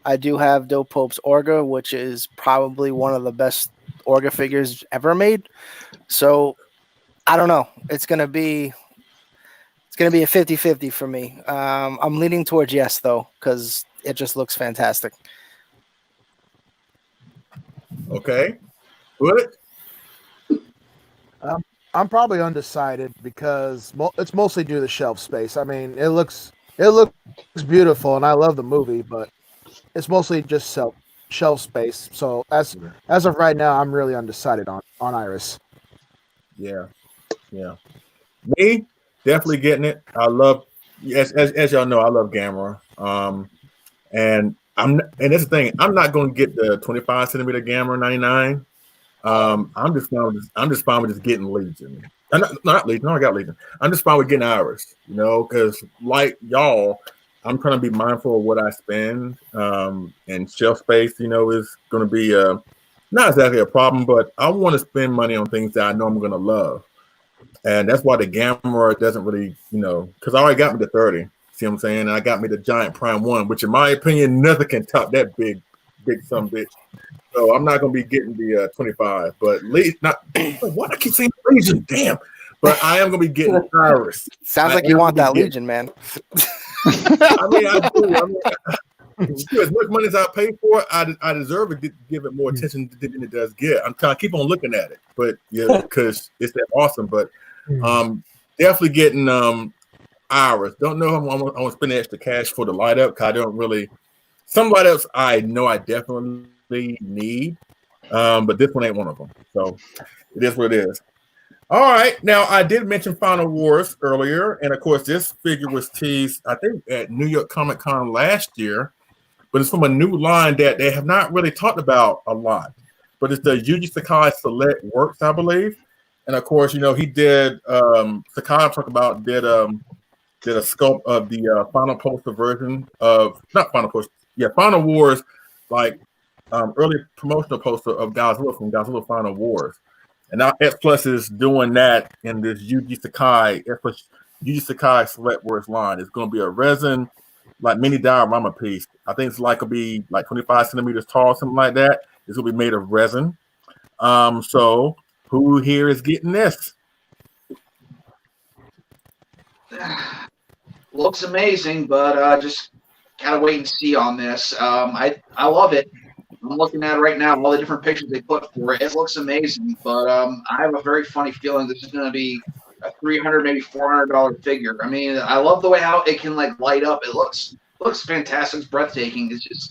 I do have Dope Pope's Orga, which is probably one of the best Orga figures ever made. So I don't know. It's gonna be a 50-50 for me. I'm leaning towards yes though, because it just looks fantastic. Okay. Good. I'm probably undecided because it's mostly due to shelf space. I mean, it looks beautiful, and I love the movie, but it's mostly just shelf space. So as of right now, I'm really undecided on Iris. Yeah. Me, definitely getting it. I love, as y'all know, I love Gamera. And that's the thing. I'm not going to get the 25 centimeter Gamera 99. I'm just fine with just getting Legion. Not Legion. No, I got Legion. I'm just fine with getting Iris. Because like y'all, I'm trying to be mindful of what I spend. And shelf space, is going to be not exactly a problem, but I want to spend money on things that I know I'm going to love. And that's why the Gamma doesn't really, because I already got me to 30. See what I'm saying? And I got me the Giant Prime 1, which in my opinion, nothing can top that big son bitch. So I'm not going to be getting the 25, but what I keep saying Legion, damn. But I am going to be getting Iris. Sounds like you want that Legion, man. I mean, I do. As much money as I pay for it, I deserve to give it more attention than it does get. I'm trying to keep on looking at it, but yeah, because it's that awesome. But definitely getting Iris. Don't know how I'm gonna spend the extra cash for the light up. Cause I don't really. Some light ups I know I definitely need, but this one ain't one of them. So it is what it is. All right. Now, I did mention Final Wars earlier, and of course, this figure was teased, I think, at New York Comic Con last year, but it's from a new line that they have not really talked about a lot. But it's the Yuji Sakai Select Works, I believe. And of course, he did, Sakai did a sculpt of the Final Poster version of, not Final Poster, Final Wars, like early promotional poster of Godzilla from Godzilla Final Wars. And now X Plus is doing that in this Yuji Sakai Select Works line. It's going to be a resin, like mini diorama piece. I think it'll be like 25 centimeters tall, something like that. It's going to be made of resin. So who here is getting this? Looks amazing, but just gotta wait and see on this. I love it. I'm looking at it right now, all the different pictures they put for it. It looks amazing, but I have a very funny feeling this is going to be a $300, maybe $400 figure. I mean, I love the way how it can light up. It looks fantastic. It's breathtaking. It's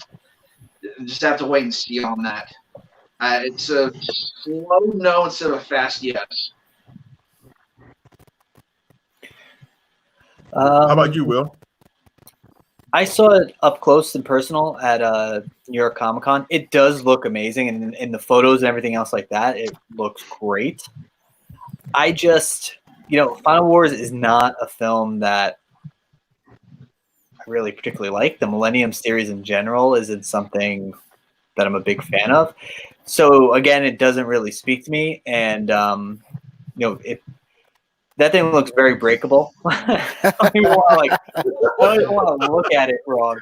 just have to wait and see on that. It's a slow no instead of a fast yes. How about you, Will? I saw it up close and personal at New York Comic Con. It does look amazing, and in the photos and everything else like that, it looks great. I just, Final Wars is not a film that I really particularly like. The Millennium series in general isn't something that I'm a big fan of. So again, it doesn't really speak to me, and that thing looks very breakable. I don't even want to look at it wrong.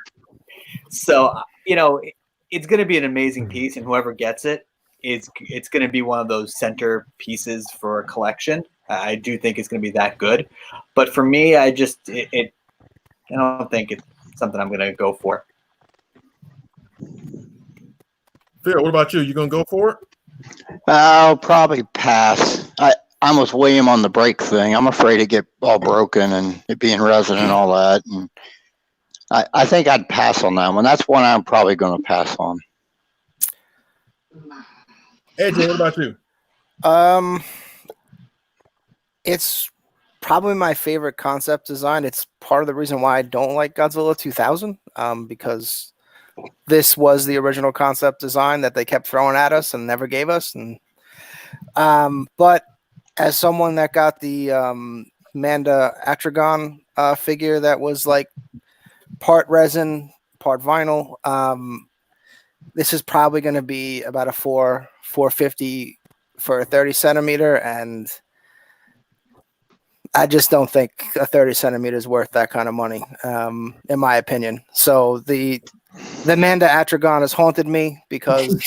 So, it's going to be an amazing piece, and whoever gets it, it's going to be one of those center pieces for a collection. I do think it's going to be that good. But for me, I don't think it's something I'm going to go for. Phil, what about you? You going to go for it? I'll probably pass. I'm with William on the brake thing. I'm afraid it get all broken and it being resin and all that. And I think I'd pass on that one. That's one I'm probably going to pass on. AJ, what about you? It's probably my favorite concept design. It's part of the reason why I don't like Godzilla 2000, because this was the original concept design that they kept throwing at us and never gave us. And but as someone that got the Manda Atragon figure that was like part resin, part vinyl, this is probably going to be about a $450 for a 30 centimeter, and I just don't think a 30 centimeter is worth that kind of money, in my opinion. So the Manda Atragon has haunted me because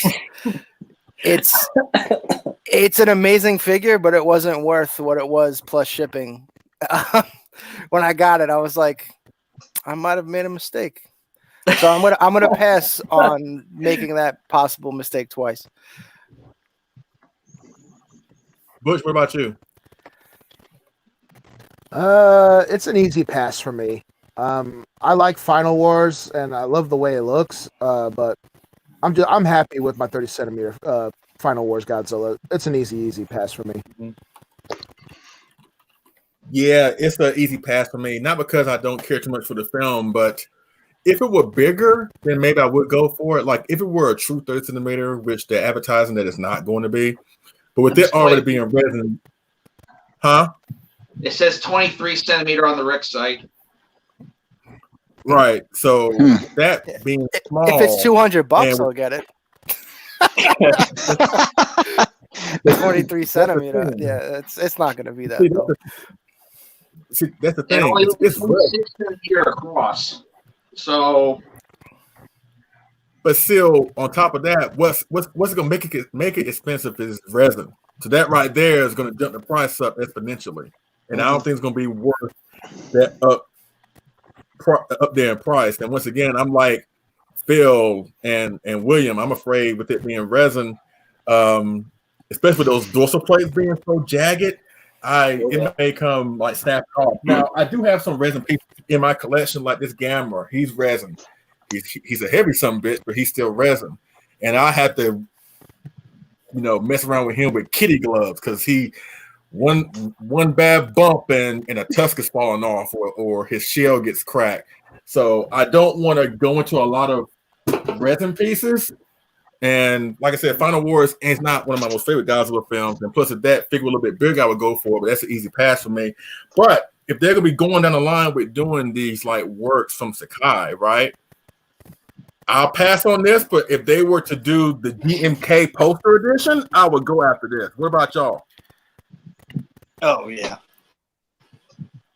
it's an amazing figure, but it wasn't worth what it was plus shipping. When I got it, I was like, I might have made a mistake. So I'm gonna pass on making that possible mistake twice. Butch, what about you? It's an easy pass for me. I like Final Wars and I love the way it looks. But I'm happy with my 30 centimeter Final Wars Godzilla. It's an easy pass for me. Yeah, it's an easy pass for me. Not because I don't care too much for the film, but if it were bigger, then maybe I would go for it. Like if it were a true 30 centimeter, which they're advertising that it's not going to be, but with it already being resin, huh? It says 23 centimeter on the Rick site. Right. So that being small, if it's $200, I'll get it. 23 centimeter. Yeah, it's not going to be that. Though. That's the And thing. only It's 6 centimeter across. So, but still, on top of that, what's going to make it expensive is resin. So that right there is going to jump the price up exponentially, and I don't think it's going to be worth that up there in price. And once again, I'm like Phil and William. I'm afraid with it being resin, especially with those dorsal plates being so jagged, it may come like snap off. Now I do have some resin pieces in my collection, like this Gamma. He's resin. He's a heavy some bitch, but he's still resin. And I have to, mess around with him with kitty gloves because he one bad bump and a tusk is falling off or his shell gets cracked. So I don't want to go into a lot of resin pieces. And like I said, Final Wars is not one of my most favorite Godzilla films. And plus, if that figure a little bit bigger, I would go for it. But that's an easy pass for me. But if they're gonna be going down the line with doing these like works from Sakai, right? I'll pass on this. But if they were to do the GMK poster edition, I would go after this. What about y'all? Oh yeah.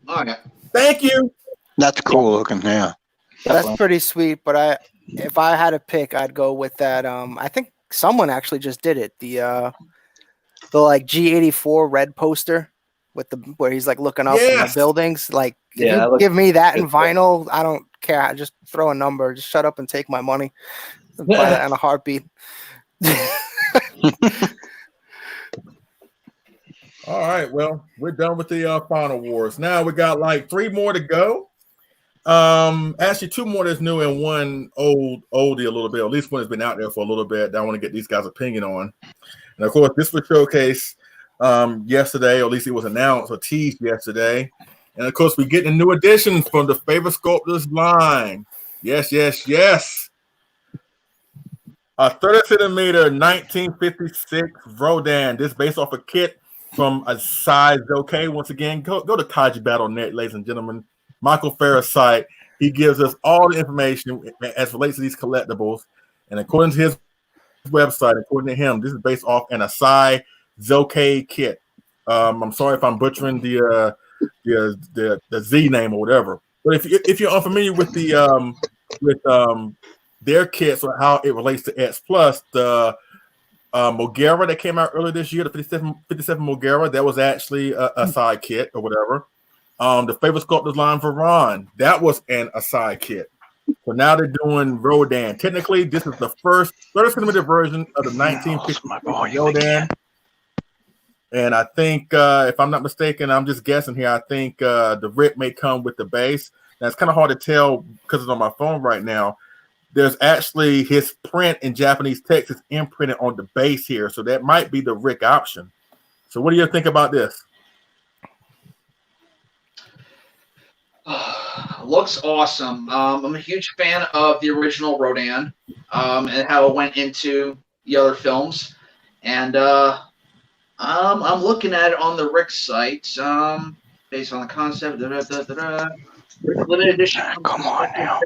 oh yeah. Thank you. That's cool looking. Yeah. That's pretty sweet. But if I had to pick, I'd go with that. I think someone actually just did it. The like G84 red poster with where he's like looking up in the buildings. Like, give me that in vinyl. I don't care. I just throw a number. Just shut up and take my money. Buy that in a heartbeat. All right, well, we're done with the Final Wars. Now we got like 3 more to go. Actually 2 more that's new and 1 oldie a little bit. At least one has been out there for a little bit that I want to get these guys' opinion on. And of course, this was showcased yesterday, or at least it was announced or teased yesterday. And of course, we get a new addition from the Favorite Sculptors line. Yes. A 30 centimeter 1956 Rodan. This based off a kit from a size okay. Once again, go to Kaiju Battle.net, ladies and gentlemen. Michael Farah's site. He gives us all the information as relates to these collectibles. And according to his website, according to him, this is based off an Asai Zoke kit. I'm sorry if I'm butchering the Z name or whatever. But if you're unfamiliar with their kits or how it relates to X Plus, the Mogera that came out earlier this year, the 57 Mogera, that was actually a side kit or whatever. The Favorite Sculptors line for Ron, that was an Asai kit. So now they're doing Rodan. Technically, this is the first 30 centimeter version of the 1950 Rodan. And I think, if I'm not mistaken, I'm just guessing here, I think the Rick may come with the base. Now, it's kind of hard to tell because it's on my phone right now. There's actually his print in Japanese text is imprinted on the base here. So that might be the Rick option. So what do you think about this? Looks awesome. I'm a huge fan of the original Rodan and how it went into the other films. And I'm looking at it on the Rick site based on the concept. Limited edition. Come on now.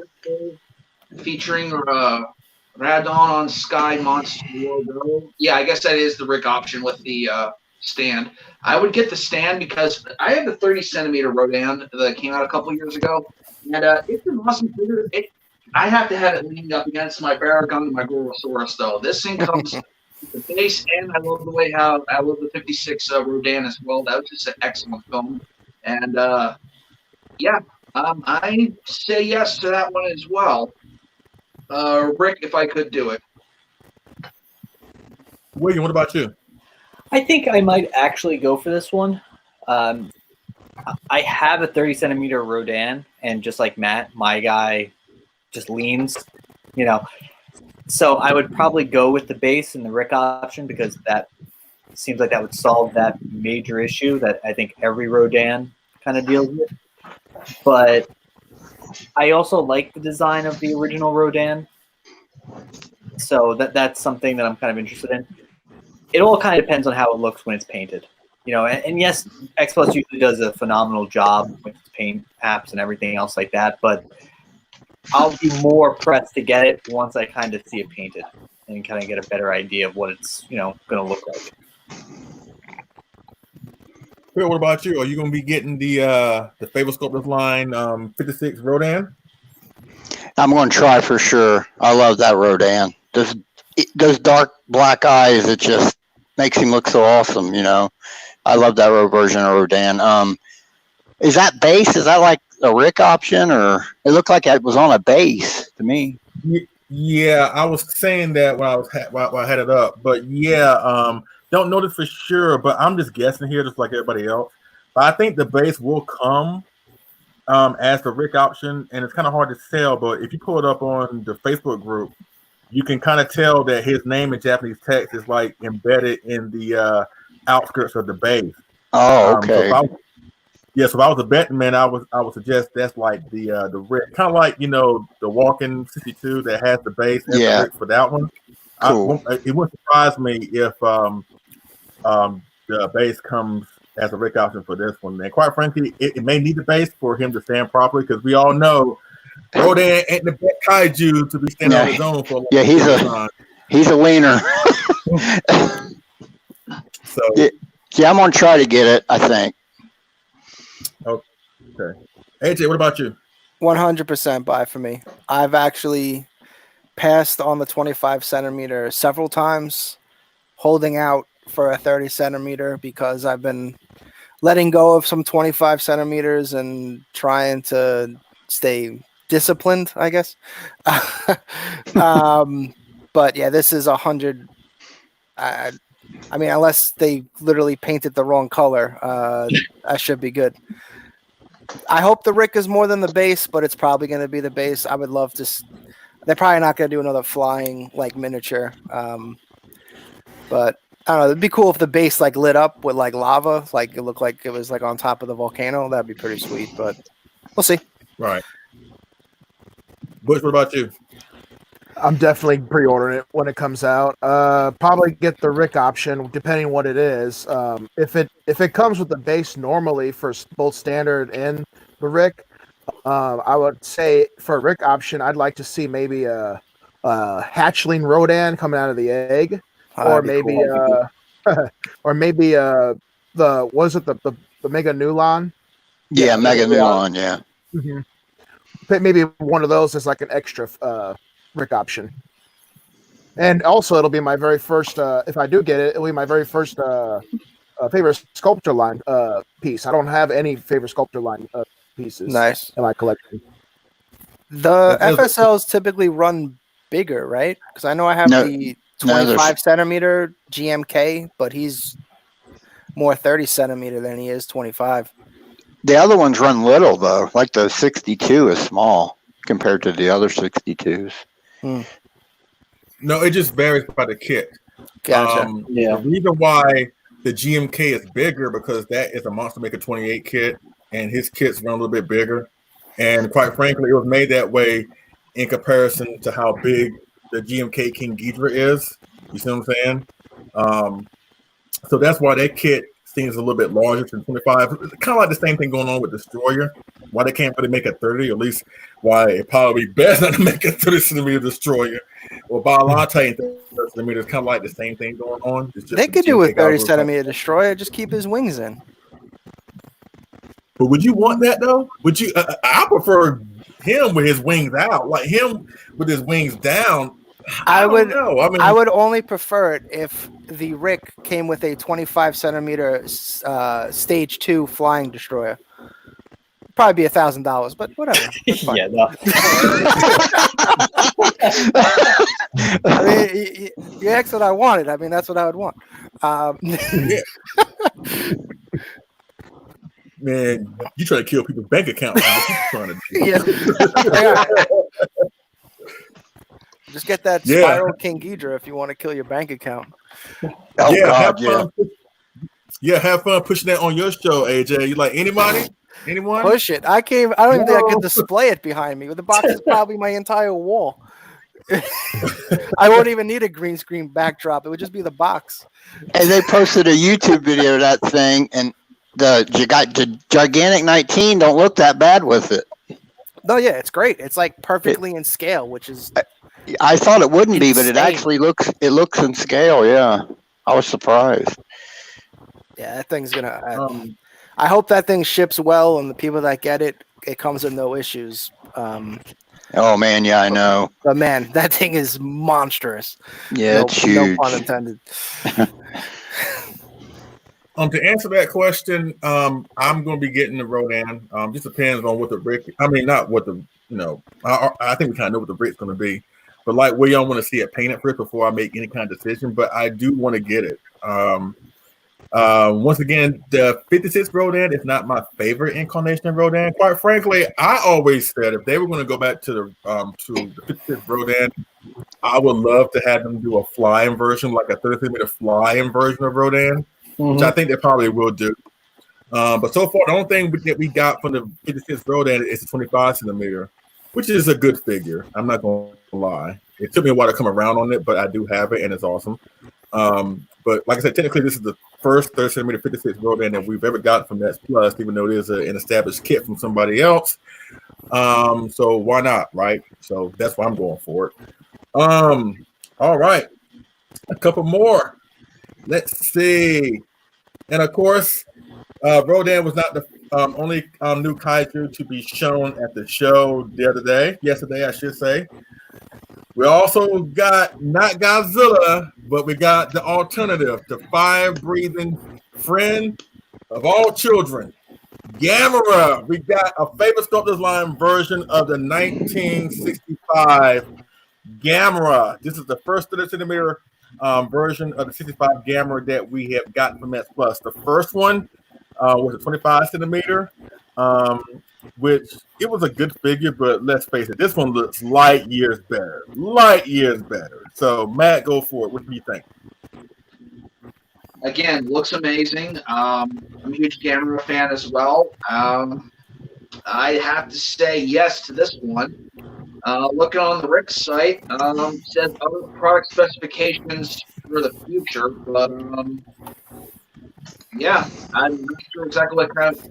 Featuring Radon on Sky Monster logo. Yeah, I guess that is the Rick option with the stand. I would get the stand because I have the 30 centimeter Rodan that came out a couple years ago, and it's an awesome figure. I have to have it leaning up against my Baragon and my Gorosaurus, though. This thing comes with the base, and I love the 56 Rodan as well. That was just an excellent film, and I say yes to that one as well. Rick, if I could do it. William, what about you? I think I might actually go for this one. I have a 30 centimeter Rodan, and just like Matt, my guy just leans, So I would probably go with the base and the Rick option because that seems like that would solve that major issue that I think every Rodan kind of deals with. But I also like the design of the original Rodan, so that's something that I'm kind of interested in. It all kind of depends on how it looks when it's painted, and yes, X Plus usually does a phenomenal job with paint apps and everything else like that, but I'll be more pressed to get it once I kind of see it painted and kind of get a better idea of what it's, going to look like. Phil, what about you? Are you going to be getting the Favorite Sculptors line 56 Rodan? I'm going to try for sure. I love that Rodan. Those dark black eyes, it just makes him look so awesome, you know. I love that version of Rodan. Is that base? Is that like a Rick option, or it looked like it was on a base to me? Yeah, I was saying that when I had it up, but yeah, don't know this for sure, but I'm just guessing here, just like everybody else. But I think the base will come as the Rick option, and it's kind of hard to tell. But if you pull it up on the Facebook group, you can kind of tell that his name in Japanese text is like embedded in the outskirts of the base. Oh, okay. So if I was a betting man, I would suggest that's like the Rick, kind of like, you know, the Walking 62 that has the base and the Rick for that one. Cool. It wouldn't surprise me if the base comes as a Rick option for this one. And quite frankly, it may need the base for him to stand properly, because we all know Rodan ain't the best kaiju to be standing on his own for a long time. He's a wiener. So yeah, I'm gonna try to get it, I think. Okay. AJ, what about you? 100% buy for me. I've actually passed on the 25 centimeter several times, holding out for a 30 centimeter because I've been letting go of some 25 centimeters and trying to stay disciplined, I guess. But yeah, this is 100. I mean, unless they literally painted the wrong color, I should be good. I hope the Rick is more than the base, but it's probably going to be the base. I would love to. They're probably not going to do another flying like miniature. But I don't know. It'd be cool if the base like lit up with like lava, like it looked like it was like on top of the volcano. That'd be pretty sweet. But we'll see. Right. Butch, what about you? I'm definitely pre-ordering it when it comes out. Probably get the Rick option, depending what it is. If it comes with the base normally for both standard and the Rick, I would say for a Rick option, I'd like to see maybe a hatchling Rodan coming out of the egg, or maybe or maybe the Mega Nulon? Yeah, Mega Nulon. Yeah. Mm-hmm. Maybe one of those is like an extra Rick option. And also it'll be my very first if I do get it, it'll be my very first favorite sculpture line piece. I don't have any favorite sculpture line pieces in my collection. The FSLs typically run bigger, right? Because I know I have the 25 centimeter GMK, but he's more 30 centimeter than he is 25. The other ones run little though, like the 62 is small compared to the other 62s. No, it just varies by the kit. Gotcha. The reason why the GMK is bigger because that is a Monster Maker 28 kit, and his kits run a little bit bigger. And quite frankly, it was made that way in comparison to how big the GMK King Ghidorah is. You see what I'm saying? So that's why that kit seems a little bit larger than 25. It's kind of like the same thing going on with Destroyer. Why they can't really make a 30, or at least why it probably best not to make a 30 centimeter Destroyer. Well, Biolante and 30 centimeters kind of like the same thing going on. They could do a 30 centimeter Destroyer, just keep his wings in. But would you want that though? Would you? I prefer him with his wings out, like him with his wings down. I would know. I mean, I would only prefer it if the Rick came with a 25 centimeter stage 2 flying destroyer. Probably be $1,000, but whatever. Yeah, no. I mean, you asked what I wanted. I mean, that's what I would want. Man, you try to kill people's bank accounts. Trying to do. Yeah. Just get that Spiral King Ghidorah if you want to kill your bank account. Have fun pushing that on your show, AJ. You like anybody? Anyone? Push it. I don't even think I can display it behind me. The box is probably my entire wall. I won't even need a green screen backdrop. It would just be the box. And they posted a YouTube video of that thing, and the Gigantic 19 don't look that bad with it. No, yeah, it's great. It's like perfectly in scale, which is. I thought it wouldn't be, but it actually looks in scale. Yeah, I was surprised. Yeah, that thing's gonna. I hope that thing ships well, and the people that get it, it comes with no issues. Oh man, yeah, I know. But man, that thing is monstrous. Yeah, it's huge. No pun intended. To answer that question, I'm going to be getting the Rodan. Just depends on what the brick. I mean, not what the I think we kind of know what the brick's going to be, but like we don't want to see it painted first before I make any kind of decision. But I do want to get it. Once again, the 56 Rodan is not my favorite incarnation of Rodan. Quite frankly, I always said if they were going to go back to the 56 Rodan, I would love to have them do a flying version, like a 30 centimeter flying version of Rodan. Which I think they probably will do. But so far, the only thing that we got from the 56 Rodan is the 25 centimeter, which is a good figure. I'm not going to lie. It took me a while to come around on it, but I do have it, and it's awesome. But like I said, technically, this is the first 30 centimeter 56 Rodan that we've ever gotten from Nets Plus, even though it is an established kit from somebody else. So why not, right? So that's why I'm going for it. All right. A couple more. Let's see. And of course, Rodan was not the only new kaiju to be shown at the show yesterday, I should say. We also got not Godzilla, but we got the alternative, the fire-breathing friend of all children, Gamera. We got a Favorite Sculptors Line version of the 1965 Gamera. This is the first 30 centimeter version of the 65 Gamera that we have gotten from Nets Plus. The first one was a 25 centimeter, which it was a good figure, but let's face it, this one looks light years better. So, Matt, go for it. What do you think? Again, looks amazing. I'm a huge Gamera fan as well. I have to say yes to this one. Looking on the Rick site, says other product specifications for the future, but yeah, I'm not sure exactly what kind of.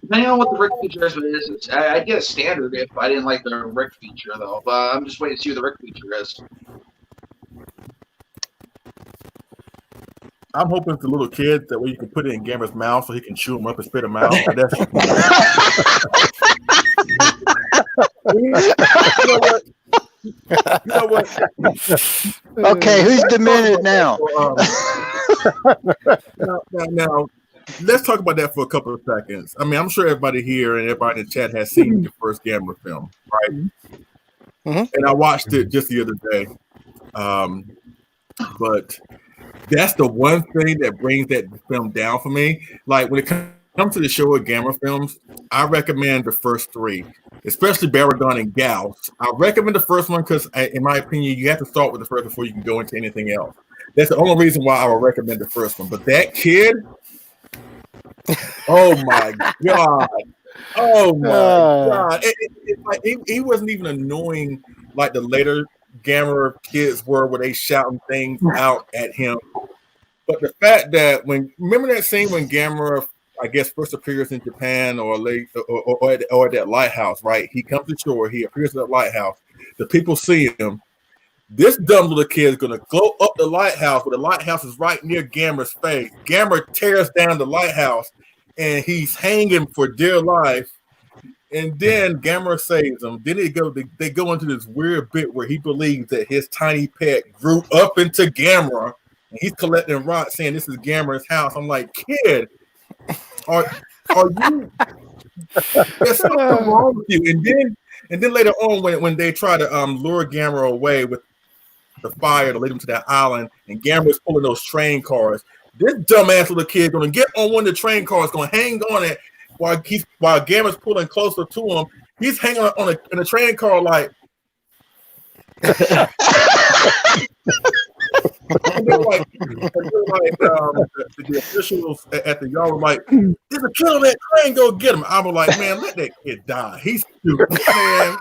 Depending on what the Rick feature is, I'd get a standard if I didn't like the Rick feature, though. But I'm just waiting to see what the Rick feature is. I'm hoping it's a little kid that way you can put it in Gamera's mouth so he can chew them up and spit them out. You know what? Okay, who's demented now? Now, let's talk about that for a couple of seconds. I mean, I'm sure everybody here and everybody in the chat has seen the first Gamera film, right? And I watched it just the other day. But that's the one thing that brings that film down for me. Like when it comes to the show of Gamera films, I recommend the first three, especially Baragon and Gauss. I recommend the first one because, in my opinion, you have to start with the first before you can go into anything else. That's the only reason why I would recommend the first one. But that kid, oh my god, it's like he wasn't even annoying like the later Gamera kids were, where they shouting things out at him. But the fact that remember that scene when Gamera, I guess, first appears in Japan or at that lighthouse, right? He comes to shore, he appears at that lighthouse. The people see him. This dumb little kid is gonna go up the lighthouse, where the lighthouse is right near Gamera's face. Gamera tears down the lighthouse, and he's hanging for dear life. And then Gamera saves him. Then they go into this weird bit where he believes that his tiny pet grew up into Gamera, and he's collecting rocks, saying this is Gamera's house. I'm like, kid, are you? There's something wrong with you. And then later on, when they try to lure Gamera away with the fire to lead him to that island, and Gamera's pulling those train cars, this dumbass little kid gonna get on one of the train cars, gonna hang on it while Gamera's pulling closer to him. He's hanging on in a train car like. And they're like the officials at the yard were like, "There's a killer on that train, go get him." I was like, "Man, let that kid die. He's stupid, man."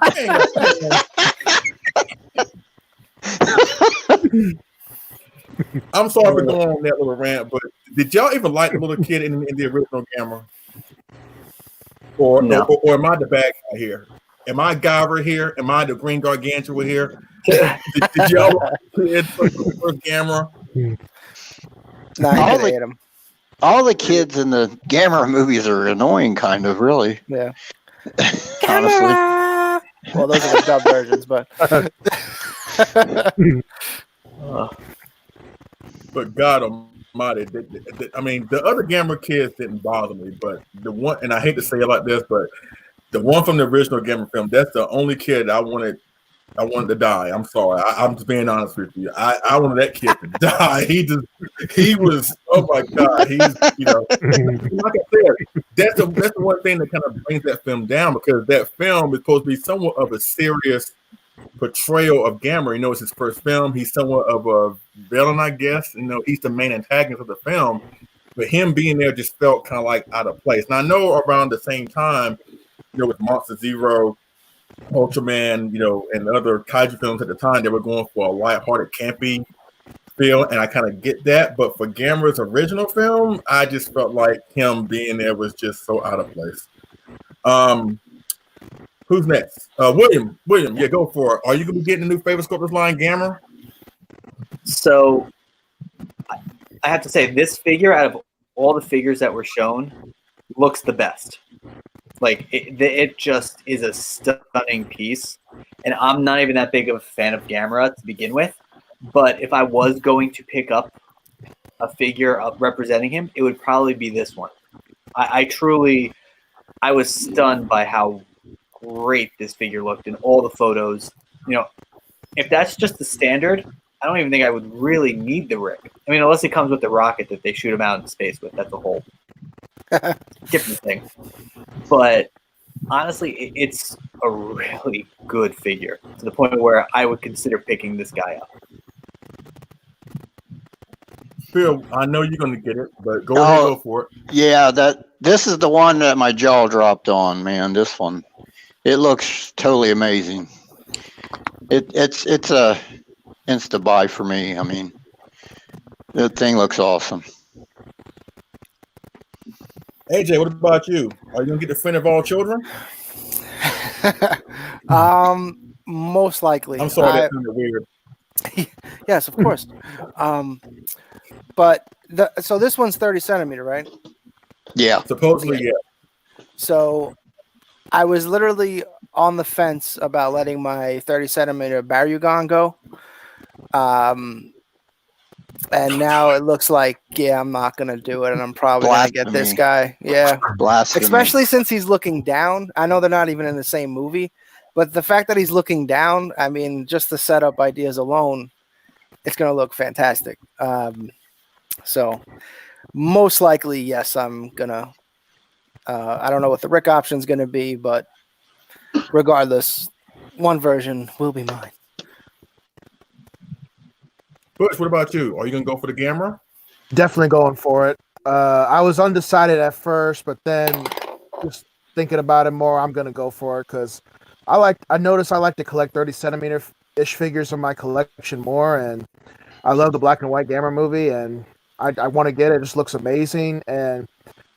I'm sorry for going on that little rant, but did y'all even like the little kid in the original Gamera? Or am I the bad guy here? Am I Guyver here? Am I the Green Gargantua here? Did y'all like the kid for the first Gamera? Nah, he All could the- hate him. All the kids in the Gamera movies are annoying, kind of, really. Yeah. Honestly. Well, those are the dub versions, but But God Almighty, I mean, the other Gamera kids didn't bother me, but the one, and I hate to say it like this, but the one from the original Gamera film, that's the only kid I wanted to die. I'm sorry. I'm just being honest with you. I wanted that kid to die. He was, oh my God. He's, you know, like I said, that's the one thing that kind of brings that film down, because that film is supposed to be somewhat of a serious portrayal of Gamera. You know, it's his first film. He's somewhat of a villain, I guess. You know, he's the main antagonist of the film. But him being there just felt kind of like out of place. Now, I know around the same time, you know, with Monster Zero, Ultraman, you know, and other kaiju films at the time, they were going for a lighthearted, campy feel, and I kind of get that. But for Gamera's original film, I just felt like him being there was just so out of place. Who's next? William, yeah, go for it. Are you gonna be getting a new favorite sculptors line, Gamera? So I have to say, this figure, out of all the figures that were shown, looks the best. Like, it just is a stunning piece. And I'm not even that big of a fan of Gamera to begin with. But if I was going to pick up a figure of representing him, it would probably be this one. I was stunned by how great this figure looked in all the photos. You know, if that's just the standard, I don't even think I would really need the Rick. I mean, unless it comes with the rocket that they shoot him out in space with. That's a whole different thing. But honestly, it's a really good figure, to the point where I would consider picking this guy up. Phil, I know you're gonna get it, but go ahead, go for it. Yeah, this is the one that my jaw dropped on, man. This one, it looks totally amazing. It's a insta buy for me. I mean, the thing looks awesome. AJ, what about you? Are you gonna get the friend of all children? Most likely. I'm sorry, that's kind of weird. Yes, of course. But so this one's 30 centimeter, right? Yeah. Supposedly, yeah. So I was literally on the fence about letting my 30 centimeter Baryugan go. And now it looks like, yeah, I'm not going to do it. And I'm probably going to get this guy. Yeah. Blasphemy. Especially since he's looking down. I know they're not even in the same movie. But the fact that he's looking down, I mean, just the setup ideas alone, it's going to look fantastic. So most likely, yes, I'm going to. I don't know what the Rick option is going to be, but regardless, one version will be mine. Butch, what about you? Are you going to go for the Gamera? Definitely going for it. I was undecided at first, but then just thinking about it more, I'm going to go for it because I noticed I like to collect 30 centimeter-ish figures in my collection more, and I love the black and white Gamera movie, and I want to get it. It just looks amazing, and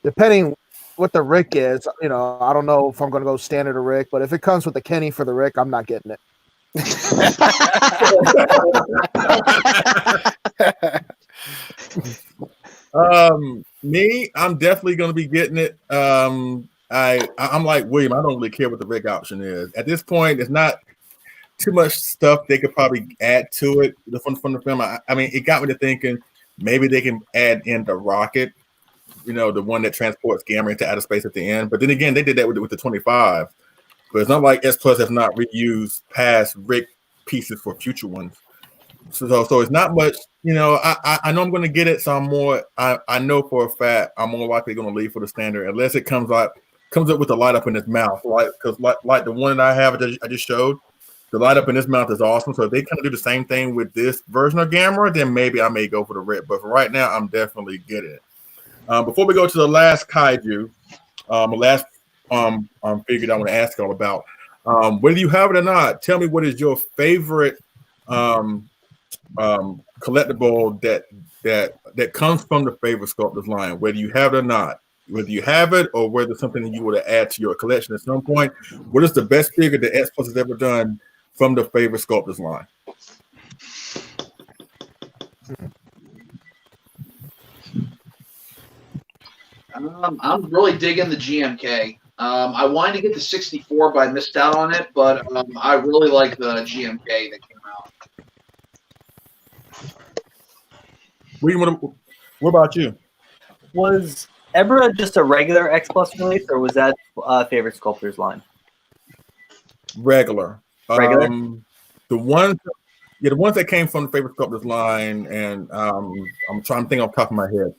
depending what the Rick is, you know, I don't know if I'm going to go standard or Rick, but if it comes with the Kenny for the Rick, I'm not getting it. Me, I'm definitely going to be getting it. I'm like William. I don't really care what the Rick option is at this point. It's not too much stuff they could probably add to it from the film. I mean, it got me to thinking maybe they can add in the rocket, you know, the one that transports Gamera into outer space at the end. But then again, they did that with the 25. But it's not like S Plus has not reused past Rick pieces for future ones. So it's not much, you know. I know I'm going to get it, so I'm more. I know for a fact I'm more likely going to leave for the standard unless it comes up with a light up in his mouth, because like the one that I have I just showed, the light up in his mouth is awesome. So if they kind of do the same thing with this version of Gamera, then maybe I may go for the Rick. But for right now, I'm definitely getting it. Before we go to the last kaiju, the last figure that I want to ask y'all about, whether you have it or not, tell me what is your favorite collectible that comes from the favorite sculptors line, whether you have it or not, whether you have it or whether it's something that you want to add to your collection at some point. What is the best figure that X Plus has ever done from the favorite sculptors line? I'm really digging the GMK. I wanted to get the 64, but I missed out on it. But I really like the GMK that came out. What about you? Was Ebra just a regular X Plus release, or was that favorite sculptors line? Regular. Regular? The ones that came from the favorite sculptors line, and I'm trying to think off the top of my head.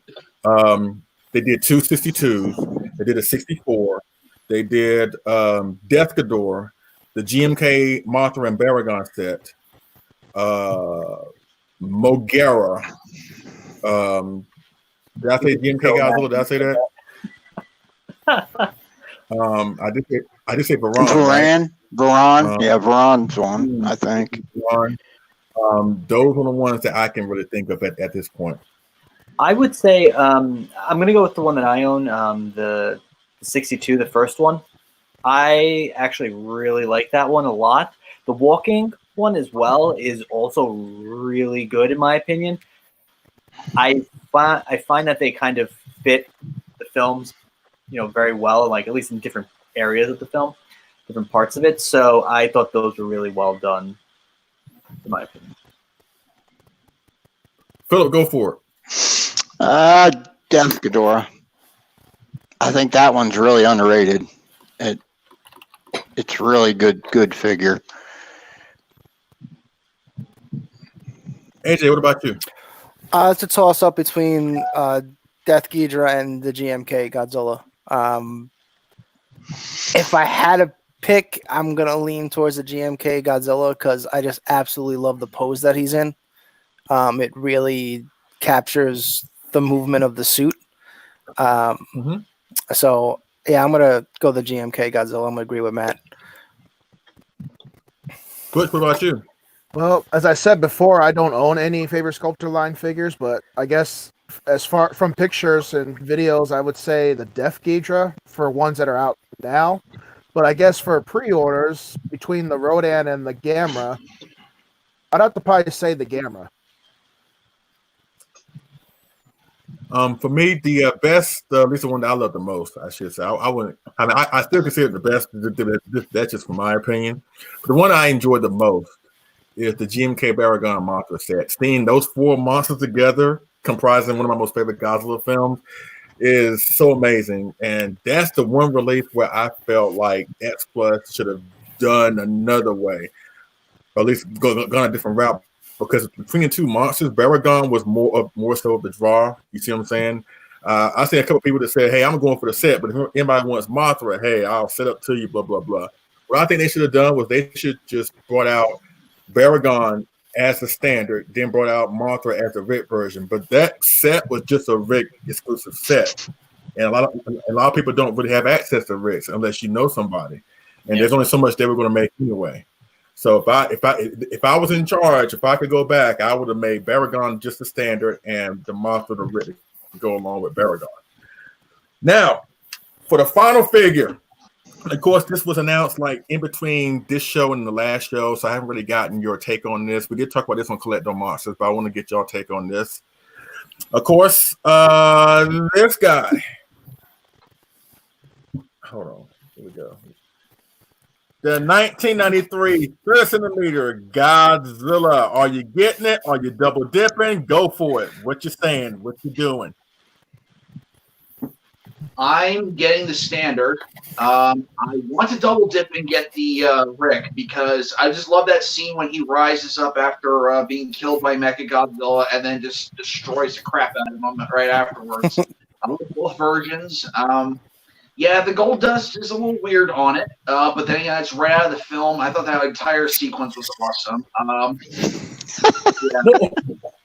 They did 2 62s. They did a 64. They did Deathgador, the GMK Mothra and Baragon set, Mogera. Did I say GMK Godzilla? Did I say that? I did say Varan. Varan, right? yeah, Varan's one, I think. Varan. Those are the ones that I can really think of at this point. I would say I'm going to go with the one that I own, the 62, the first one. I actually really like that one a lot. The walking one as well is also really good in my opinion. I find that they kind of fit the films, very well, like at least in different areas of the film, different parts of it. So I thought those were really well done, in my opinion. Phillip, go for it. Deathgador. I think that one's really underrated. It's really good figure. AJ, what about you? It's a toss up between Death Ghidra and the GMK Godzilla. If I had to pick, I'm gonna lean towards the GMK Godzilla because I just absolutely love the pose that he's in. It really captures the movement of the suit. So yeah, I'm gonna go the GMK Godzilla. I'm gonna agree with Matt. Butch, what about you? Well, as I said before, I don't own any favorite sculptor line figures, but I guess as far from pictures and videos, I would say the Death Ghidra for ones that are out now. But I guess for pre-orders between the Rodan and the Gamera, I'd have to probably say the Gamera. For me, the best, at least the one that I love the most, I should say. I still consider it the best. That's just from my opinion. But the one I enjoyed the most is the GMK Baragon Mothra set. Seeing those 4 monsters together, comprising one of my most favorite Godzilla films, is so amazing. And that's the one release where I felt like X Plus should have done another way, or at least gone a different route. Because between the 2 monsters, Baragon was more so of the draw. You see what I'm saying? I see a couple people that said, "Hey, I'm going for the set," but if anybody wants Mothra, hey, I'll set up to you. Blah blah blah. What I think they should have done was they should just brought out Baragon as the standard, then brought out Mothra as the Rick version. But that set was just a Rick exclusive set, and a lot of people don't really have access to Ricks unless you know somebody. And there's only so much they were going to make anyway. So if I was in charge, if I could go back, I would have made Baragon just the standard and the Mothra the Rick to go along with Baragon. Now, for the final figure, of course, this was announced like in between this show and the last show, so I haven't really gotten your take on this. We did talk about this on Collector Monsters, but I want to get your take on this. Of course, this guy. Hold on. Here we go. The 1993 30cm Godzilla. Are you getting it? Are you double dipping? Go for it. What you saying? What you doing? I'm getting the standard. I want to double dip and get the Rick because I just love that scene when he rises up after being killed by Mechagodzilla and then just destroys the crap out of him right afterwards. I love both versions. Yeah, the gold dust is a little weird on it, but then it's right out of the film. I thought that entire sequence was awesome. Yeah.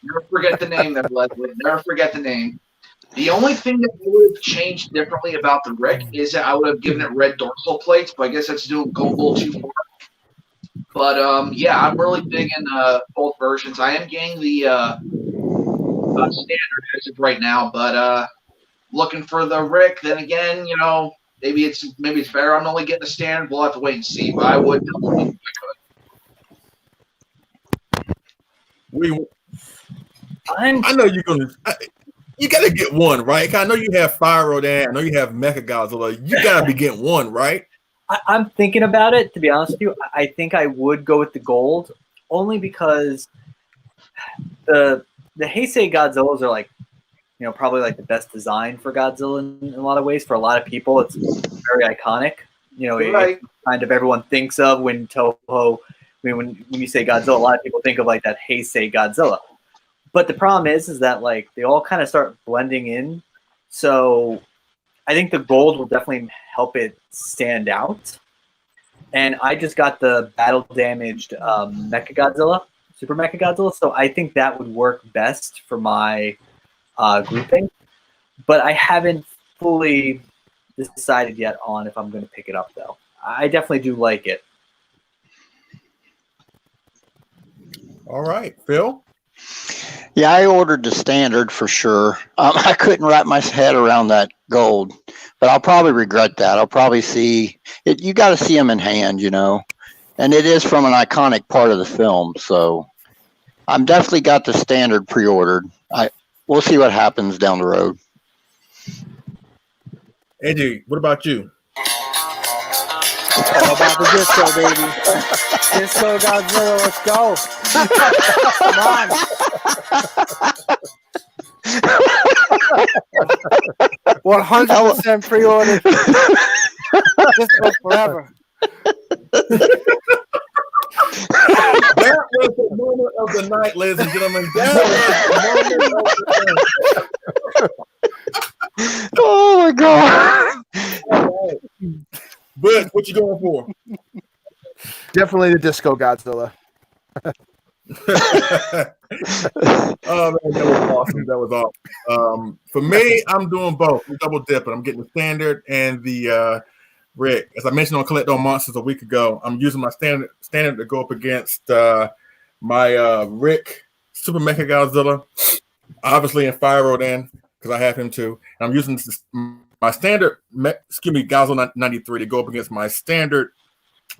Never forget the name there, Leslie. Never forget the name. The only thing that would have changed differently about the Rick is that I would have given it red dorsal plates, but I guess that's doing go a little too far. But yeah, I'm really digging both versions. I am getting the standard as of right now, but looking for the Rick. Then again, maybe it's better. I'm only getting the standard. We'll have to wait and see. But I would definitely if I could. I know you're gonna. You got to get one, right? I know you have Fire Rodan. I know you have Mecha Godzilla. You got to be getting one, right? I'm thinking about it, to be honest with you. I think I would go with the gold, only because the Heisei Godzillas are like, you know, probably like the best design for Godzilla in a lot of ways. For a lot of people, it's very iconic. You know, Right. it kind of everyone thinks of when Toho. When you say Godzilla, a lot of people think of like that Heisei Godzilla. But the problem is that like they all kind of start blending in. So I think the gold will definitely help it stand out. And I just got the battle damaged Mecha Godzilla, Super Mecha Godzilla. So I think that would work best for my grouping. But I haven't fully decided yet on if I'm going to pick it up, though. I definitely do like it. All right, Phil. Yeah, I ordered the standard for sure. I couldn't wrap my head around that gold, but I'll probably regret that. I'll probably see it. You got to see them in hand, you know, and it is from an iconic part of the film. So I'm definitely got the standard pre-ordered. We'll see what happens down the road. AJ, what about you? All about the disco, baby. Disco Godzilla, let's go. Come on. 100% pre-order. Disco forever. That was the moment of the night, ladies and gentlemen. That was the moment of the night. Oh my God. All right. Butch, what you going for? Definitely the Disco Godzilla. Oh man, that was awesome. That was awesome. For me, I'm doing both. I'm double dipping. I'm getting the standard and the Rick. As I mentioned on Collect on Monsters a week ago, I'm using my standard to go up against my Rick Super Mecha Godzilla, obviously in Fire Rodan because I have him too. And I'm using my standard, Godzilla 93 to go up against my standard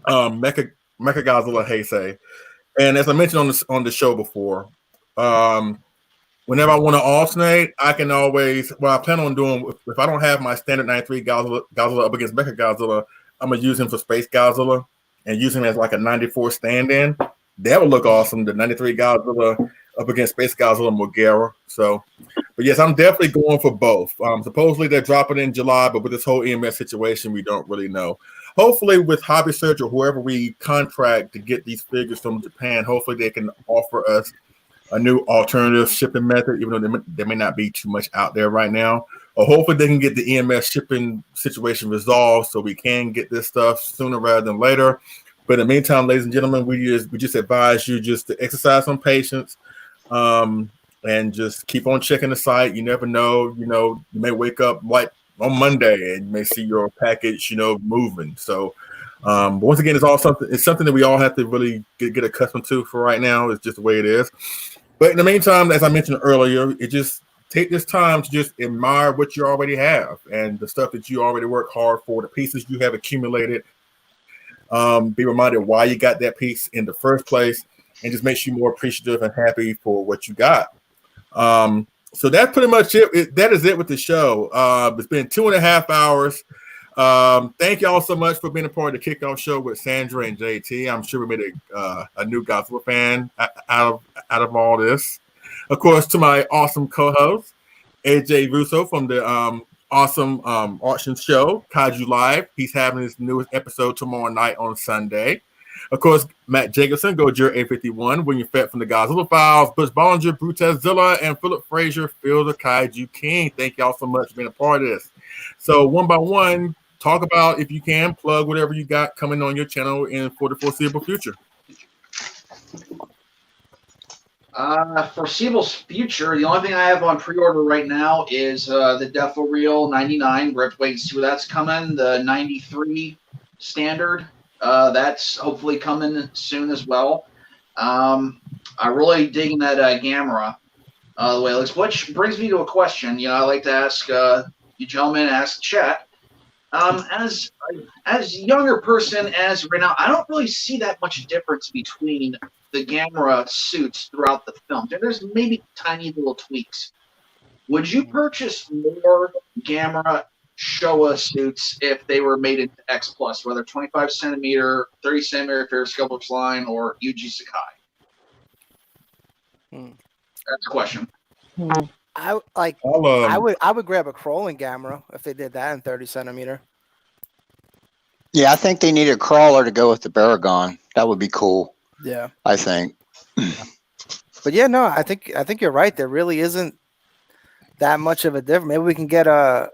Mecha Godzilla Heisei. And as I mentioned on the show before, whenever I want to alternate, I can always, I plan on doing, if I don't have my standard 93 Godzilla up against Mecha Godzilla, I'm going to use him for Space Godzilla and use him as like a 94 stand-in. That would look awesome, the 93 Godzilla up against Space Godzilla Mogera. So, but yes, I'm definitely going for both. Supposedly they're dropping in July, but with this whole EMS situation, we don't really know. Hopefully with Hobby Search or whoever we contract to get these figures from Japan, hopefully they can offer us a new alternative shipping method, even though there may not be too much out there right now. Or hopefully they can get the EMS shipping situation resolved so we can get this stuff sooner rather than later. But in the meantime, ladies and gentlemen, we just advise you just to exercise some patience and just keep on checking the site. You never know, you may wake up like on Monday and you may see your package, moving. So but once again, it's something that we all have to really get accustomed to for right now. It's just the way it is. But in the meantime, as I mentioned earlier, it just take this time to just admire what you already have and the stuff that you already work hard for, the pieces you have accumulated. Be reminded why you got that piece in the first place, and just makes you more appreciative and happy for what you got. So that's pretty much it. That is it with the show. It's been 2.5 hours. Thank y'all so much for being a part of the kickoff show with Sandra and JT. I'm sure we made a new Godzilla fan out of all this. Of course, to my awesome co-host Aj Russo from the awesome auction show Kaiju Live. He's having his newest episode tomorrow night on Sunday. Of course, Matt Jacobson, Godzilla 851, William Fett from the Godzilla Files, Butch Bollinger, Brutazilla, and Phillip Frazier, Phil the Kaiju King. Thank y'all so much for being a part of this. So one by one, talk about, if you can, plug whatever you got coming on your channel for the foreseeable future. Foreseeable future, the only thing I have on pre-order right now is the Defo Reel 99. We're waiting to see where that's coming. The 93 standard, that's hopefully coming soon as well. I'm really digging that Gamera the way it looks, which brings me to a question. I like to ask you gentlemen, ask the chat. As a younger person, as right now, I don't really see that much difference between the Gamera suits throughout the film. There's maybe tiny little tweaks. would you purchase more Gamera Showa suits if they were made into X Plus, whether 25 centimeter, 30 centimeter periscope line, or UG Sakai? That's the question. I like. I would grab a crawling Gamera if they did that in 30 centimeter. Yeah, I think they need a crawler to go with the Baragon. That would be cool. Yeah, I think. But yeah, no, I think you're right. There really isn't that much of a difference. Maybe we can get a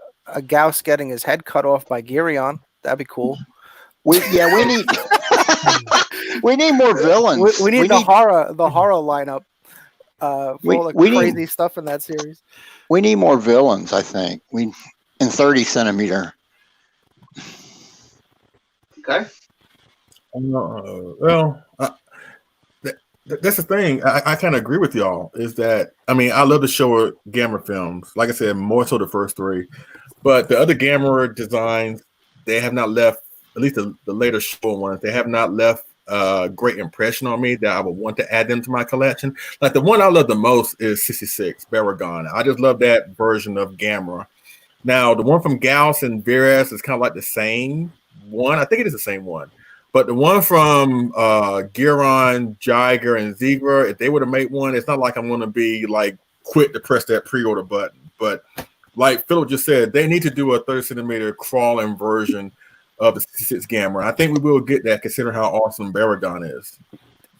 Gauss getting his head cut off by Girion. That'd be cool. We need we need more villains. We need the horror lineup. For all the crazy stuff in that series. We need more villains, I think. In 30 centimeter. Okay. That's the thing. I kind of agree with y'all. Is that I love the Showa Gamera films. Like I said, more so the first three, but the other Gamera designs, they have not left. At least the later Showa ones, they have not left a great impression on me that I would want to add them to my collection. Like the one I love the most is 66 Baragon. I just love that version of Gamera. Now the one from Gauss and Veras is kind of like the same one. I think it is the same one. But the one from Giron, Jiger, and Zigra, if they were to make one, it's not like I'm going to be like quick to press that pre-order button. But like Phillip just said, they need to do a 30 centimeter crawling version of the 66 Gamera. I think we will get that considering how awesome Baragon is.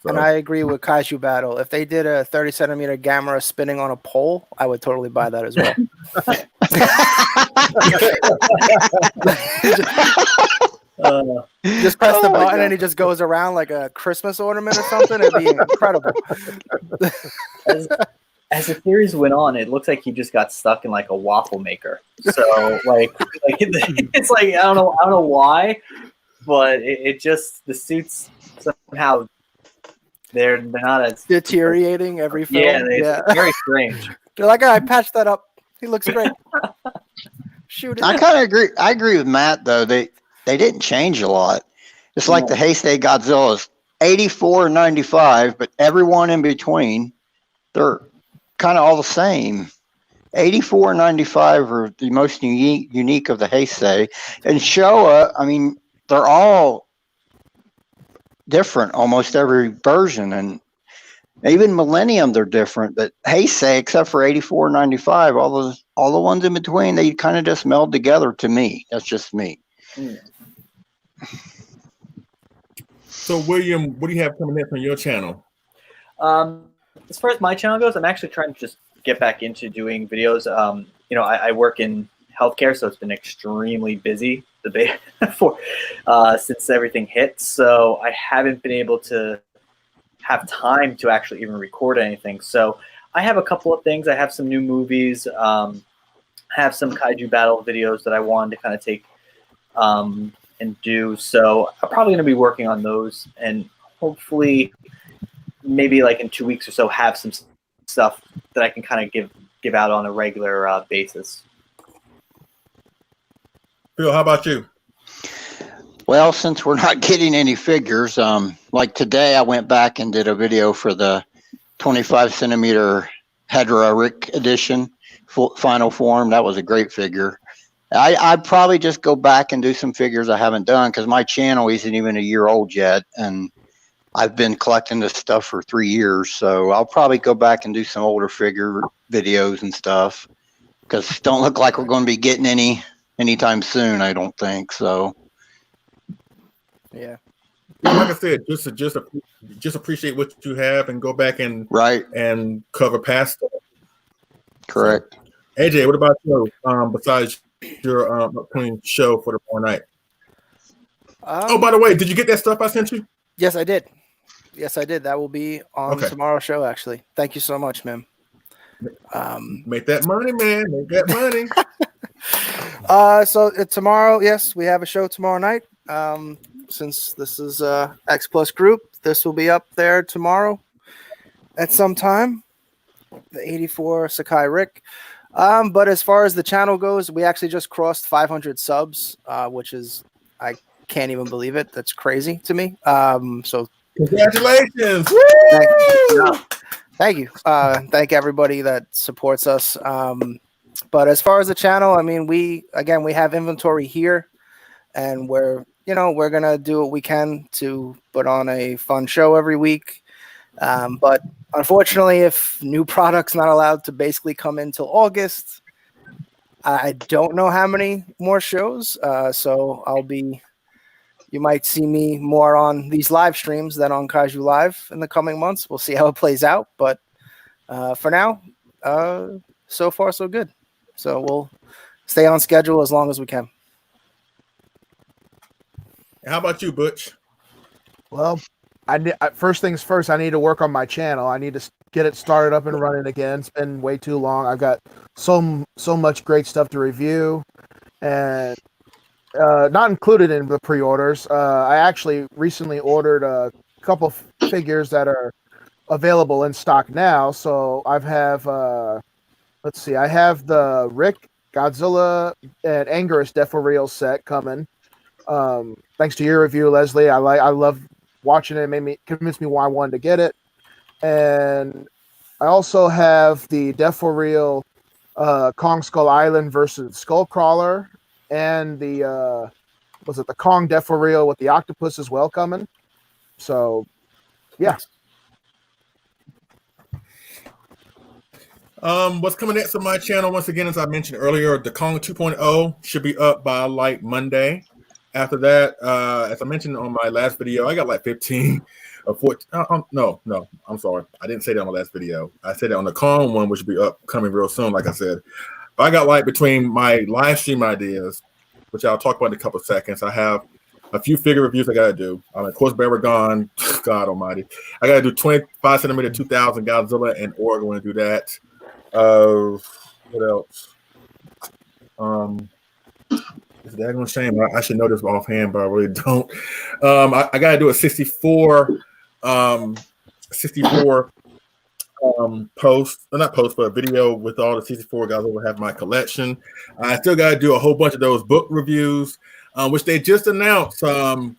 So. And I agree with Kaiju Battle. If they did a 30 centimeter Gamera spinning on a pole, I would totally buy that as well. Just press the button and he just goes around like a Christmas ornament or something. It'd be incredible. As the series went on, it looks like he just got stuck in like a waffle maker. So like it's like I don't know why, but it just the suits somehow they're not as deteriorating every film. Yeah, it's very strange. They're like, I patched that up. He looks great. Shoot it. I kind of agree. I agree with Matt though. They didn't change a lot. It's like the Heisei Godzilla's 84 and 95, but everyone in between, they're kind of all the same. 84 and 95 are the most unique of the Heisei. And Showa, they're all different, almost every version. And even Millennium, they're different. But Heisei, except for 84 and 95, all the ones in between, they kind of just meld together to me. That's just me. So, William, what do you have coming up on your channel? As far as my channel goes, I'm actually trying to just get back into doing videos. I work in healthcare, so it's been extremely busy since everything hit. So I haven't been able to have time to actually even record anything. So I have a couple of things. I have some new movies. Have some Kaiju Battle videos that I wanted to kind of take and do. So I'm probably going to be working on those, and hopefully maybe like in 2 weeks or so have some stuff that I can kind of give out on a regular basis. Phil, how about you? Well, since we're not getting any figures, like today I went back and did a video for the 25 centimeter Hedra Rick edition final form. That was a great figure. I'd probably just go back and do some figures I haven't done because my channel isn't even a year old yet, and I've been collecting this stuff for 3 years. So I'll probably go back and do some older figure videos and stuff because it don't look like we're going to be getting anytime soon. I don't think so. Yeah. Like I said, just appreciate what you have and go back and and cover past stuff. Correct. So, AJ, what about you? Besides your upcoming show for tomorrow night. Oh, by the way, did you get that stuff I sent you? Yes, I did. That will be on tomorrow's show, actually. Thank you so much, man. Make that money, man. Make that money. So tomorrow, yes, we have a show tomorrow night. Since this is X Plus group, this will be up there tomorrow at some time. The 84 Sakai Rick. But as far as the channel goes, we actually just crossed 500 subs, which is, I can't even believe it. That's crazy to me. So congratulations. Thank you. Thank everybody that supports us. But as far as the channel, I mean, we have inventory here, and we're gonna do what we can to put on a fun show every week. But unfortunately, if new product's not allowed to basically come in till August, I don't know how many more shows. So you might see me more on these live streams than on Kaiju Live in the coming months. We'll see how it plays out. But for now, so far so good. So we'll stay on schedule as long as we can. How about you, Butch? Well, first things first, I need to work on my channel. I need to get it started up and running again. It's been way too long. I've got so much great stuff to review, and not included in the pre-orders. I actually recently ordered a couple figures that are available in stock now. So I have, let's see, I have the Rick, Godzilla, and Anguirus Death for Real set coming. Thanks to your review, Leslie. I love watching it. It made me convince me why I wanted to get it. And I also have the Death for Real Kong Skull Island versus Skullcrawler, and the the Kong Death for Real with the octopus as well coming. So yeah. What's coming next on my channel, once again, as I mentioned earlier, the Kong 2.0 should be up by like Monday. After that, as I mentioned on my last video, I got like 15 or 14. No, I'm sorry. I didn't say that on the last video. I said that on the Kong one, which will be upcoming real soon, like I said. But I got like between my live stream ideas, which I'll talk about in a couple of seconds. I have a few figure reviews I got to do. Of course, Baragon, God almighty. I got to do 25 centimeter 2000 Godzilla and Org. I want to do that. What else? It's a daggone shame. I should know this offhand, but I really don't. I got to do a 64 post, not post, but a video with all the 64 guys who have my collection. I still got to do a whole bunch of those book reviews, which they just announced. Once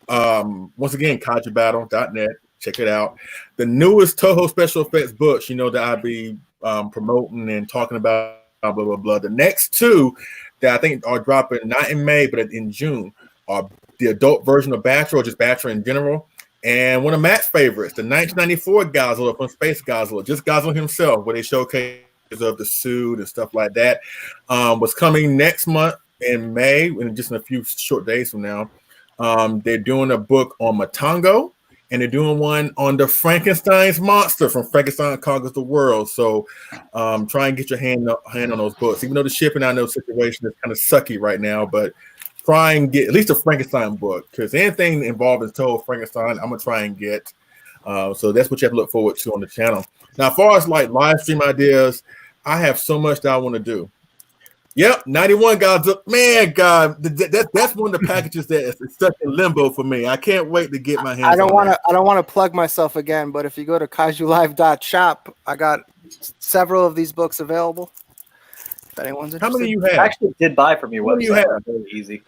again, kaijubattle.net. Check it out. The newest Toho special effects books, that I'd be promoting and talking about, blah, blah, blah. The next two that I think are dropping not in May, but in June are the adult version of Batra, or just Batra in general. And one of Matt's favorites, the 1994 Godzilla from Space Godzilla, just Godzilla himself, where they showcase of the suit and stuff like that, was coming next month in May, and just in a few short days from now. They're doing a book on Matango, and they're doing one on the Frankenstein's monster from Frankenstein Conquers the World. So try and get your hand on those books. Even though the shipping, I know situation is kind of sucky right now, but try and get at least a Frankenstein book, because anything involving Toho Frankenstein, I'm going to try and get. So that's what you have to look forward to on the channel. Now, as far as like live stream ideas, I have so much that I want to do. Yep, 91 Godzilla. Man, God, that's one of the packages that is stuck in limbo for me. I can't wait to get my hands. I don't want to plug myself again, but if you go to kaijulive.shop, I got several of these books available. If anyone's interested. How many you have? I actually did buy from your website. You have? Really easy.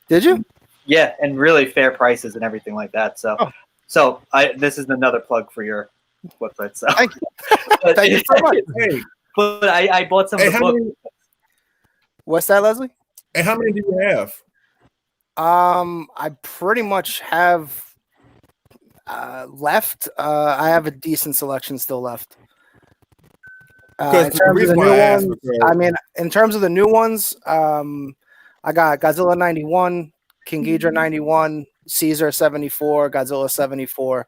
Did you? Yeah, and really fair prices and everything like that. So, this is another plug for your website. So thank you. Thank you so much. Hey, but I bought some of the books. What's that, Leslie? And how many do you have? I pretty much have left. I have a decent selection still left. In terms of the new ones, in terms of the new ones, I got Godzilla 91, King Ghidorah 91, Caesar 74, Godzilla 74.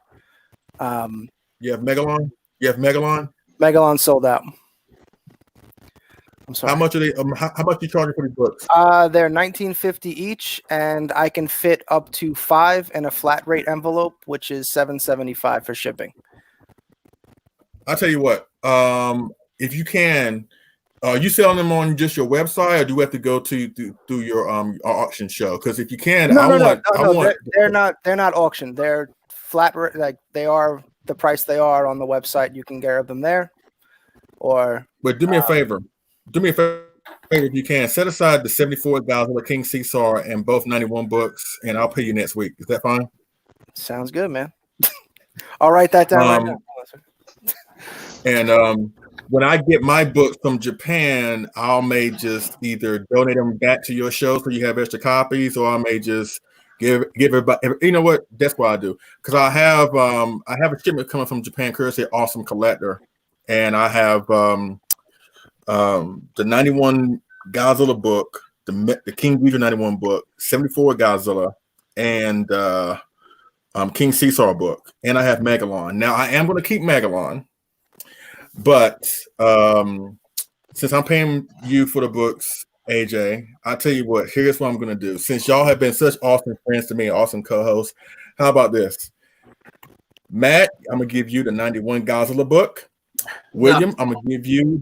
You have Megalon? Megalon sold out. I'm sorry. How much are they? How much are you charging for these books? They're $19.50 each, and I can fit up to 5 in a flat rate envelope, which is $7.75 for shipping. I'll tell you what. If you can, you selling them on just your website, or do you have to go through your auction show? Because if you can, no, they're not auctioned. They're flat rate, like they are the price they are on the website. You can get them there, But do me a favor. Do me a favor if you can. Set aside the 74 Godzilla King Caesar and both 91 books, and I'll pay you next week. Is that fine? Sounds good, man. I'll write that down right now. And when I get my books from Japan, I may just either donate them back to your show so you have extra copies, or I may just give everybody. You know what? That's what I do, because I have a shipment coming from Japan, courtesy of Awesome Collector, and I have the 91 Godzilla book, the King Ghidorah 91 book, 74 Godzilla, and King Caesar book, and I have Megalon. Now I am going to keep Megalon. But since I'm paying you for the books, AJ, I'll tell you what, here's what I'm going to do. Since y'all have been such awesome friends to me, awesome co-hosts, how about this? Matt, I'm going to give you the 91 Godzilla book. William, I'm going to give you,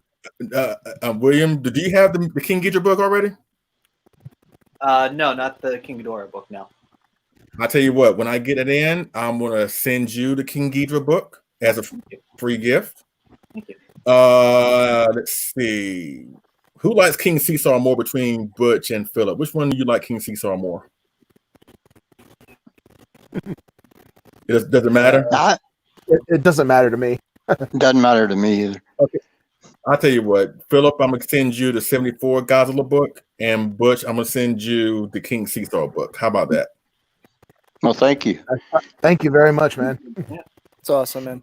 William, do you have the King Ghidorah book already? No, not the King Ghidorah book, no. I'll tell you what, when I get it in, I'm going to send you the King Ghidorah book as a free gift. Thank you. Let's see. Who likes King Caesar more between Butch and Phillip? Which one do you like King Caesar more? Does it matter? It doesn't matter to me. It doesn't matter to me either. Okay. I'll tell you what, Phillip, I'm going to send you the 74 Godzilla book, and Butch, I'm going to send you the King Caesar book. How about that? Well, thank you. Thank you very much, man. It's awesome, man.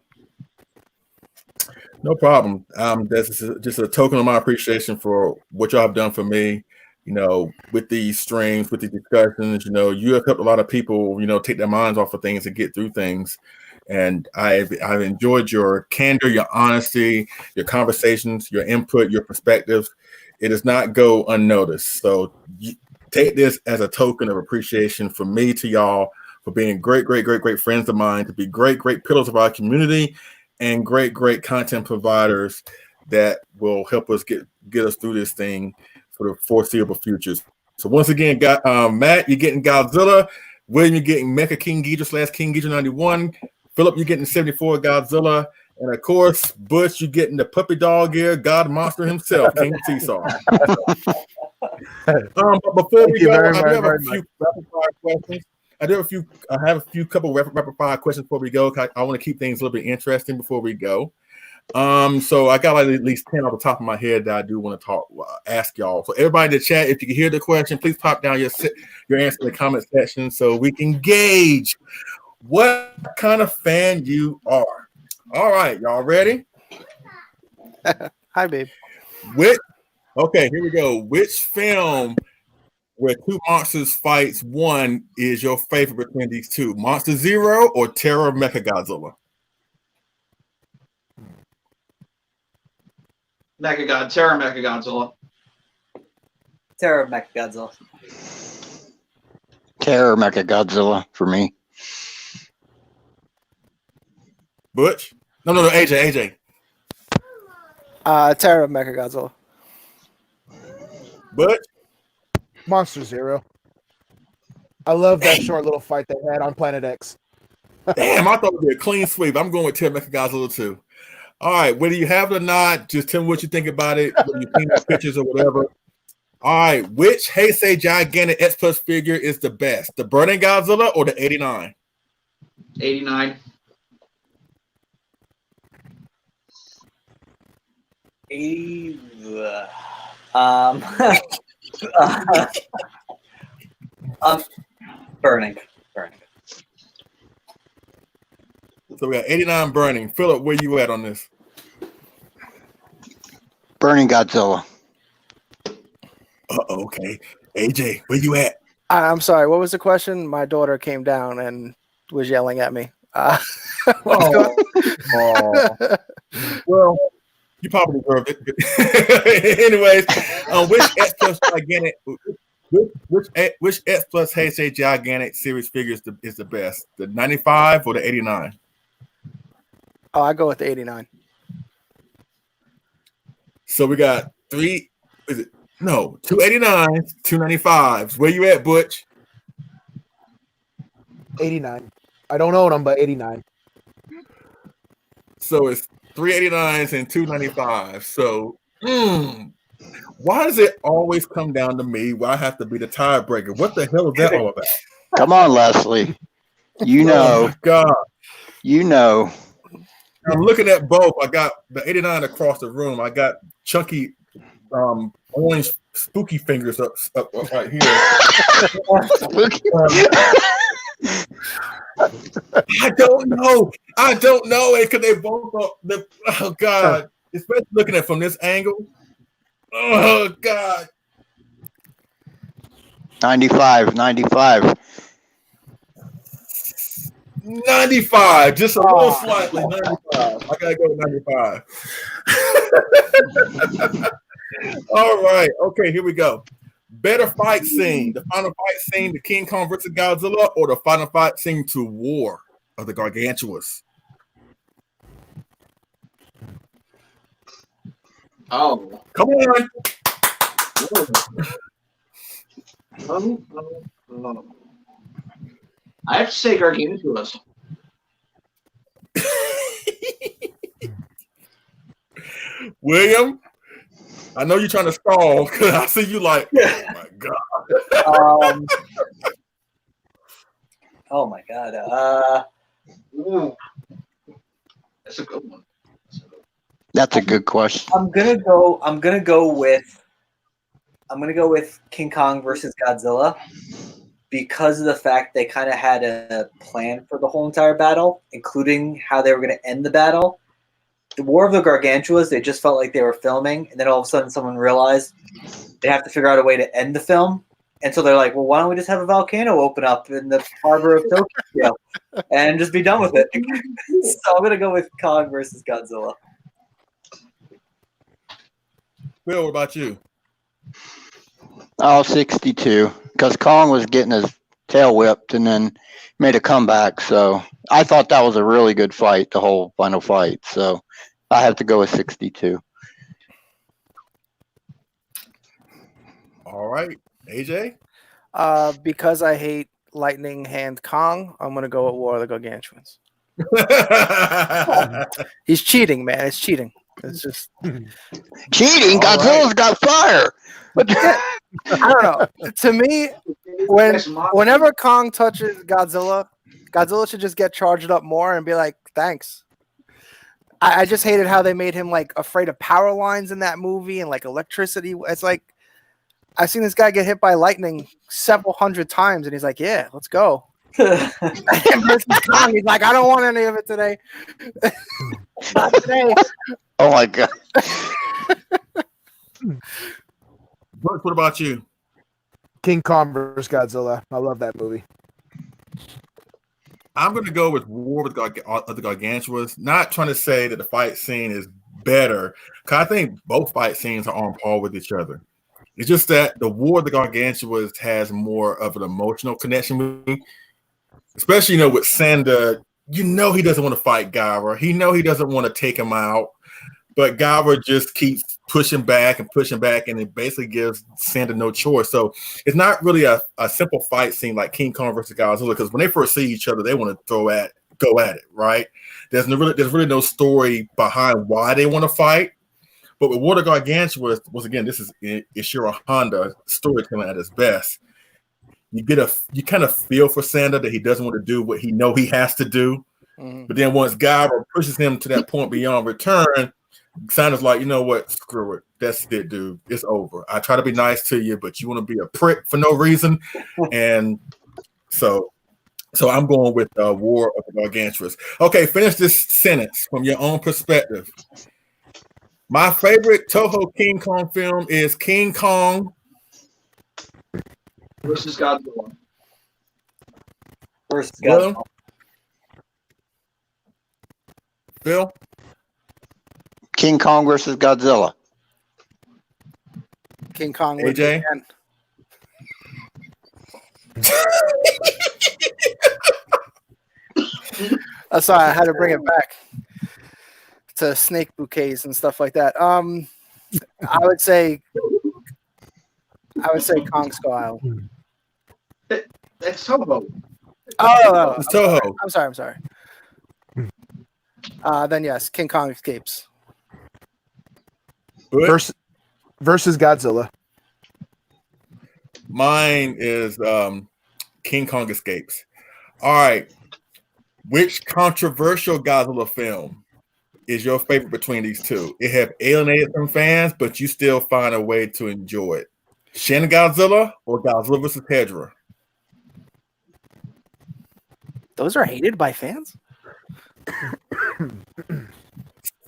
No problem. That's just a token of my appreciation for what y'all have done for me. You know, with these streams, with these discussions, you know, you have helped a lot of people, you know, take their minds off of things and get through things. And I've enjoyed your candor, your honesty, your conversations, your input, your perspectives. It does not go unnoticed. So take this as a token of appreciation from me to y'all for being great friends of mine, to be great pillars of our community, and great content providers that will help us get us through this thing for the foreseeable futures. So once again, Matt, you're getting Godzilla. William, you're getting Mecha King Ghidorah / King Ghidorah 91. Phillip, you're getting 74 Godzilla. And of course, Butch, you're getting the puppy dog ear God monster himself, King Caesar. But before we go, I have a few rapid fire questions. I have a few couple rapid fire questions before we go. I want to keep things a little bit interesting before we go. So I got like at least 10 off the top of my head that I do want to ask y'all. So everybody in the chat, if you can hear the question, please pop down your answer in the comment section so we can gauge what kind of fan you are. All right, y'all ready? Hi, babe. Okay, here we go. Which film where two monsters fights one is your favorite between these two? Monster Zero or Terror of Mechagodzilla? Terror Mechagodzilla. Terror of Mechagodzilla. Terror Mechagodzilla for me. Butch? No, AJ. Terror of Mechagodzilla. Butch? Monster Zero. I love that short little fight they had on Planet X. Damn, I thought it would be a clean sweep. I'm going with Terror Mechagodzilla too. All right, whether you have it or not, just tell me what you think about it, whether you've seen the pictures or whatever. All right, which Heisei gigantic X Plus figure is the best? The Burning Godzilla or the 89? 89. 80. Burning. So we got 89 Burning. Phillip, where you at on this? Burning Godzilla. Okay. AJ, where you at? I'm sorry. What was the question? My daughter came down and was yelling at me. Well, you probably deserved it. Anyways, which X Plus gigantic, which X Plus Heisei gigantic series figure is the best? The 95 or the 89? Oh, I go with the 89. So we got two 89s, two 95s. Where you at, Butch? 89. I don't own them, but 89. So it's 389s and 295. So why does it always come down to me where I have to be the tiebreaker? What the hell is that all about? Come on, Leslie. You know. Oh my God. You know. I'm looking at both. I got the 89 across the room. I got chunky orange spooky fingers up right here. I don't know it because they both are oh God. Especially looking at it from this angle. Oh God. 95. 95, just a little slightly. 95. I gotta go with 95. All right. Okay, here we go. Better fight scene. The final fight scene to King Kong versus Godzilla, or the final fight scene to War of the Gargantuas? Oh. Come on. I have to say Gargantuas. William, I know you're trying to stall because I see you like, oh my God. Oh my God. That's a good one. That's a good question. I'm gonna go with King Kong versus Godzilla because of the fact they kind of had a plan for the whole entire battle, including how they were going to end the battle. The War of the Gargantuas, they just felt like they were filming, and then all of a sudden someone realized they have to figure out a way to end the film. And so they're like, well, why don't we just have a volcano open up in the harbor of Tokyo and just be done with it? So I'm going to go with Kong versus Godzilla. Bill, what about you? Oh, 62. Because Kong was getting his tail whipped and then made a comeback. So I thought that was a really good fight, the whole final fight. So I have to go with 62. All right. AJ? Because I hate Lightning Hand Kong, I'm going to go with War of the Gargantuans. He's cheating, man. It's cheating. It's just cheating. Godzilla's got fire. I don't know. To me, whenever Kong touches Godzilla, Godzilla should just get charged up more and be like, thanks. I just hated how they made him like afraid of power lines in that movie and like electricity. It's like I've seen this guy get hit by lightning several hundred times, and he's like, "Yeah, let's go." He's like, "I don't want any of it today." Not today. Oh my God. What about you? King Kong versus Godzilla. I love that movie. I'm going to go with War of the Gargantuas. Not trying to say that the fight scene is better, because I think both fight scenes are on par with each other. It's just that the War of the Gargantuas has more of an emotional connection with me, especially, with Sandra. He doesn't want to fight Gyra. He doesn't want to take him out, but Gyra just keeps pushing back, and it basically gives Sandra no choice. So it's not really a simple fight scene like King Kong versus Godzilla, because when they first see each other, they want to go at it, right? There's really no story behind why they want to fight. But with War of the Gargantuas, once again, this is Ishiro Honda storytelling at its best. You kind of feel for Sandra that he doesn't want to do what he has to do. Mm-hmm. But then once Gyra pushes him to that point beyond return, Sandra's like, you know what? Screw it. That's it, dude. It's over. I try to be nice to you, but you want to be a prick for no reason. And so I'm going with War of the Gargantuas. Okay, finish this sentence from your own perspective. My favorite Toho King Kong film is King Kong versus Godzilla. Versus Godzilla. Phil? King Kong versus Godzilla. King Kong. AJ? Sorry, I had to bring it back to snake bouquets and stuff like that. I would say Kong Skull Island. That's Toho. Oh, it's Toho. I'm sorry. Then yes, King Kong Escapes. Versus Godzilla. Mine is King Kong Escapes. All right. Which controversial Godzilla film is your favorite between these two? It have alienated some fans, but you still find a way to enjoy it. Shin Godzilla or Godzilla vs. Hedra? Those are hated by fans.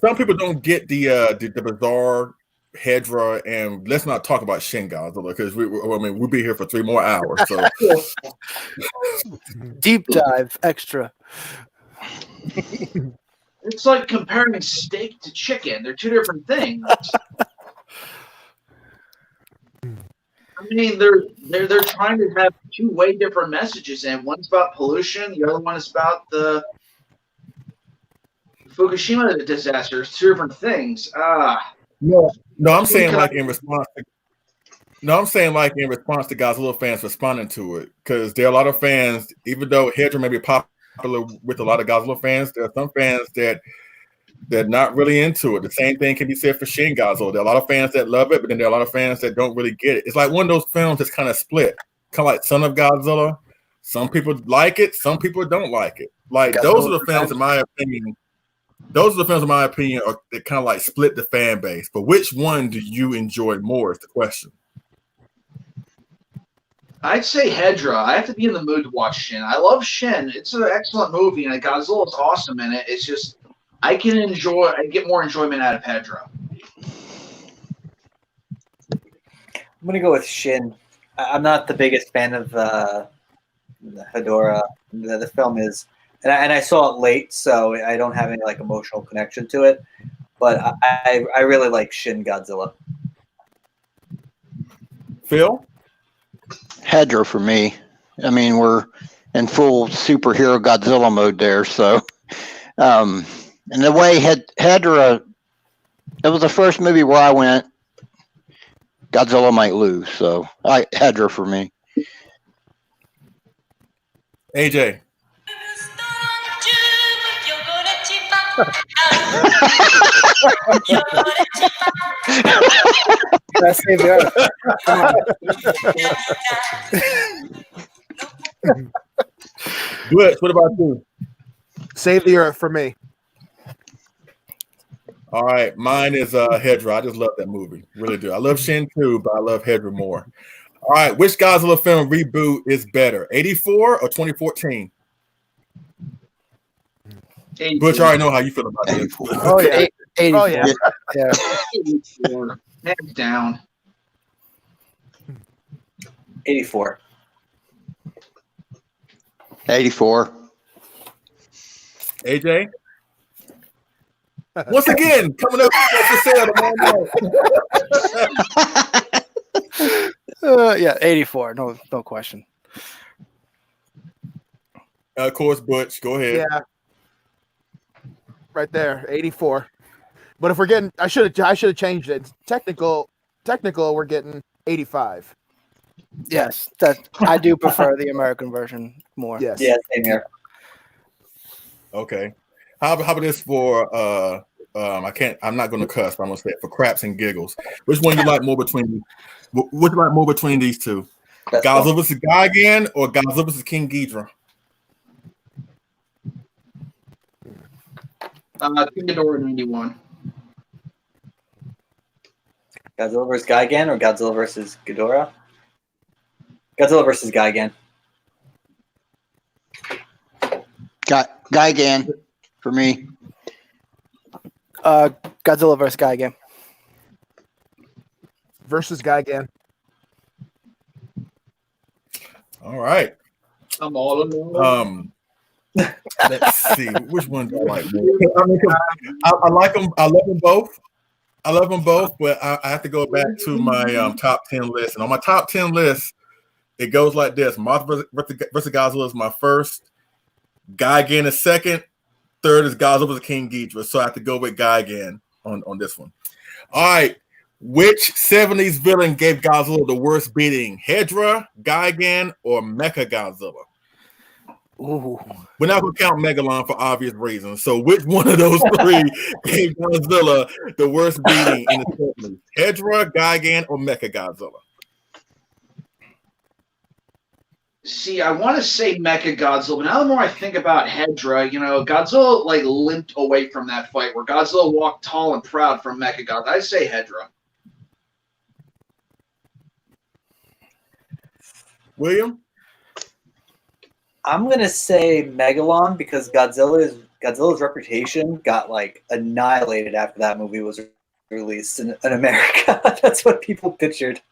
Some people don't get the bizarre Hedra, and let's not talk about Shin Godzilla because we'll be here for 3 more hours. So Deep dive extra. It's like comparing steak to chicken. They're two different things. I mean, they're trying to have 2 way different messages, and one's about pollution, the other one is about the Fukushima disaster. It's 2 different things. No, I'm saying like in response to Godzilla fans responding to it, because there are a lot of fans, even though Hedra may be popular with a lot of Godzilla fans, there are some fans that they're not really into it. The same thing can be said for Shin Godzilla. There are a lot of fans that love it, but then there are a lot of fans that don't really get it. It's like one of those films that's kind of split, kind of like Son of Godzilla. Some people like it, some people don't like it. Like those are the films, in my opinion. Those are the films, in my opinion, that kind of like split the fan base. But which one do you enjoy more is the question. I'd say Hedra. I have to be in the mood to watch Shin. I love Shin. It's an excellent movie, and Godzilla is awesome in it. It's just I get more enjoyment out of Hedra. I'm gonna go with Shin. I'm not the biggest fan of Hedora. The film is, and I saw it late, so I don't have any like emotional connection to it. But I really like Shin Godzilla. Phil? Hedra for me. I mean, we're in full superhero Godzilla mode there, so and the way Hedra, it was the first movie where I went, Godzilla might lose, so Hedra for me. AJ. That's the Butch, what about you? Save the Earth for me. All right, mine is Hedra. I just love that movie, really do. I love Shin too, but I love Hedra more. All right, which Godzilla film reboot is better, 84 or 2014? 84. Butch, I already know how you feel about that. Oh yeah. 84. Oh yeah. Yeah. 84. Hands down. 84. 84. AJ? Once again, coming up for sale tomorrow night. Yeah, 84. No question. Of course, Butch, go ahead. Yeah. Right there, 84. But if we're getting, I should have changed it. Technical, we're getting 85. Yes, that I do prefer the American version more. Yes. Yeah, same here. Okay. How about this for I'm not gonna cuss, but I'm gonna say it for craps and giggles. Which one you like more between these two? That's Godzilla vs. Gigan or Godzilla vs. King Ghidorah? King Ghidorah 91. Godzilla vs. Gigan or Godzilla vs. Ghidorah? Godzilla vs. Gigan. Gigan for me. Godzilla vs. Gigan. Versus Gigan. All right. I'm all alone. Let's see. Which one do I like more? I like them. I love them both. But I have to go back to my top 10 list. And on my top 10 list, it goes like this: Mothra versus Godzilla is my first. Gigan is second. Third is Godzilla vs. King Ghidorah. So I have to go with Gigan on this one. All right. Which 70s villain gave Godzilla the worst beating? Hedra, Gigan, or Mecha Godzilla? Ooh. We're not going to count Megalon for obvious reasons. So which one of those 3 gave Godzilla the worst beating in the 70s? Hedra, Gigan, or Mecha Godzilla? See, I want to say Mecha Godzilla, but now the more I think about Hedra, Godzilla like limped away from that fight, where Godzilla walked tall and proud from Mecha Godzilla. I say Hedra. William? I'm gonna say Megalon because Godzilla's reputation got like annihilated after that movie was released in America. That's what people pictured.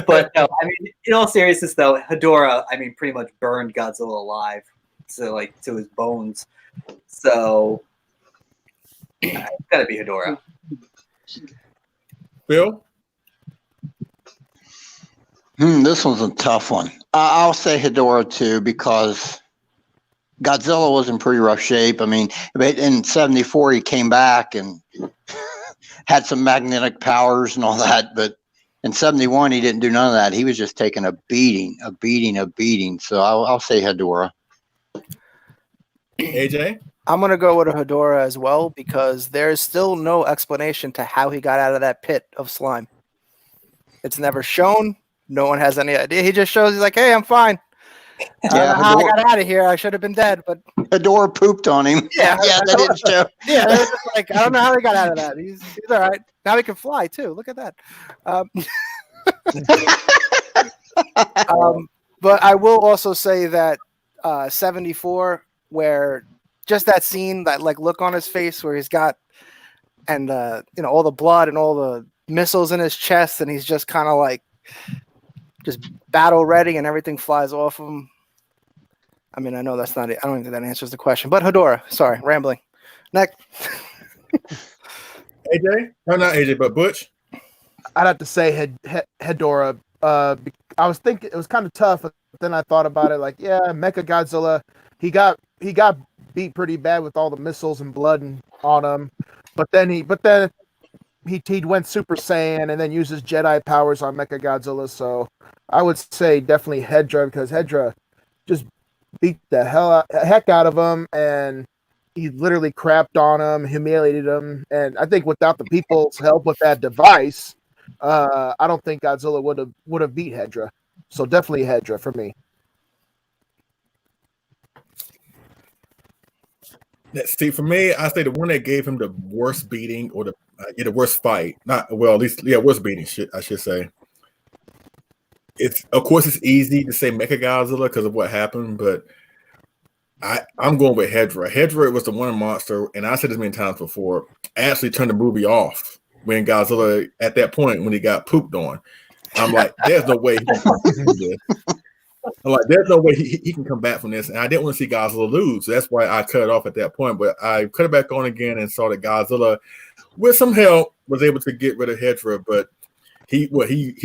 But no, I mean, in all seriousness though, Hedorah, I mean, pretty much burned Godzilla alive, to his bones. So it's gotta be Hedorah. Bill? This one's a tough one. I'll say Hedorah too, because Godzilla was in pretty rough shape. I mean, in '74 he came back and had some magnetic powers and all that, but in '71 he didn't do none of that. He was just taking a beating. So I'll say Hedorah. AJ? I'm gonna go with a Hedorah as well because there's still no explanation to how he got out of that pit of slime. It's never shown. No one has any idea. He just shows he's like, "Hey, I'm fine. I don't know how I got out of here. I should have been dead." But Hedorah pooped on him. Yeah, that didn't show. Yeah, it's just like, I don't know how he got out of that. He's all right. Now he can fly too. Look at that. But I will also say that 74, where just that scene, that like look on his face where he's got, and all the blood and all the missiles in his chest, and he's just kind of like just battle ready, and everything flies off him. I mean, I know that's not it. I don't think that answers the question. But Hedorah, sorry, rambling. Next. AJ? No, not AJ, but Butch? I'd have to say Hedorah. I was thinking it was kind of tough, but then I thought about it. Like, yeah, Mecha Godzilla. He got beat pretty bad with all the missiles and blood on him. But then he went Super Saiyan and then uses Jedi powers on Mecha Godzilla. So I would say definitely Hedra, because Hedra just beat the heck out of him, and he literally crapped on him, humiliated him. And I think without the people's help with that device, I don't think Godzilla would have beat Hedra. So definitely Hedra for me. Let's see, for me, I say the one that gave him the worst beating, or the worst fight. Worst beating. I should say. Of course it's easy to say Mechagodzilla because of what happened, but I'm going with Hedra. Hedra was the one monster, and I said this many times before, actually turned the movie off when Godzilla, at that point when he got pooped on. I'm like, there's no way he can do this. I'm like, there's no way he can come back from this. And I didn't want to see Godzilla lose. So that's why I cut it off at that point. But I cut it back on again and saw that Godzilla, with some help, was able to get rid of Hedra. But he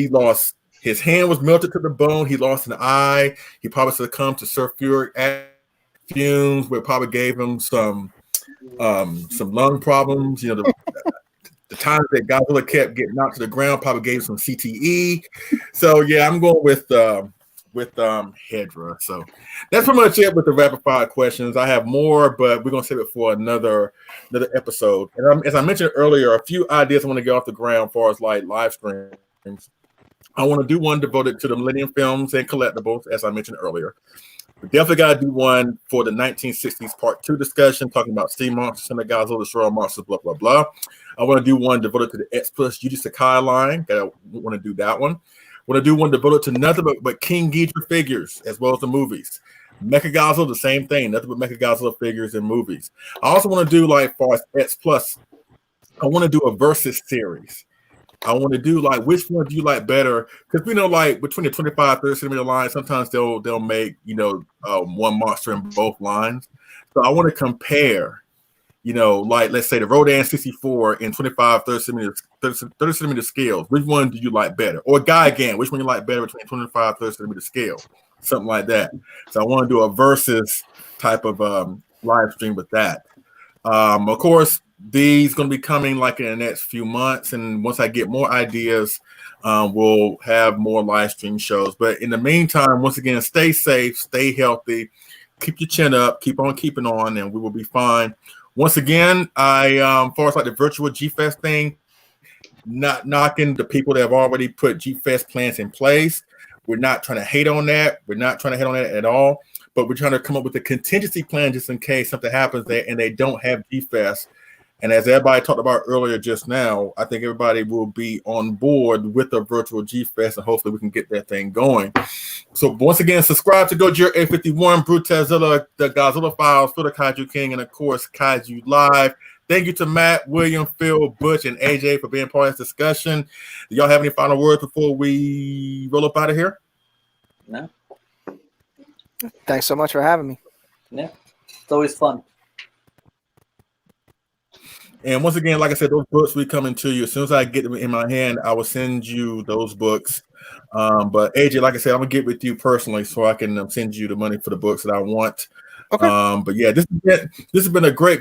lost, his hand was melted to the bone. He lost an eye. He probably succumbed to sulfuric fumes, where it probably gave him some lung problems. The times that Godzilla kept getting knocked to the ground probably gave some CTE. So yeah, I'm going with Hedra. So that's pretty much it with the rapid fire questions. I have more, but we're gonna save it for another episode. And as I mentioned earlier, a few ideas I want to get off the ground as far as like live streams. I want to do one devoted to the Millennium Films and collectibles, as I mentioned earlier. We definitely got to do one for the 1960s Part 2 discussion, talking about Sea Monsters, and the Godzilla, Destroyer Monsters, blah, blah, blah. I want to do one devoted to the X Plus Yuji Sakai line. I want to do that one. I want to do one devoted to nothing but King Ghidorah figures, as well as the movies. Mechagodzilla, the same thing, nothing but Mechagodzilla figures and movies. I also want to do, like, for X Plus, I want to do a versus series. I want to do like, which one do you like better? Because we know, like, between the 25, 30 centimeter lines, sometimes they'll make one monster in both lines. So I want to compare, like, let's say the Rodan 64 in 25, 30 centimeter scales. Which one do you like better? Or Gigan, which one you like better between 25, 30 centimeter scale? Something like that. So I want to do a versus type of live stream with that. Of course, these going to be coming like in the next few months, and once I get more ideas, we'll have more live stream shows. But in the meantime, once again, stay safe, stay healthy, keep your chin up, keep on keeping on, and we will be fine. Once again, as far as like the virtual G-Fest thing, not knocking the people that have already put G-Fest plans in place, We're not trying to hate on that. We're not trying to hate on that at all. But we're trying to come up with a contingency plan just in case something happens there and they don't have G-Fest. And as everybody talked about earlier just now, I think everybody will be on board with the virtual G-Fest, and hopefully we can get that thing going. So once again, subscribe to Godzilla A51, Brutazilla, the Godzilla Files, for the Kaiju King, and of course, Kaiju Live. Thank you to Matt, William, Phil, Butch, and AJ for being part of this discussion. Do y'all have any final words before we roll up out of here? No. Thanks so much for having me. Yeah, it's always fun. And once again, like I said, those books will be coming to you. As soon as I get them in my hand, I will send you those books. But AJ, like I said, I'm going to get with you personally so I can send you the money for the books that I want. Okay. But yeah, this has been a great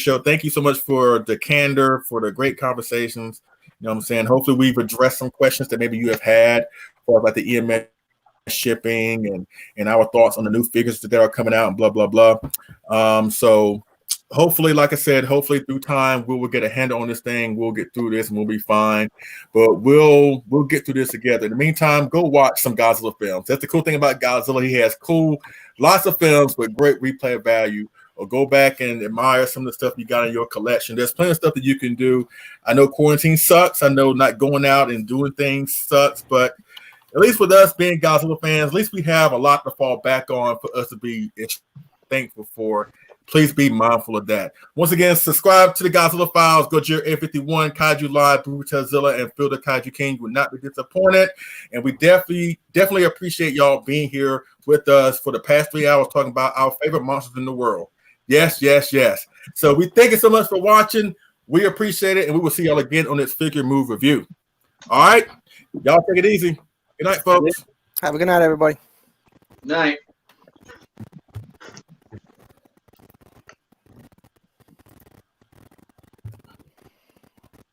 show. Thank you so much for the candor, for the great conversations. You know what I'm saying? Hopefully we've addressed some questions that maybe you have had about the EMS shipping and our thoughts on the new figures that are coming out and blah, blah, blah. So hopefully, like I said, hopefully through time, we will get a handle on this thing. We'll get through this and we'll be fine. But we'll get through this together. In the meantime, go watch some Godzilla films. That's the cool thing about Godzilla. He has lots of films with great replay value. Or go back and admire some of the stuff you got in your collection. There's plenty of stuff that you can do. I know quarantine sucks. I know not going out and doing things sucks. But at least with us being Godzilla fans, at least we have a lot to fall back on for us to be thankful for. Please be mindful of that. Once again, subscribe to the Godzilla Files. Go to your A51, Kaiju Live, Brutazilla, and Phil the Kaiju King. You will not be disappointed. And we definitely appreciate y'all being here with us for the past 3 hours talking about our favorite monsters in the world. Yes. So we thank you so much for watching. We appreciate it, and we will see y'all again on this figure move review. All right, y'all take it easy. Good night, folks. Have a good night, everybody. Night.